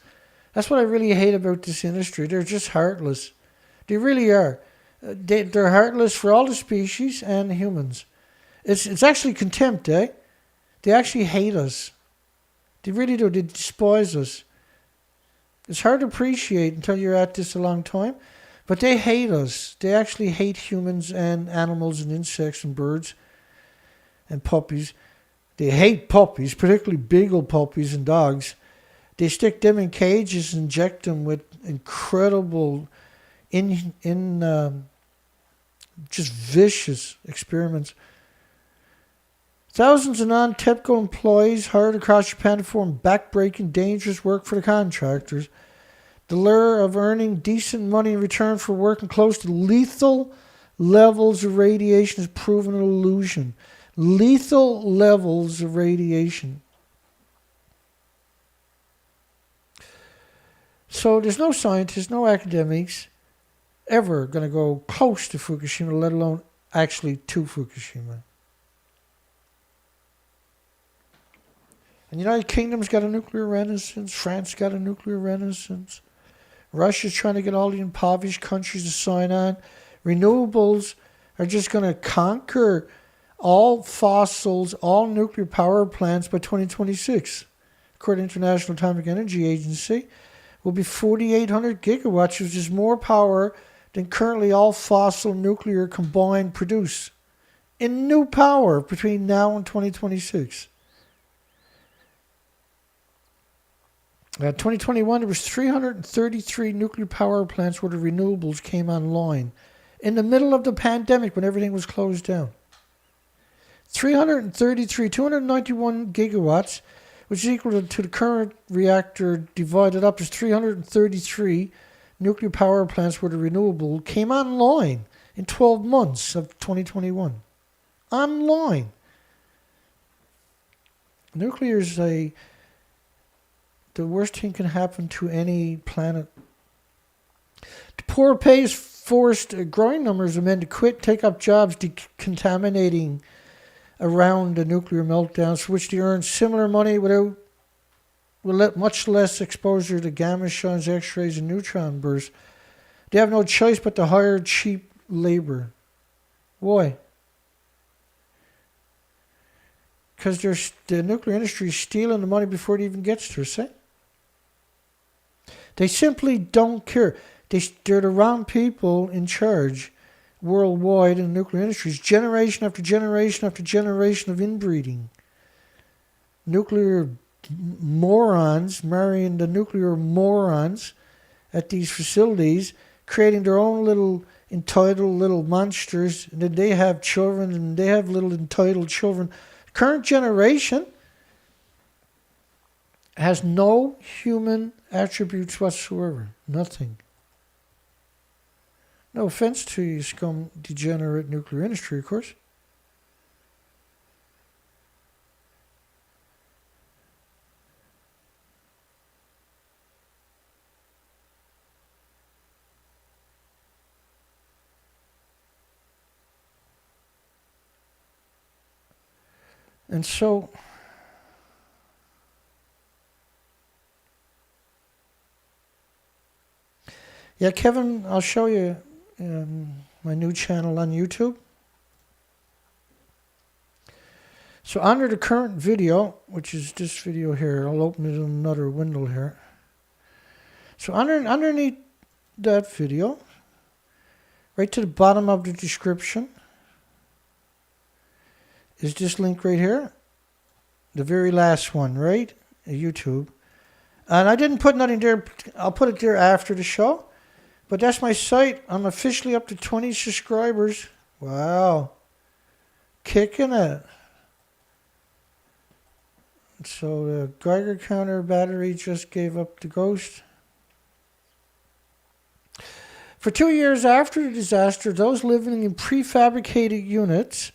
That's what I really hate about this industry. They're just heartless. They really are. They're heartless for all the species and humans. It's actually contempt, eh? They actually hate us. They really do. They despise us. It's hard to appreciate until you're at this a long time. But they hate us. They actually hate humans and animals and insects and birds and puppies. They hate puppies, particularly beagle puppies and dogs. They stick them in cages and inject them with incredible, just vicious experiments. Thousands of non-TEPCO employees hired across Japan to perform back-breaking, dangerous work for the contractors. The lure of earning decent money in return for working close to lethal levels of radiation is proven an illusion. Lethal levels of radiation. So there's no scientists, no academics ever going to go close to Fukushima, let alone actually to Fukushima. And the United Kingdom's got a nuclear renaissance. France got a nuclear renaissance. Russia's trying to get all the impoverished countries to sign on. Renewables are just going to conquer all fossils, all nuclear power plants by 2026. According to the International Atomic Energy Agency, will be 4,800 gigawatts, which is more power than currently all fossil nuclear combined produce in new power between now and 2026. 2021, there was 333 nuclear power plants where the renewables came online. in the middle of the pandemic when everything was closed down. 291 gigawatts, which is equal to the current reactor divided up as 333 nuclear power plants where the renewable came online in 12 months of 2021. Online. Nuclear is the worst thing can happen to any planet. The poor pays forced growing numbers of men to quit, take up jobs decontaminating around the nuclear meltdowns, for which they earn similar money without much less exposure to gamma shines, X-rays, and neutron bursts. They have no choice but to hire cheap labor. Why? Because the nuclear industry is stealing the money before it even gets to us. Eh? They simply don't care. They're the wrong people in charge worldwide in the nuclear industries. Generation after generation after generation of inbreeding. Nuclear morons marrying the nuclear morons at these facilities, creating their own little entitled little monsters, and then they have children and they have little entitled children. Current generation has no human attributes whatsoever. Nothing. No offense to you, scum degenerate nuclear industry, of course. And so, yeah, Kevin, I'll show you my new channel on YouTube. So under the current video, which is this video here, I'll open it in another window here. So underneath that video, right to the bottom of the description, is this link right here. The very last one, right? YouTube. And I didn't put nothing there. I'll put it there after the show. But that's my site. I'm officially up to 20 subscribers. Wow. Kicking it. So the Geiger counter battery just gave up the ghost. For 2 years after the disaster, those living in prefabricated units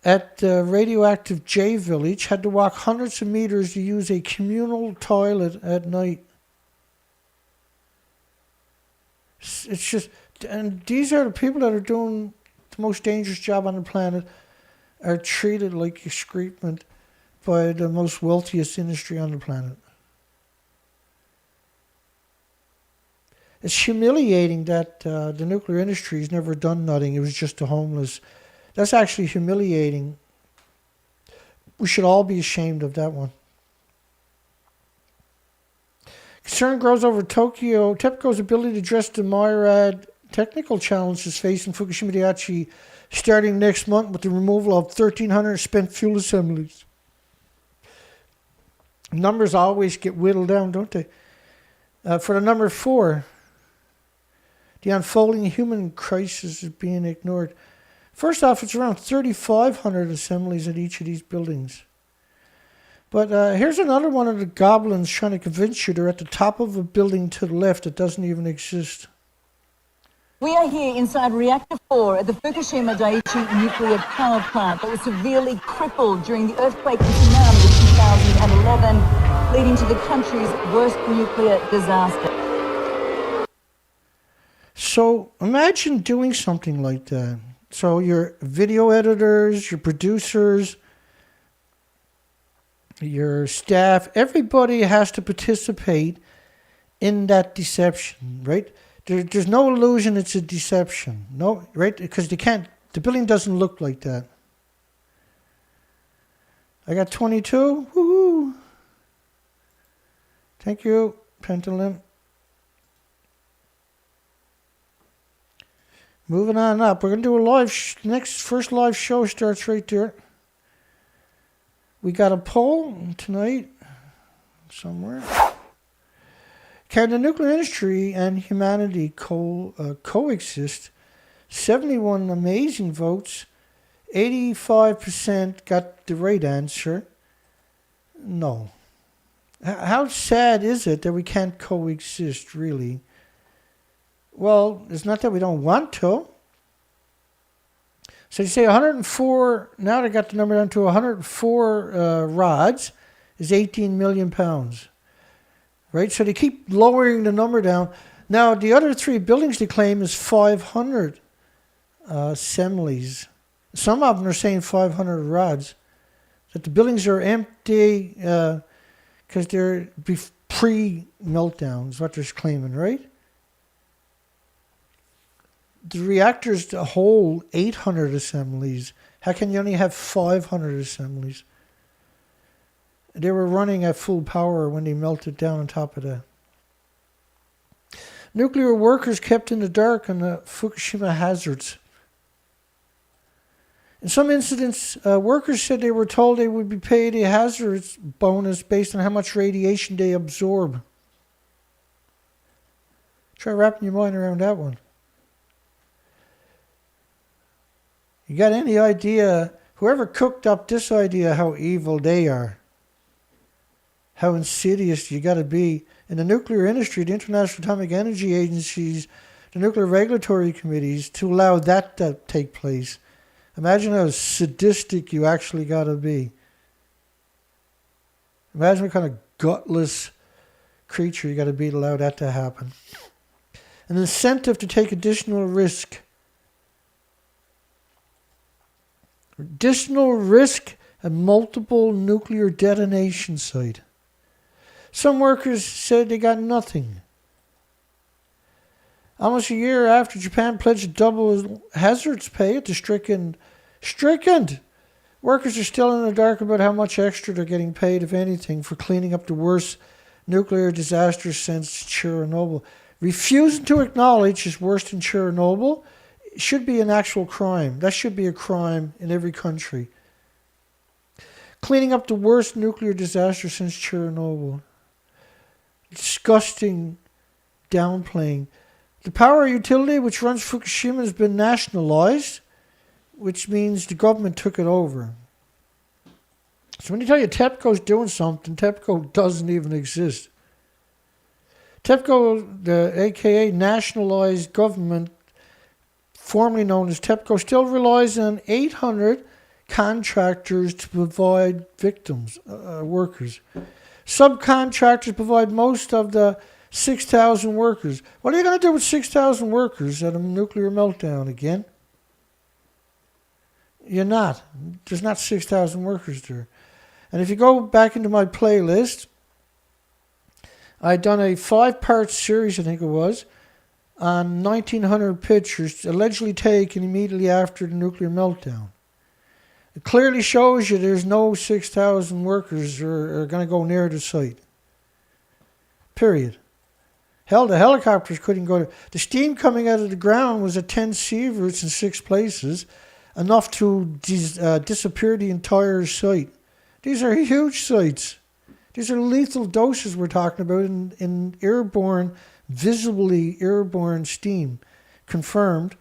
at the Radioactive J Village had to walk hundreds of meters to use a communal toilet at night. It's just, and these are the people that are doing the most dangerous job on the planet, are treated like excrement by the most wealthiest industry on the planet. It's humiliating that the nuclear industry has never done nothing. It was just the homeless. That's actually humiliating. We should all be ashamed of that one. Concern grows over TEPCO's ability to address the myriad technical challenges facing Fukushima Daiichi starting next month with the removal of 1,300 spent fuel assemblies. Numbers always get whittled down, don't they? For the number 4, the unfolding human crisis is being ignored. First off, it's around 3,500 assemblies at each of these buildings. But here's another one of the goblins trying to convince you they're at the top of a building to the left that doesn't even exist.
We are here inside Reactor 4 at the Fukushima Daiichi nuclear power plant that was severely crippled during the earthquake and tsunami of 2011, leading to the country's worst nuclear disaster.
So imagine doing something like that. So your video editors, your producers, your staff, everybody has to participate in that deception, right? There's no illusion it's a deception, no, right? Because they can't, the building doesn't look like that. I got 22, woohoo! Thank you, Pentolin. Moving on up, we're going to do a live, first live show starts right there. We got a poll tonight, somewhere. Can the nuclear industry and humanity coexist 71 amazing votes. 85% got the right answer. No. How sad is it that we can't coexist, really? Well, it's not that we don't want to. So you say 104, now they got the number down to 104 rods, is 18 million pounds. Right? So they keep lowering the number down. Now, the other three buildings they claim is 500 assemblies. Some of them are saying 500 rods. That the buildings are empty because they're pre-meltdowns, what they're claiming, right? The reactors hold 800 assemblies. How can you only have 500 assemblies? They were running at full power when they melted down on top of that. Nuclear workers kept in the dark on the Fukushima hazards. In some incidents, workers said they were told they would be paid a hazards bonus based on how much radiation they absorb. Try wrapping your mind around that one. You got any idea, whoever cooked up this idea, how evil they are? How insidious you got to be. In the nuclear industry, the International Atomic Energy Agencies, the nuclear regulatory committees, to allow that to take place. Imagine how sadistic you actually got to be. Imagine what kind of gutless creature you got to be to allow that to happen. An incentive to take additional risk. Additional risk at multiple nuclear detonation site. Some workers said they got nothing. Almost a year after Japan pledged to double hazards pay at the stricken, workers are still in the dark about how much extra they're getting paid, if anything, for cleaning up the worst nuclear disaster since Chernobyl. Refusing to acknowledge is worse than Chernobyl should be an actual crime. That should be a crime in every country. Cleaning up the worst nuclear disaster since Chernobyl. Disgusting downplaying. The power utility which runs Fukushima has been nationalized, which means the government took it over. So when you tell you TEPCO's doing something, TEPCO doesn't even exist. TEPCO, the aka nationalized government, formerly known as TEPCO, still relies on 800 contractors to provide workers. Subcontractors provide most of the 6,000 workers. What are you going to do with 6,000 workers at a nuclear meltdown again? You're not. There's not 6,000 workers there. And if you go back into my playlist, I'd done a 5-part series, I think it was, on 1,900 pictures allegedly taken immediately after the nuclear meltdown. It clearly shows you there's no 6,000 workers are going to go near the site. Period. Hell, the helicopters couldn't go there. The steam coming out of the ground was at 10 sieverts in 6 places, enough to disappear the entire site. These are huge sites. These are lethal doses we're talking about in airborne, visibly airborne steam. Confirmed.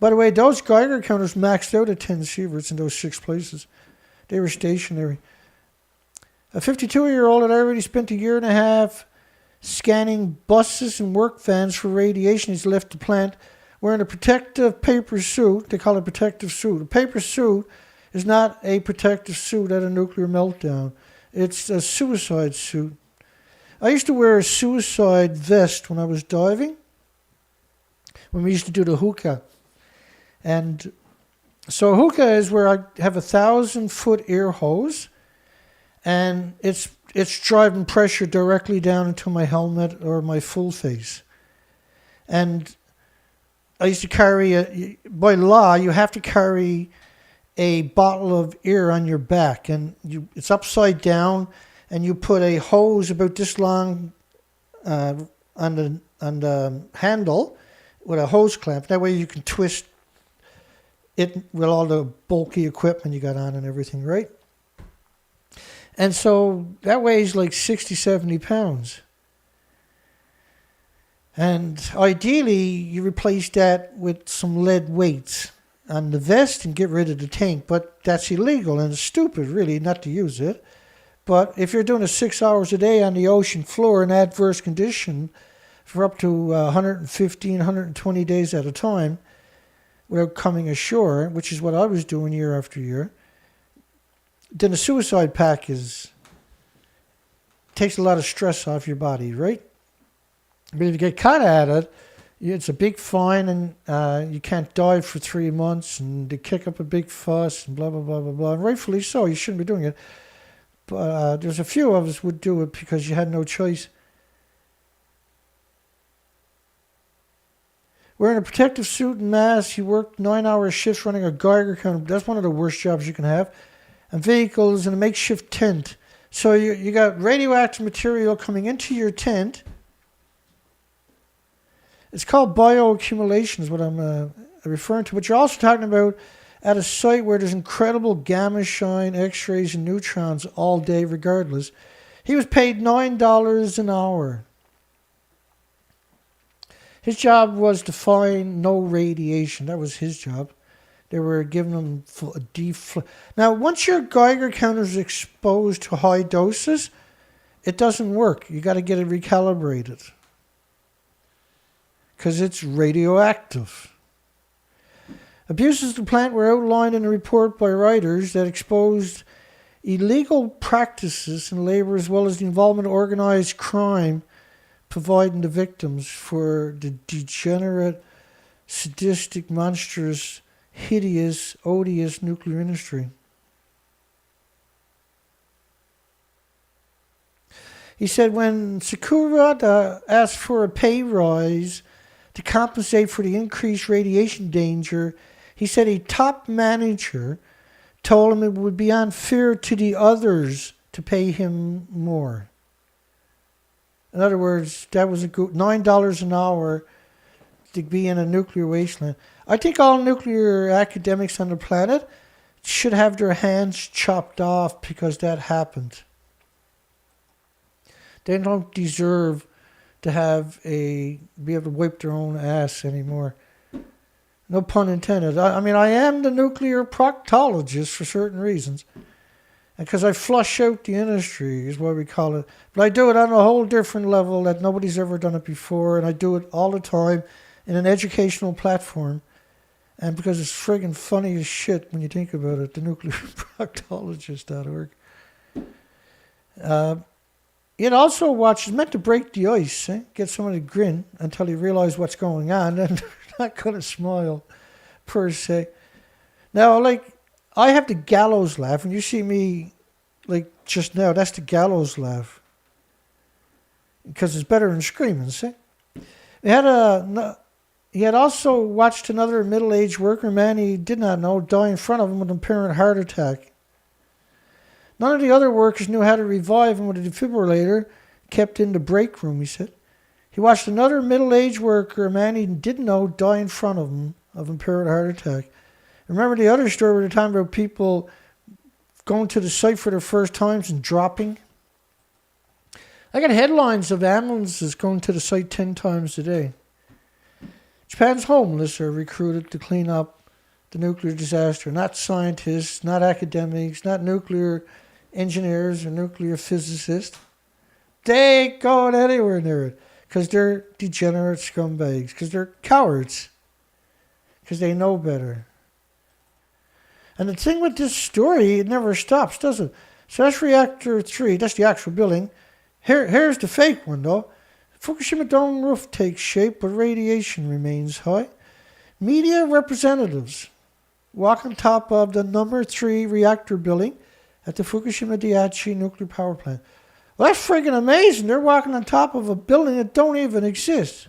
By the way, those Geiger counters maxed out at 10 sieverts in those 6 places. They were stationary. A 52-year-old had already spent a year and a half scanning buses and work vans for radiation. He's left the plant wearing a protective paper suit. They call it a protective suit. A paper suit is not a protective suit at a nuclear meltdown. It's a suicide suit. I used to wear a suicide vest when I was diving, when we used to do the hookah. And so hookah is where I have a 1,000-foot air hose, and it's driving pressure directly down into my helmet or my full face. And I used to carry, by law, you have to carry a bottle of air on your back, and it's upside down, and you put a hose about this long on the handle with a hose clamp. That way you can twist it with all the bulky equipment you got on and everything, right? And so that weighs like 60, 70 pounds. And ideally, you replace that with some lead weights on the vest and get rid of the tank. But that's illegal and it's stupid, really, not to use it. But if you're doing it 6 hours a day on the ocean floor in adverse condition for up to 115, 120 days at a time without coming ashore, which is what I was doing year after year, then a suicide pack takes a lot of stress off your body, right? But if you get caught at it, it's a big fine and you can't dive for 3 months and they kick up a big fuss and blah, blah, blah, blah, blah. And rightfully so, you shouldn't be doing it. But there's a few of us would do it because you had no choice. Wearing a protective suit and mask, you work 9-hour shifts running a Geiger counter. That's one of the worst jobs you can have. And vehicles in a makeshift tent. So you got radioactive material coming into your tent. It's called bioaccumulation is what I'm referring to. But you're also talking about at a site where there's incredible gamma shine, X-rays, and neutrons all day regardless. He was paid $9 an hour. His job was to find no radiation. That was his job. They were giving him a Now, once your Geiger counter is exposed to high doses, it doesn't work. You got to get it recalibrated because it's radioactive. Abuses of the plant were outlined in a report by writers that exposed illegal practices in labor as well as the involvement of organized crime, providing the victims for the degenerate, sadistic, monstrous, hideous, odious nuclear industry. He said when Sakura asked for a pay rise to compensate for the increased radiation danger, he said a top manager told him it would be unfair to the others to pay him more. In other words, that was a good $9 an hour to be in a nuclear wasteland. I think all nuclear academics on the planet should have their hands chopped off because that happened. They don't deserve to be able to wipe their own ass anymore. No pun intended. I mean, I am the nuclear proctologist for certain reasons. And because I flush out the industry is what we call it. But I do it on a whole different level that nobody's ever done it before. And I do it all the time in an educational platform. And because it's friggin' funny as shit when you think about it, the nuclearproctologist.org. It also it's meant to break the ice, get someone to grin until you realize what's going on, and they're not going to smile, per se. Now, I have the gallows laugh, and you see me, just now, that's the gallows laugh. Because it's better than screaming, see? He had also watched another middle-aged worker, man he did not know, die in front of him with an apparent heart attack. None of the other workers knew how to revive him with a defibrillator kept in the break room, he said. He watched another middle-aged worker, a man he didn't know, die in front of him of an apparent heart attack. Remember the other story where the time about people going to the site for their first times and dropping? I got headlines of ambulances going to the site 10 times a day. Japan's homeless are recruited to clean up the nuclear disaster. Not scientists, not academics, not nuclear engineers or nuclear physicists. They ain't going anywhere near it because they're degenerate scumbags, because they're cowards, because they know better. And the thing with this story, it never stops, does it? So that's Reactor 3, that's the actual building. Here's the fake one, though. Fukushima dome roof takes shape, but radiation remains high. Media representatives walk on top of the number 3 reactor building at the Fukushima Daiichi nuclear power plant. Well, that's friggin' amazing. They're walking on top of a building that don't even exist.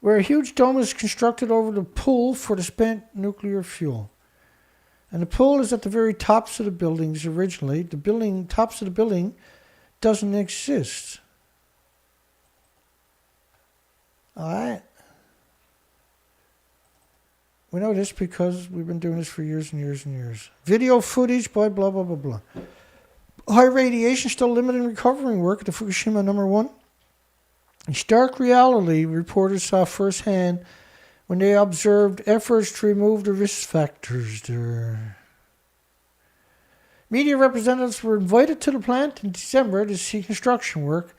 Where a huge dome is constructed over the pool for the spent nuclear fuel. And the pool is at the very tops of the buildings originally. The tops of the building doesn't exist. All right. We know this because we've been doing this for years and years and years. Video footage by blah, blah, blah, blah. High radiation still limiting recovering work at the Fukushima number 1. In stark reality, reporters saw firsthand when they observed efforts to remove the risk factors there. Media representatives were invited to the plant in December to see construction work,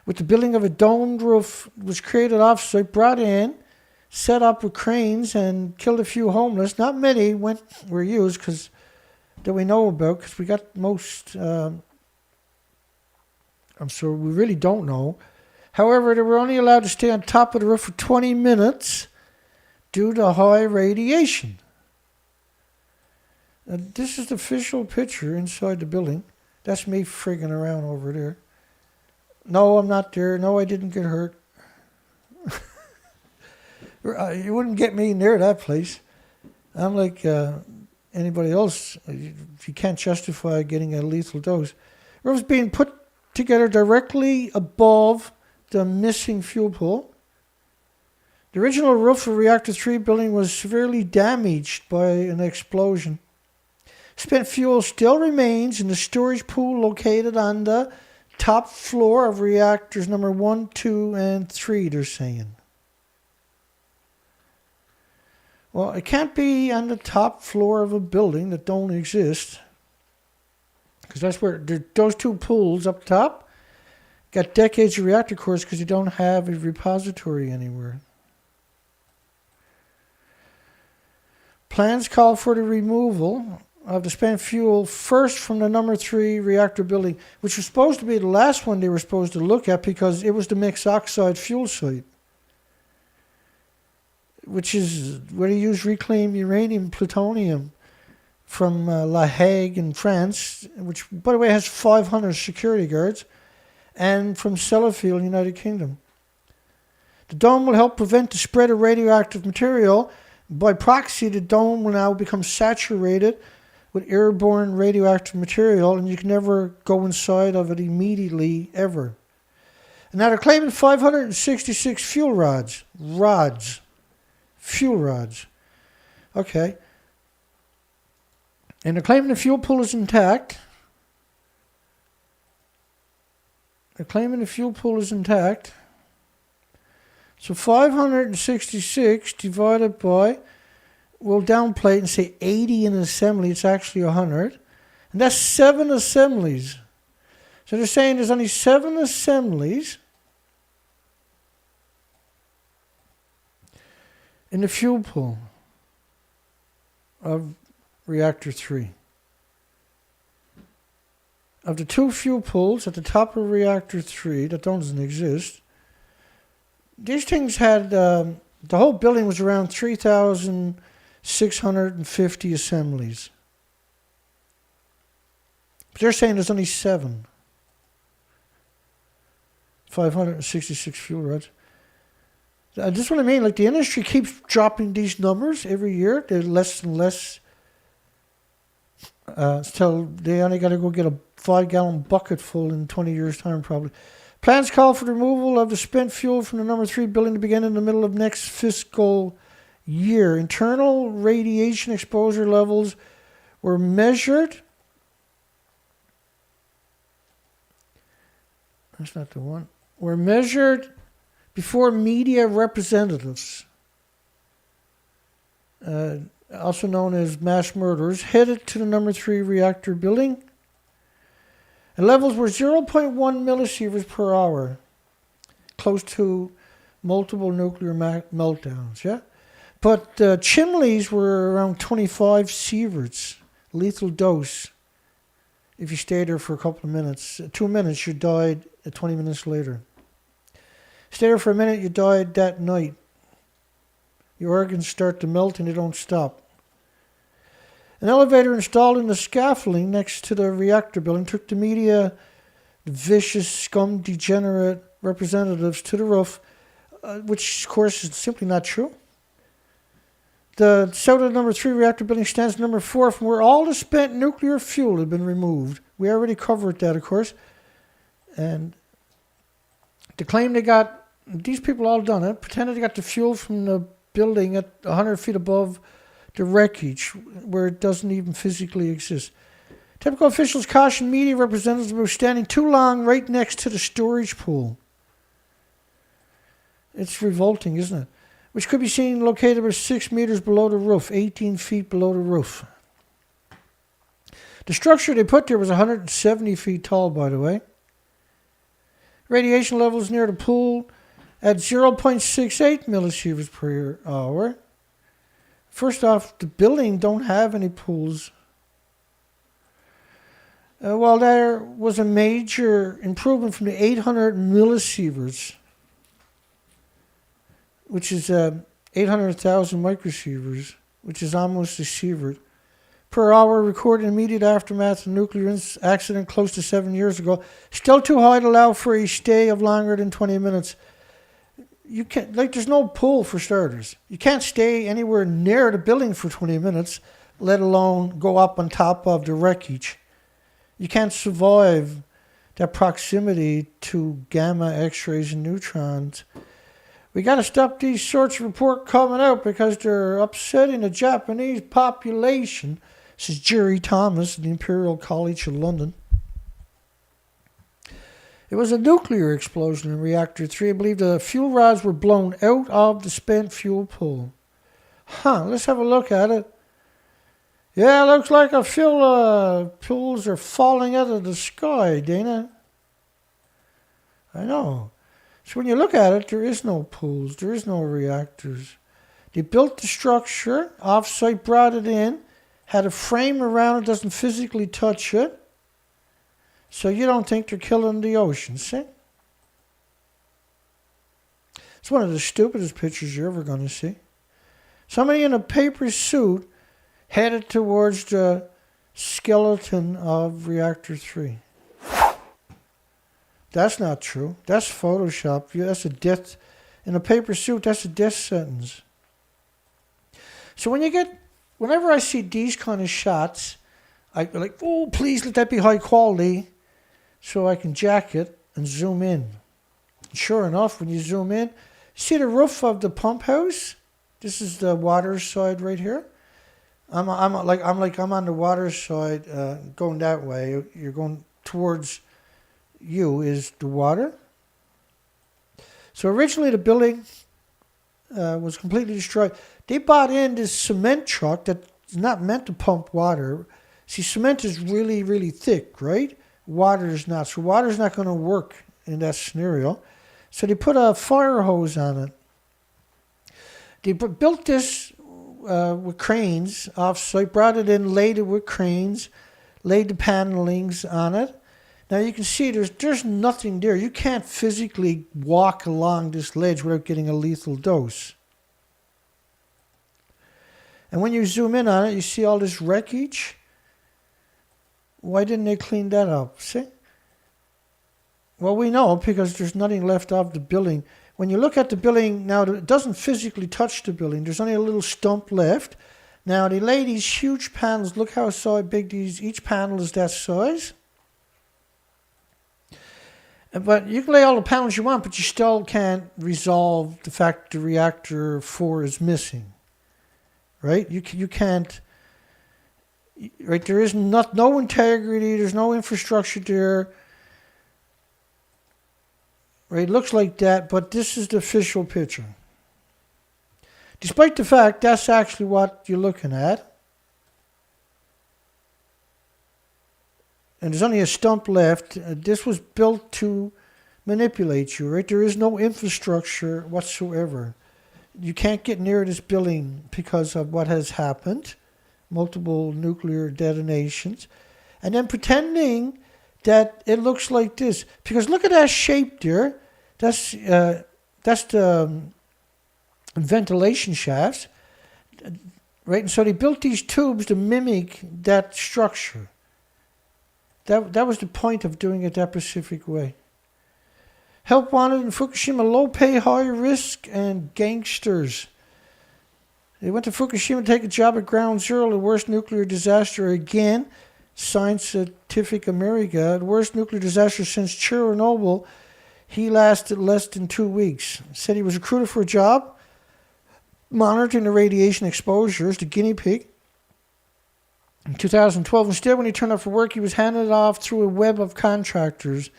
with the building of a domed roof was created off-site, brought in, set up with cranes, and killed a few homeless. Not many were used that we know about, because we got most. We really don't know. However, they were only allowed to stay on top of the roof for 20 minutes due to high radiation. This is the official picture inside the building. That's me frigging around over there. No, I'm not there. No, I didn't get hurt. You wouldn't get me near that place. I'm like anybody else. You can't justify getting a lethal dose. It was being put together directly above the missing fuel pool. The original roof of Reactor 3 building was severely damaged by an explosion. Spent fuel still remains in the storage pool located on the top floor of reactors number 1, 2, and 3, they're saying. Well, it can't be on the top floor of a building that don't exist, because that's where those 2 pools up top got decades of reactor cores because you don't have a repository anywhere. Plans call for the removal of the spent fuel first from the number 3 reactor building, which was supposed to be the last one they were supposed to look at because it was the mixed oxide fuel site, which is where they use reclaimed uranium plutonium from La Hague in France, which, by the way, has 500 security guards, and from Sellafield, United Kingdom. The dome will help prevent the spread of radioactive material. By proxy, the dome will now become saturated with airborne radioactive material, and you can never go inside of it immediately, ever. And now they're claiming 566 fuel rods. Fuel rods. Okay. And they're claiming the fuel pool is intact. So 566 divided by, we'll downplay it and say 80 in an assembly. It's actually 100. And that's 7 assemblies. So they're saying there's only 7 assemblies in the fuel pool of Reactor 3. Of the 2 fuel pools at the top of Reactor 3 that doesn't exist, these things had, the whole building was around 3,650 assemblies. But they're saying there's only 7. 566 fuel rods. This is what I mean. Like, the industry keeps dropping these numbers every year. They're less and less. Till they only got to go get a 5-gallon bucket full in 20 years' time, probably. Plans call for the removal of the spent fuel from the number 3 building to begin in the middle of next fiscal year. Internal radiation exposure levels were measured. That's not the one. Were measured before media representatives, also known as mass murderers, headed to the number 3 reactor building. And levels were 0.1 millisieverts per hour, close to multiple nuclear meltdowns, yeah? But chimneys were around 25 sieverts, lethal dose. If you stayed there for a couple of minutes, 2 minutes, you died 20 minutes later. Stay there for a minute, you died that night. Your organs start to melt and they don't stop. An elevator installed in the scaffolding next to the reactor building took the media, the vicious, scum, degenerate representatives to the roof, which, of course, is simply not true. The south of the number 3 reactor building stands number 4, from where all the spent nuclear fuel had been removed. We already covered that, of course. And the claim they got, these people all done it, pretended they got the fuel from the building at 100 feet above the wreckage, where it doesn't even physically exist. Typical officials caution media representatives about standing too long right next to the storage pool. It's revolting, isn't it? Which could be seen located about 6 meters below the roof, 18 feet below the roof. The structure they put there was 170 feet tall, by the way. Radiation levels near the pool at 0.68 millisieverts per hour. First off, the building don't have any pools. While there was a major improvement from the 800 millisieverts, which is 800,000 microsieverts, which is almost a sievert, per hour recorded in immediate aftermath of a nuclear accident close to 7 years ago, still too high to allow for a stay of longer than 20 minutes. You can't, there's no pool for starters. You can't stay anywhere near the building for 20 minutes, let alone go up on top of the wreckage. You can't survive that proximity to gamma, X-rays, and neutrons. We got to stop these sorts of reports coming out because they're upsetting the Japanese population, says Jerry Thomas of the Imperial College of London. It was a nuclear explosion in Reactor 3. I believe the fuel rods were blown out of the spent fuel pool. Let's have a look at it. Yeah, looks like a fuel pools are falling out of the sky, Dana. I know. So when you look at it, there is no pools, there is no reactors. They built the structure, off-site brought it in, had a frame around it, doesn't physically touch it. So you don't think they're killing the ocean, see? It's one of the stupidest pictures you're ever going to see. Somebody in a paper suit headed towards the skeleton of Reactor 3. That's not true. That's Photoshop. That's a death. In a paper suit, that's a death sentence. So whenever I see these kind of shots, I go like, oh, please let that be high quality so I can jack it and zoom in. And sure enough, when you zoom in, see the roof of the pump house? This is the water side right here. I'm on the water side, going that way. You're going towards you is the water. So originally the building was completely destroyed. They bought in this cement truck that's not meant to pump water. See, cement is really, really thick, right? Water is not. So water is not going to work in that scenario. So they put a fire hose on it. They built this with cranes off-site, brought it in, laid it with cranes, laid the panelings on it. Now you can see there's nothing there. You can't physically walk along this ledge without getting a lethal dose. And when you zoom in on it, you see all this wreckage. Why didn't they clean that up? See? Well, we know because there's nothing left of the building. When you look at the building, now it doesn't physically touch the building. There's only a little stump left. Now they lay these huge panels. Look how big each panel is that size. But you can lay all the panels you want, but you still can't resolve the fact the reactor 4 is missing. Right? You can't. Right? There is no integrity. There's no infrastructure there. Right? It looks like that, but this is the official picture. Despite the fact that's actually what you're looking at. And there's only a stump left. This was built to manipulate you, right? There is no infrastructure whatsoever. You can't get near this building because of what has happened. Multiple nuclear detonations. And then pretending that it looks like this. Because look at that shape there. That's the ventilation shafts. Right? And so they built these tubes to mimic that structure. That was the point of doing it that specific way. Help wanted in Fukushima, low pay, high risk, and gangsters. They went to Fukushima to take a job at ground zero, the worst nuclear disaster again. Scientific America, the worst nuclear disaster since Chernobyl. He lasted less than 2 weeks. Said he was recruited for a job monitoring the radiation exposures, the guinea pig. In 2012, instead, when he turned up for work, he was handed off through a web of contractors,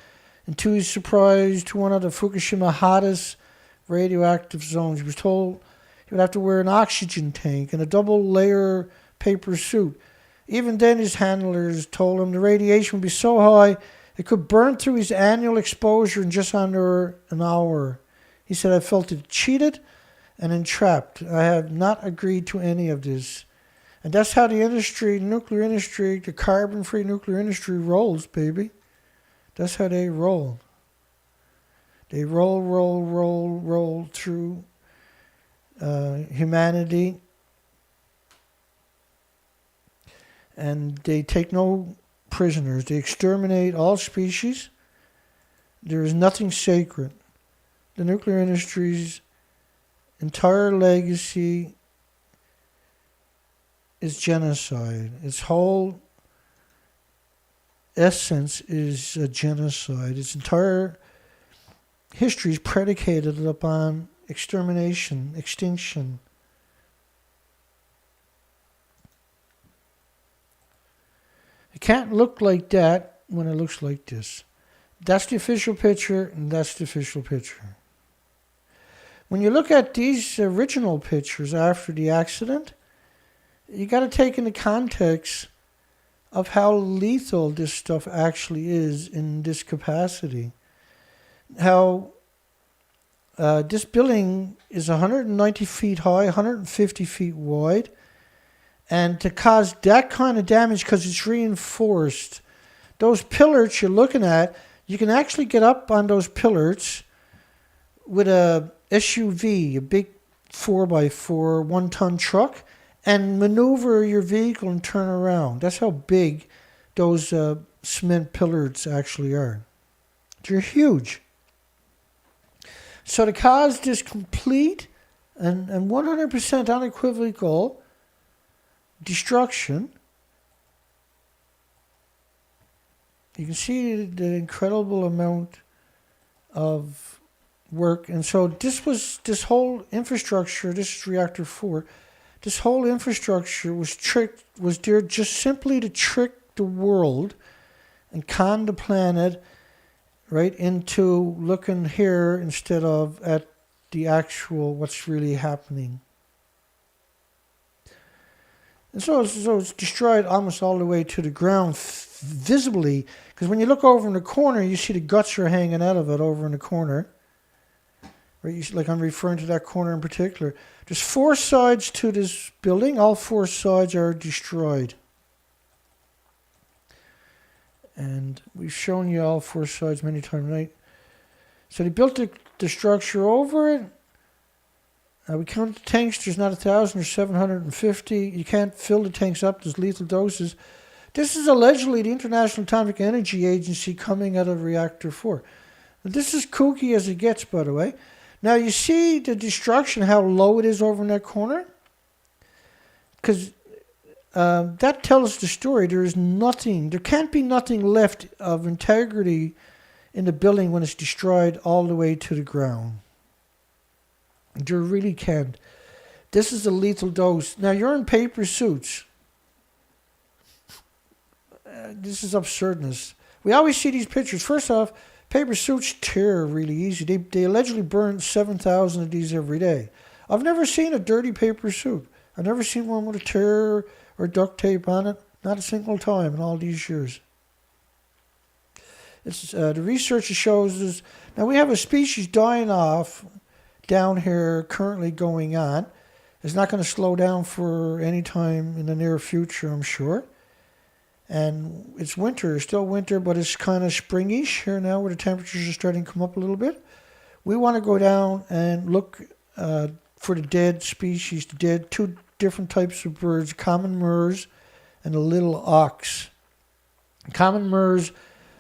and to his surprise, to one of the Fukushima hottest radioactive zones. He was told he would have to wear an oxygen tank and a double-layer paper suit. Even then, his handlers told him the radiation would be so high it could burn through his annual exposure in just under an hour. He said, I felt cheated and entrapped. I have not agreed to any of this. And that's how the industry, the nuclear industry, the carbon-free nuclear industry rolls, baby. That's how they roll. They roll through humanity. And they take no prisoners. They exterminate all species. There is nothing sacred. The nuclear industry's entire legacy is genocide. Its whole essence is a genocide. Its entire history is predicated upon extermination, extinction. It can't look like that when it looks like this. That's the official picture, and that's the official picture. When you look at these original pictures after the accident, you got to take into context of how lethal this stuff actually is in this capacity. How this building is 190 feet high, 150 feet wide, and to cause that kind of damage because it's reinforced. Those pillars you're looking at, you can actually get up on those pillars with a SUV, a big 4x4, 1-ton truck, and maneuver your vehicle and turn around. That's how big those cement pillars actually are. They're huge. So to cause this complete and 100% unequivocal destruction, you can see the incredible amount of work. And so this whole infrastructure, this is Reactor 4, this whole infrastructure was there just simply to trick the world and con the planet right into looking here instead of at the actual what's really happening. And so it's destroyed almost all the way to the ground visibly, because when you look over in the corner, you see the guts are hanging out of it over in the corner. Right, like I'm referring to that corner in particular. There's 4 sides to this building. All 4 sides are destroyed. And we've shown you all 4 sides many times tonight. So they built the structure over it. We count the tanks. There's not 1,000 or 750. You can't fill the tanks up. There's lethal doses. This is allegedly the International Atomic Energy Agency coming out of Reactor 4. This is kooky as it gets, by the way. Now, you see the destruction, how low it is over in that corner? Because that tells the story. There is nothing, there can't be nothing left of integrity in the building when it's destroyed all the way to the ground. There really can't. This is a lethal dose. Now, you're in paper suits. This is absurdness. We always see these pictures. First off, paper suits tear really easy. They allegedly burn 7,000 of these every day. I've never seen a dirty paper suit. I've never seen one with a tear or duct tape on it. Not a single time in all these years. It's the research shows us. Now we have a species dying off down here currently going on. It's not going to slow down for any time in the near future, I'm sure. And it's winter, still winter, but it's kind of springish here now where the temperatures are starting to come up a little bit. We want to go down and look for the dead species, the dead 2 different types of birds, common murres and a little ox. Common murres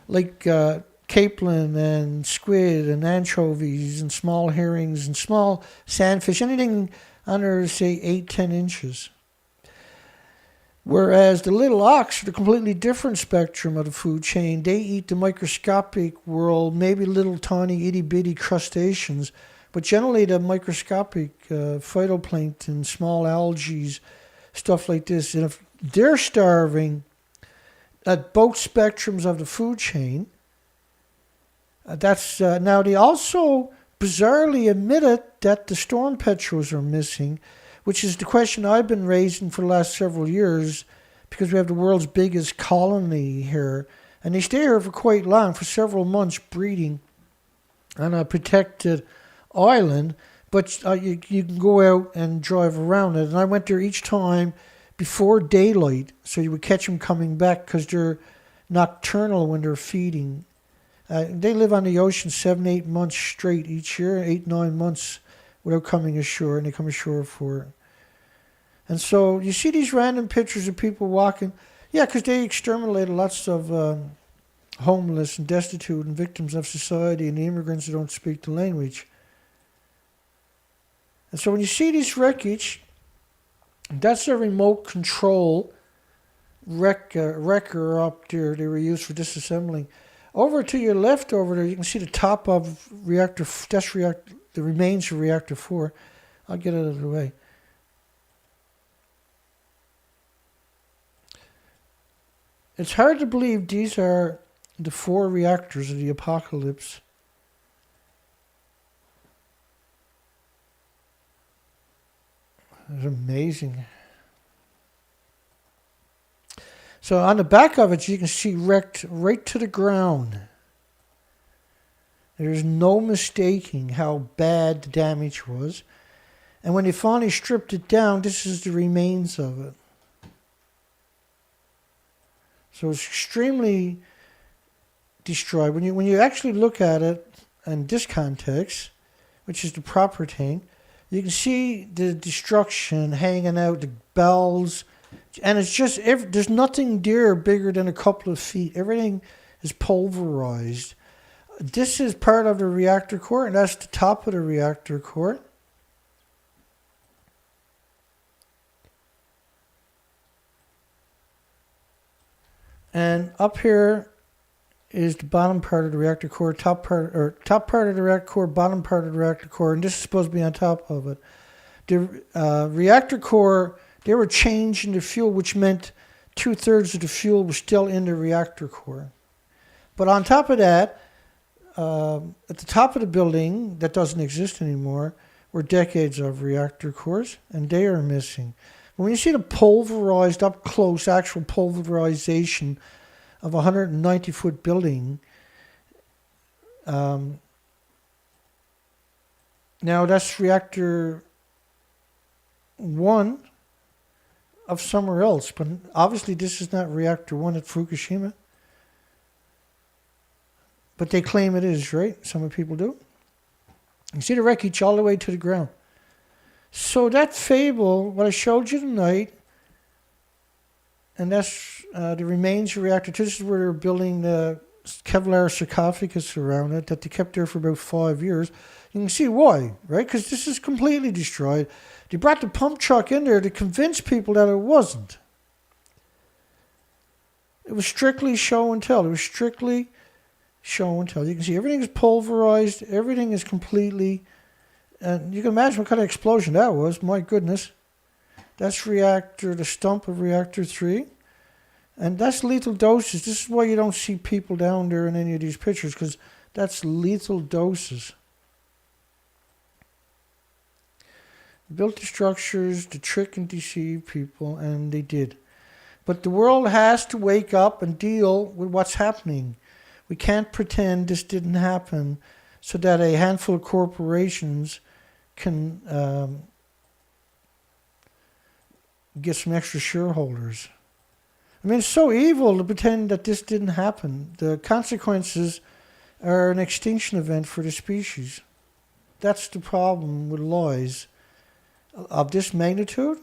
like capelin and squid and anchovies and small herrings and small sandfish, anything under, say, 8-10 inches. Whereas the little ox are the completely different spectrum of the food chain. They eat the microscopic world, maybe little tiny itty-bitty crustaceans, But generally the microscopic phytoplankton, small algae, stuff like this, and if they're starving at both spectrums of the food chain, now they also bizarrely admitted that the storm petrels are missing, which is the question I've been raising for the last several years, because we have the world's biggest colony here, and they stay here for quite long, for several months, breeding on a protected island, but you can go out and drive around it. And I went there each time before daylight, so you would catch them coming back, because they're nocturnal when they're feeding. They live on the ocean 7-8 months straight each year, 8-9 months without coming ashore, and they come ashore for it. And so you see these random pictures of people walking. Yeah, because they exterminated lots of homeless and destitute and victims of society and the immigrants who don't speak the language. And so when you see this wreckage, that's a remote control wrecker up there they were used for disassembling. Over to your left over there, you can see the top of reactor, the remains of reactor 4. I'll get it out of the way. It's hard to believe these are the 4 reactors of the apocalypse. It's amazing. So on the back of it, you can see wrecked right to the ground. There's no mistaking how bad the damage was. And when they finally stripped it down, this is the remains of it. So it's extremely destroyed. When you actually look at it in this context, which is the proper thing, you can see the destruction hanging out, the bells, and it's just, there's nothing there bigger than a couple of feet. Everything is pulverized. This is part of the reactor core, and that's the top of the reactor core. And up here is the bottom part of the reactor core, top part of the reactor core, bottom part of the reactor core, and this is supposed to be on top of it. The reactor core, they were changing the fuel, which meant 2/3 of the fuel was still in the reactor core. But on top of that, at the top of the building that doesn't exist anymore were decades of reactor cores, and they are missing. When you see the pulverized, up close, actual pulverization of a 190-foot building, now that's reactor 1 of somewhere else, but obviously this is not reactor 1 at Fukushima. But they claim it is, right? Some people do. You see the wreckage all the way to the ground. So that fable, what I showed you tonight, and that's the remains of reactor 2. This is where they're building the Kevlar sarcophagus around it that they kept there for about 5 years. You can see why, right? Because this is completely destroyed. They brought the pump truck in there to convince people that it wasn't. It was strictly show and tell. It was strictly show and tell. You can see everything is pulverized. Everything is completely... And you can imagine what kind of explosion that was. My goodness. That's the stump of reactor 3. And that's lethal doses. This is why you don't see people down there in any of these pictures, because that's lethal doses. They built the structures to trick and deceive people, and they did. But the world has to wake up and deal with what's happening. We can't pretend this didn't happen so that a handful of corporations can get some extra shareholders. I mean, it's so evil to pretend that this didn't happen. The consequences are an extinction event for the species. That's the problem with lies of this magnitude.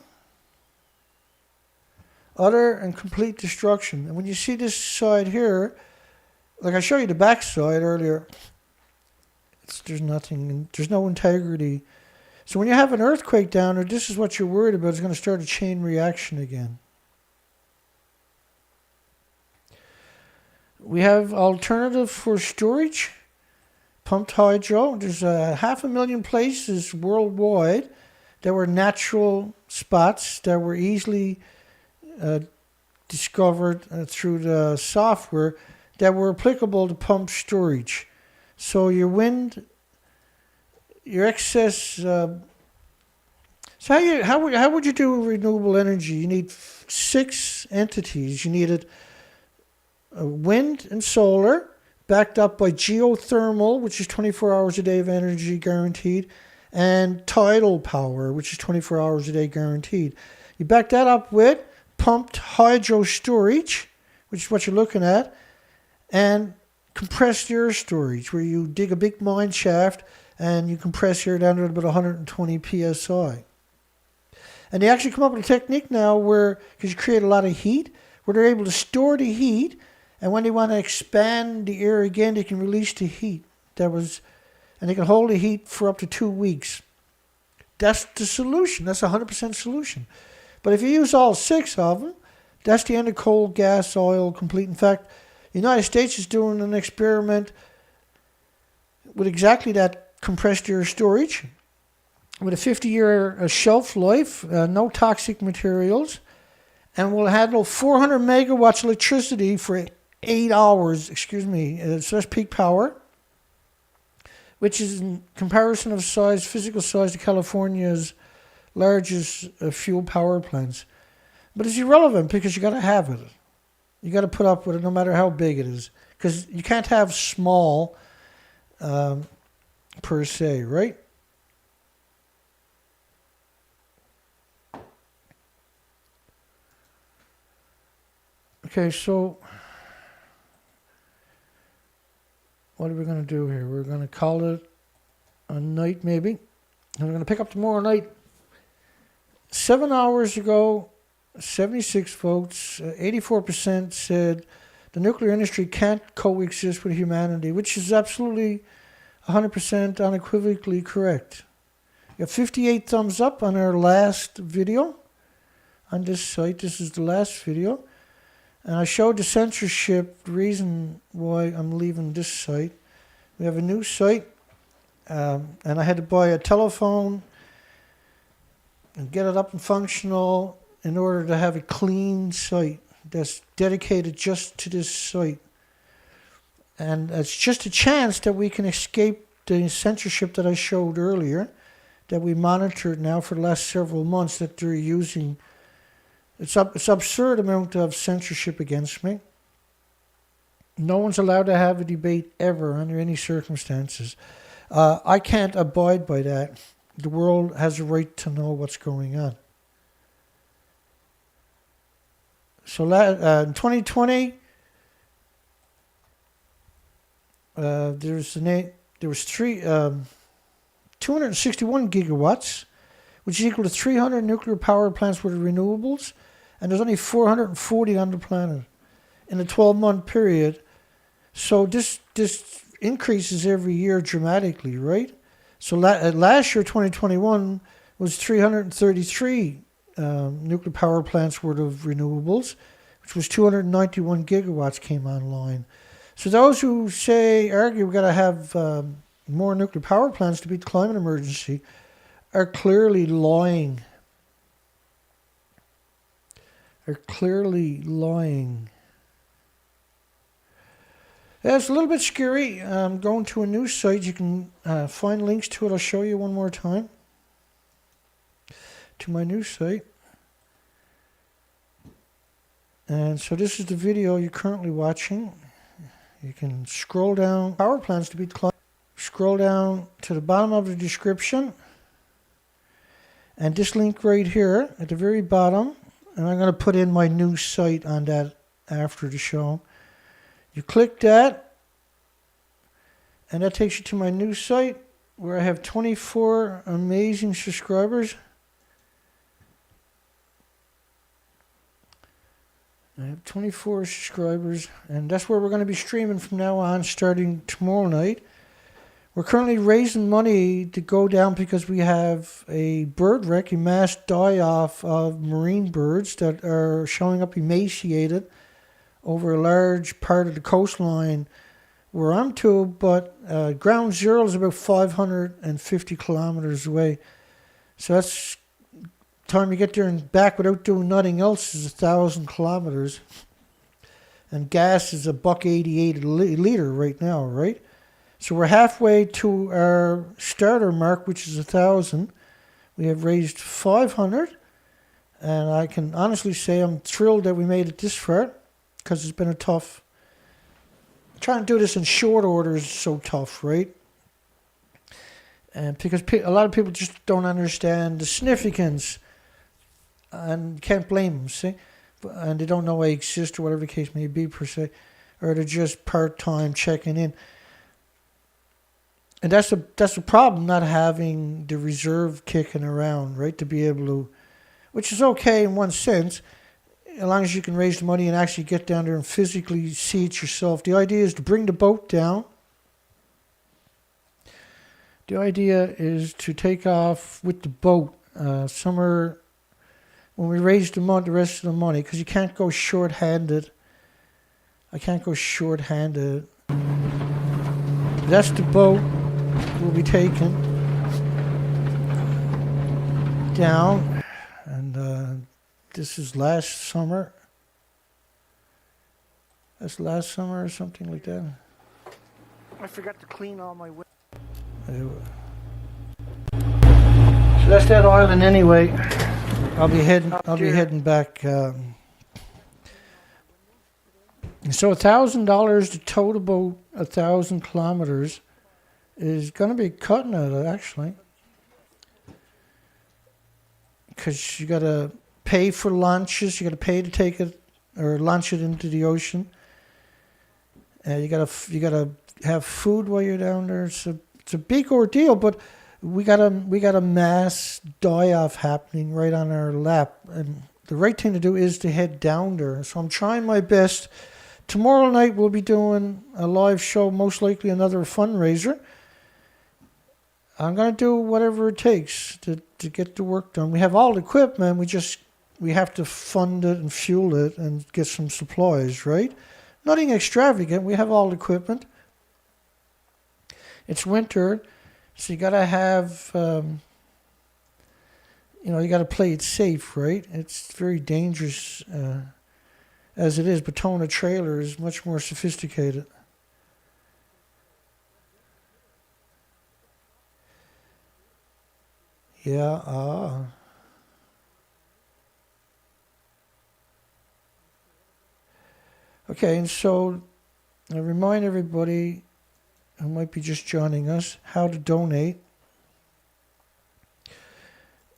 Utter and complete destruction. And when you see this side here, like I showed you the back side earlier, there's nothing, there's no integrity. So when you have an earthquake down there, this is what you're worried about. It's going to start a chain reaction again. We have alternative for storage, pumped hydro. There's 500,000 places worldwide that were natural spots that were easily discovered through the software that were applicable to pump storage. So your wind, your excess. So how would you do renewable energy? You need 6 entities. You needed wind and solar, backed up by geothermal, which is 24 hours a day of energy guaranteed, and tidal power, which is 24 hours a day guaranteed. You back that up with pumped hydro storage, which is what you're looking at, and compressed air storage, where you dig a big mine shaft and you compress air down to about 120 psi. And they actually come up with a technique now where, because you create a lot of heat, where they're able to store the heat, and when they want to expand the air again, they can release the heat. And they can hold the heat for up to 2 weeks. That's the solution. That's a 100% solution. But if you use all 6 of them, that's the end of coal, gas, oil, complete. In fact, the United States is doing an experiment with exactly that compressed air storage, with a 50-year shelf life, no toxic materials, and will handle 400 megawatts electricity for 8 hours, so that's peak power, which is in comparison of size, physical size, to California's largest fuel power plants. But it's irrelevant because you got to have it. You got to put up with it no matter how big it is, because you can't have small per se, right? Okay, so what are we going to do here? We're going to call it a night, maybe. And we're going to pick up tomorrow night. 7 hours ago, 76 votes, 84% said the nuclear industry can't coexist with humanity, which is absolutely 100% unequivocally correct. You have 58 thumbs up on our last video on this site. This is the last video. And I showed the censorship, the reason why I'm leaving this site. We have a new site, and I had to buy a telephone and get it up and functional in order to have a clean site that's dedicated just to this site. And it's just a chance that we can escape the censorship that I showed earlier, that we monitored now for the last several months, that they're using. It's absurd amount of censorship against me. No one's allowed to have a debate ever under any circumstances. I can't abide by that. The world has a right to know what's going on. So in 2020, there was 261 gigawatts, which is equal to 300 nuclear power plants with renewables, and there's only 440 on the planet in a 12-month period. So this increases every year dramatically, right? So last year, 2021, was 333 nuclear power plants worth of renewables, which was 291 gigawatts came online. So those who argue we've got to have more nuclear power plants to beat the climate emergency are clearly lying. Yeah, it's a little bit scary. I'm going to a new site. You can find links to it. I'll show you one more time. To my new site. And so this is the video you're currently watching. You can scroll down. Power plants to beat the climate. Scroll down to the bottom of the description. And this link right here at the very bottom. And I'm going to put in my new site on that after the show. You click that, and that takes you to my new site where I have 24 amazing subscribers. I have 24 subscribers, and that's where we're going to be streaming from now on, starting tomorrow night. We're currently raising money to go down because we have a bird wreck, a mass die-off of marine birds that are showing up emaciated over a large part of the coastline where I'm to, but ground zero is about 550 kilometers away. So that's time you get there and back without doing nothing else is 1,000 kilometers. And gas is $1.88 a liter right now, right? So we're halfway to our starter mark, which is 1,000. We have raised 500, and I can honestly say I'm thrilled that we made it this far, because it's been a tough. Trying to do this in short order is so tough, right? And because a lot of people just don't understand the significance, and can't blame them, see? And they don't know I exist, or whatever the case may be, per se, or they're just part-time checking in. And that's the problem, not having the reserve kicking around, right? To be able to, which is okay in one sense, as long as you can raise the money and actually get down there and physically see it yourself. The idea is to bring the boat down. The idea is to take off with the boat somewhere when we raise the rest of the money, because you can't go short-handed. I can't go short-handed. That's the boat we'll be taking down, and this is last summer. That's last summer or something like that. I forgot to clean all my windows. So that's that island anyway. I'll be heading back. So $1,000 to tow the boat 1,000 kilometers is going to be cutting it, actually, because you got to pay for launches. You got to pay to take it or launch it into the ocean. You got to have food while you're down there. It's a big ordeal, but we got a mass die-off happening right on our lap, and the right thing to do is to head down there. So I'm trying my best. Tomorrow night we'll be doing a live show, most likely another fundraiser. I'm going to do whatever it takes to get the work done. We have all the equipment, we have to fund it and fuel it and get some supplies, right? Nothing extravagant, we have all the equipment. It's winter, so you got to have, you got to play it safe, right? It's very dangerous as it is, but towing a trailer is much more sophisticated. Yeah, Okay, and so I remind everybody who might be just joining us how to donate.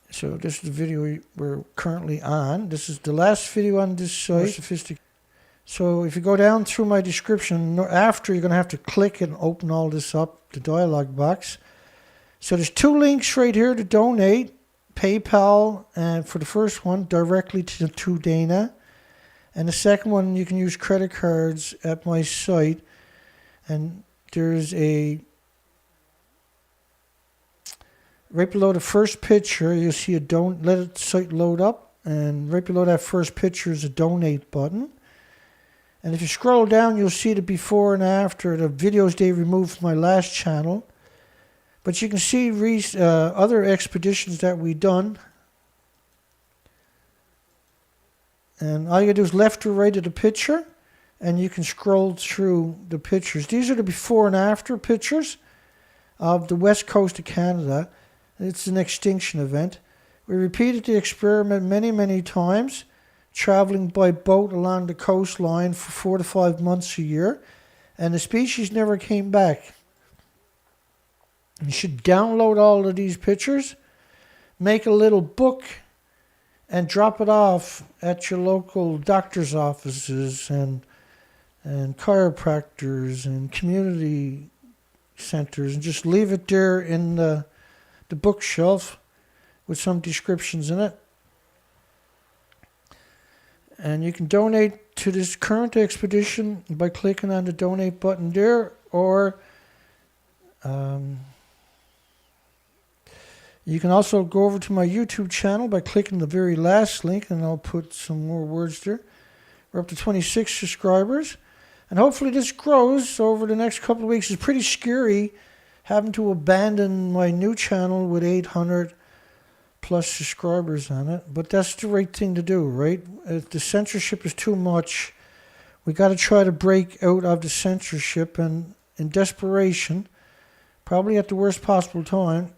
So this is the video we're currently on. This is the last video on this site. So if you go down through my description, after you're going to have to click and open all this up, the dialog box. So there's 2 links right here to donate. PayPal, and for the first one, directly to Dana. And the second one, you can use credit cards at my site. And there's right below the first picture, you'll see let the site load up. And right below that first picture is a donate button. And if you scroll down, you'll see the before and after, the videos they removed from my last channel. But you can see other expeditions that we've done. And all you gotta do is left or right of the picture, and you can scroll through the pictures. These are the before and after pictures of the west coast of Canada. It's an extinction event. We repeated the experiment many, many times, traveling by boat along the coastline for 4 to 5 months a year, and the species never came back. You should download all of these pictures, make a little book, and drop it off at your local doctor's offices and chiropractors and community centers, and just leave it there in the bookshelf with some descriptions in it. And you can donate to this current expedition by clicking on the donate button there, or you can also go over to my YouTube channel by clicking the very last link, and I'll put some more words there. We're up to 26 subscribers. And hopefully this grows over the next couple of weeks. It's pretty scary having to abandon my new channel with 800 plus subscribers on it. But that's the right thing to do, right? If the censorship is too much, we got to try to break out of the censorship. And in desperation, probably at the worst possible time,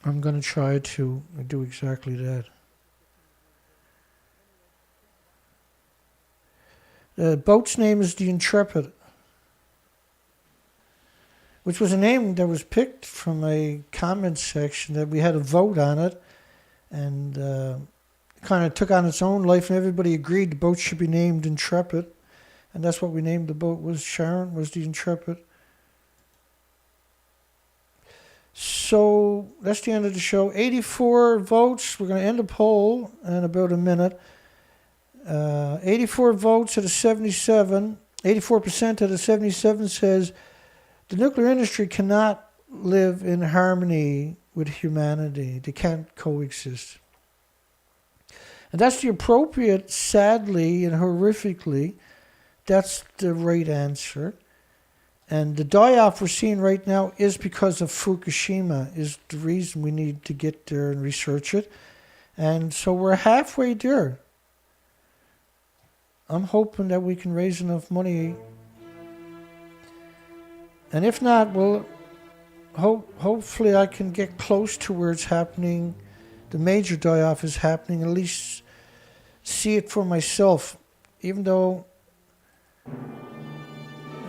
I'm going to try to do exactly that. The boat's name is the Intrepid, which was a name that was picked from a comment section that we had a vote on it, and kind of took on its own life, and everybody agreed the boat should be named Intrepid, and that's what we named the boat. Was Sharon, was the Intrepid. So that's the end of the show. 84 votes. We're going to end the poll in about a minute. 84 votes out of 77. 84% out of 77 says the nuclear industry cannot live in harmony with humanity. They can't coexist. And that's the appropriate, sadly and horrifically, that's the right answer. And the die-off we're seeing right now is because of Fukushima, is the reason we need to get there and research it. And so we're halfway there. I'm hoping that we can raise enough money. And if not, well, hopefully I can get close to where it's happening. The major die-off is happening, at least see it for myself. Even though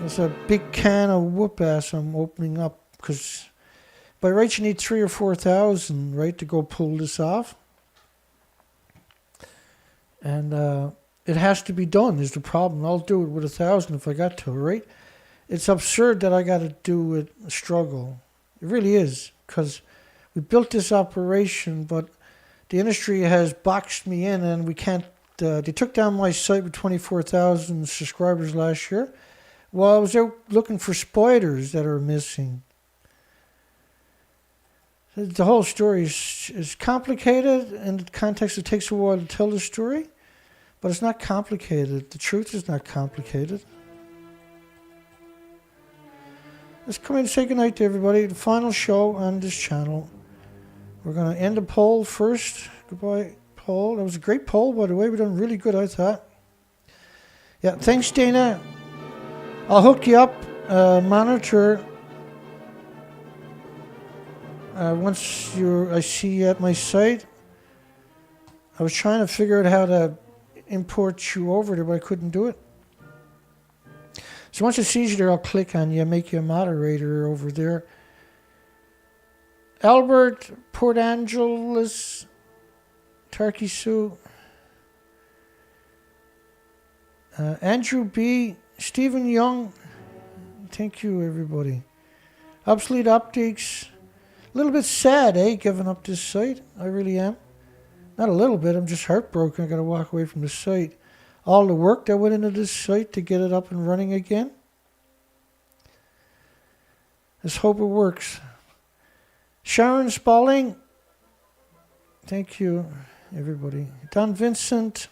it's a big can of whoop-ass I'm opening up. Because by rights you need 3,000 or 4,000, right, to go pull this off. And it has to be done is the problem. I'll do it with 1,000 if I got to, right? It's absurd that I got to do it a struggle. It really is, because we built this operation, but the industry has boxed me in, and we can't. They took down my site with 24,000 subscribers last year. Well, I was out looking for spiders that are missing. The whole story is complicated in the context. It takes a while to tell the story. But it's not complicated. The truth is not complicated. Let's come in and say goodnight to everybody. The final show on this channel. We're going to end the poll first. Goodbye, poll. That was a great poll, by the way. We've done really good, I thought. Yeah, thanks, Dana. I'll hook you up, monitor. Once I see you at my site. I was trying to figure out how to import you over there, but I couldn't do it. So once it sees you there, I'll click on you, make you a moderator over there. Albert, Port Angeles, Turkey Sue, Andrew B, Stephen Young, thank you everybody. Obsolete Optics, a little bit sad, giving up this site, I really am. Not a little bit, I'm just heartbroken. I got to walk away from the site. All the work that went into this site to get it up and running again. Let's hope it works. Sharon Spaulding. Thank you, everybody. Don Vincent.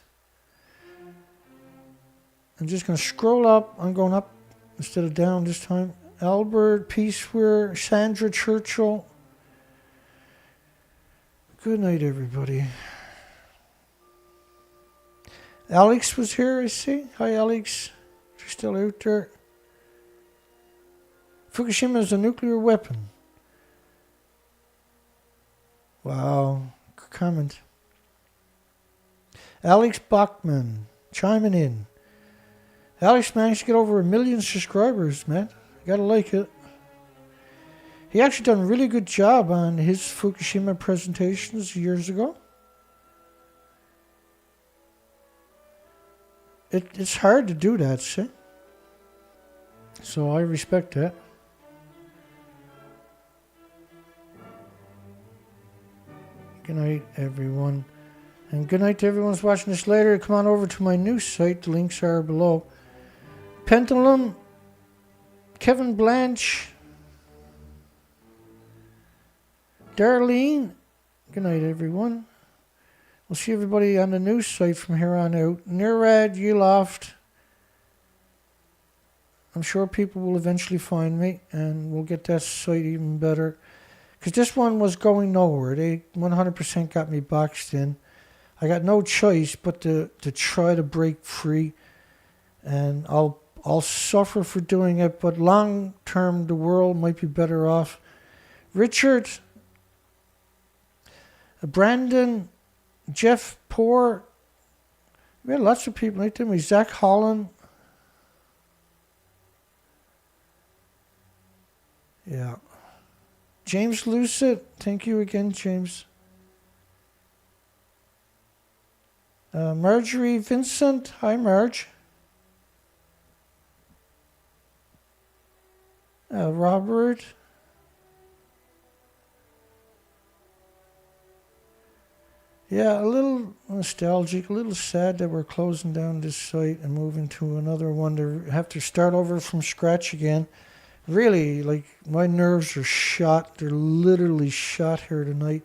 I'm just going to scroll up. I'm going up instead of down this time. Albert, Peaceware, Sandra Churchill. Good night, everybody. Alex was here, I see. Hi, Alex. You're still out there. Fukushima is a nuclear weapon. Wow. Good comment. Alex Bachman chiming in. Alex managed to get over 1 million subscribers, man. You gotta like it. He actually done a really good job on his Fukushima presentations years ago. It's hard to do that, see? So I respect that. Good night, everyone. And good night to everyone who's watching this later. Come on over to my new site. The links are below. Pendulum, Kevin Blanche, Darlene. Good night, everyone. We'll see everybody on the news site from here on out. Nirad, Uloft, I'm sure people will eventually find me, and we'll get that site even better. Because this one was going nowhere. They 100% got me boxed in. I got no choice but to try to break free, and I'll suffer for doing it, but long term the world might be better off. Richard, Brandon, Jeff Poor, we had lots of people like them. Zach Holland. Yeah. James Lucid, thank you again, James. Marjorie Vincent, hi Marge. Robert. Yeah, a little nostalgic, a little sad that we're closing down this site and moving to another one to have to start over from scratch again. Really, like, my nerves are shot. They're literally shot here tonight.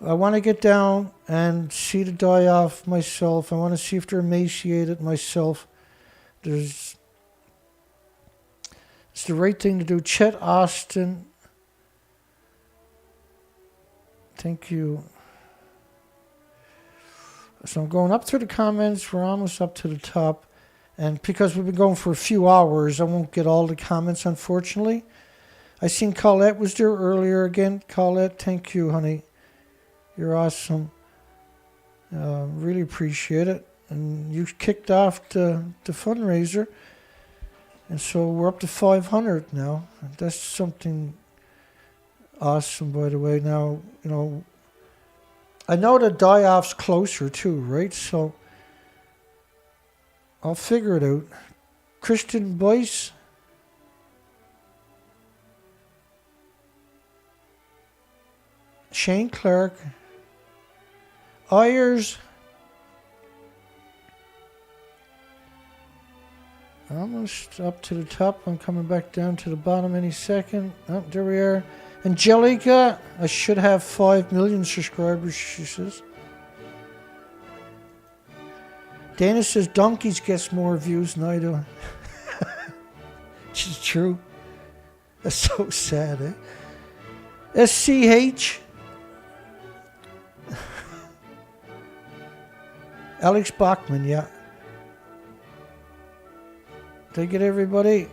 I want to get down and see the die off myself. I want to see if they're emaciated myself. It's the right thing to do. Chet Austin, thank you. So I'm going up through the comments. We're almost up to the top. And because we've been going for a few hours, I won't get all the comments, unfortunately. I seen Colette was there earlier again. Colette, thank you, honey. You're awesome. Really appreciate it. And you kicked off the fundraiser. And so we're up to 500 now. That's something awesome, by the way. Now, you know, I know the die-off's closer too, right? So I'll figure it out. Christian Boyce. Shane Clark. Ayers. Almost up to the top. I'm coming back down to the bottom any second. Oh, there we are. Angelica. I should have 5 million subscribers, she says. Dana says donkeys gets more views than I do. Which is true. That's so sad, eh? SCH. Alex Bachman, yeah. Did I get everybody?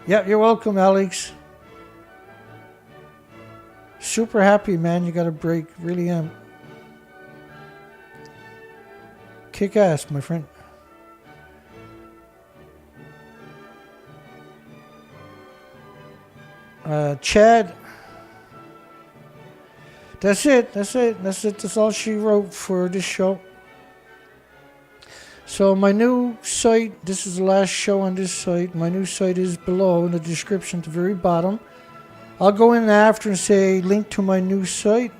Yeah, you're welcome, Alex. Super happy, man. You got a break. Really am. Kick ass, my friend. Chad. That's it. That's all she wrote for this show. So my new site, this is the last show on this site. My new site is below in the description at the very bottom. I'll go in after and say link to my new site.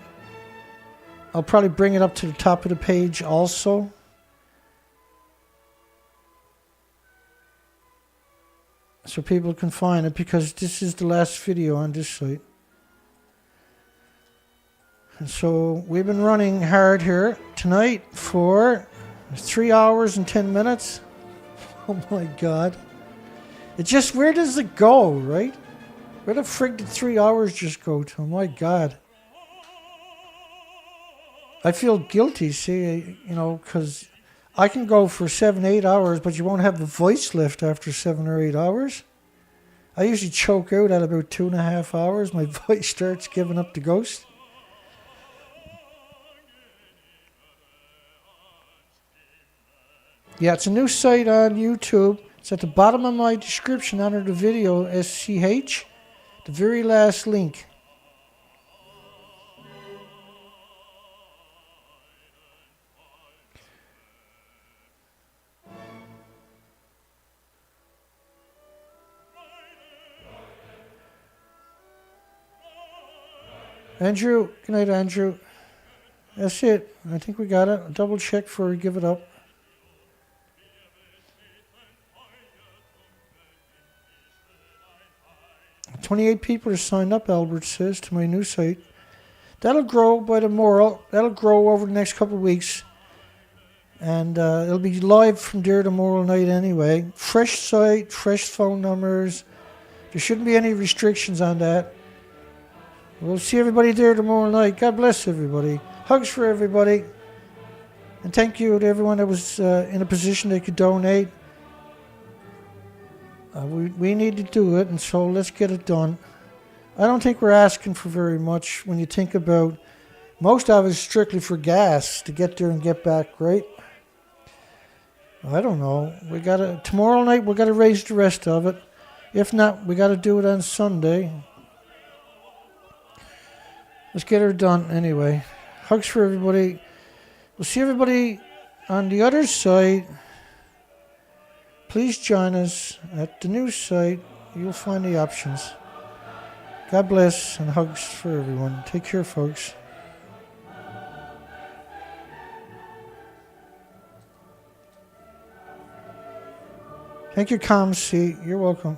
I'll probably bring it up to the top of the page also. So people can find it, because this is the last video on this site. And so we've been running hard here tonight for 3 hours and 10 minutes. Oh my God. It just, where does it go, right? Where the frig did 3 hours just go to? Oh my God. I feel guilty, see, you know, because I can go for 7, 8 hours, but you won't have the voice lift after 7 or 8 hours. I usually choke out at about 2.5 hours. My voice starts giving up the ghost. Yeah, it's a new site on YouTube. It's at the bottom of my description under the video, SCH. The very last link. Andrew, good night, Andrew. That's it. I think we got it. I'll double check before we give it up. "28 people are signed up," Albert says, to my new site. That'll grow by tomorrow. That'll grow over the next couple of weeks. And it'll be live from there tomorrow night anyway. Fresh site, fresh phone numbers. There shouldn't be any restrictions on that. We'll see everybody there tomorrow night. God bless everybody. Hugs for everybody. And thank you to everyone that was in a position they could donate. We need to do it, and so let's get it done. I don't think we're asking for very much when you think about most of it is strictly for gas to get there and get back, right? I don't know. Tomorrow night we gotta raise the rest of it. If not, we gotta do it on Sunday. Let's get her done anyway. Hugs for everybody. We'll see everybody on the other side. Please join us at the new site. You'll find the options. God bless and hugs for everyone. Take care, folks. Thank you, ComC. You're welcome.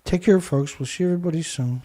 Take care, folks. We'll see everybody soon.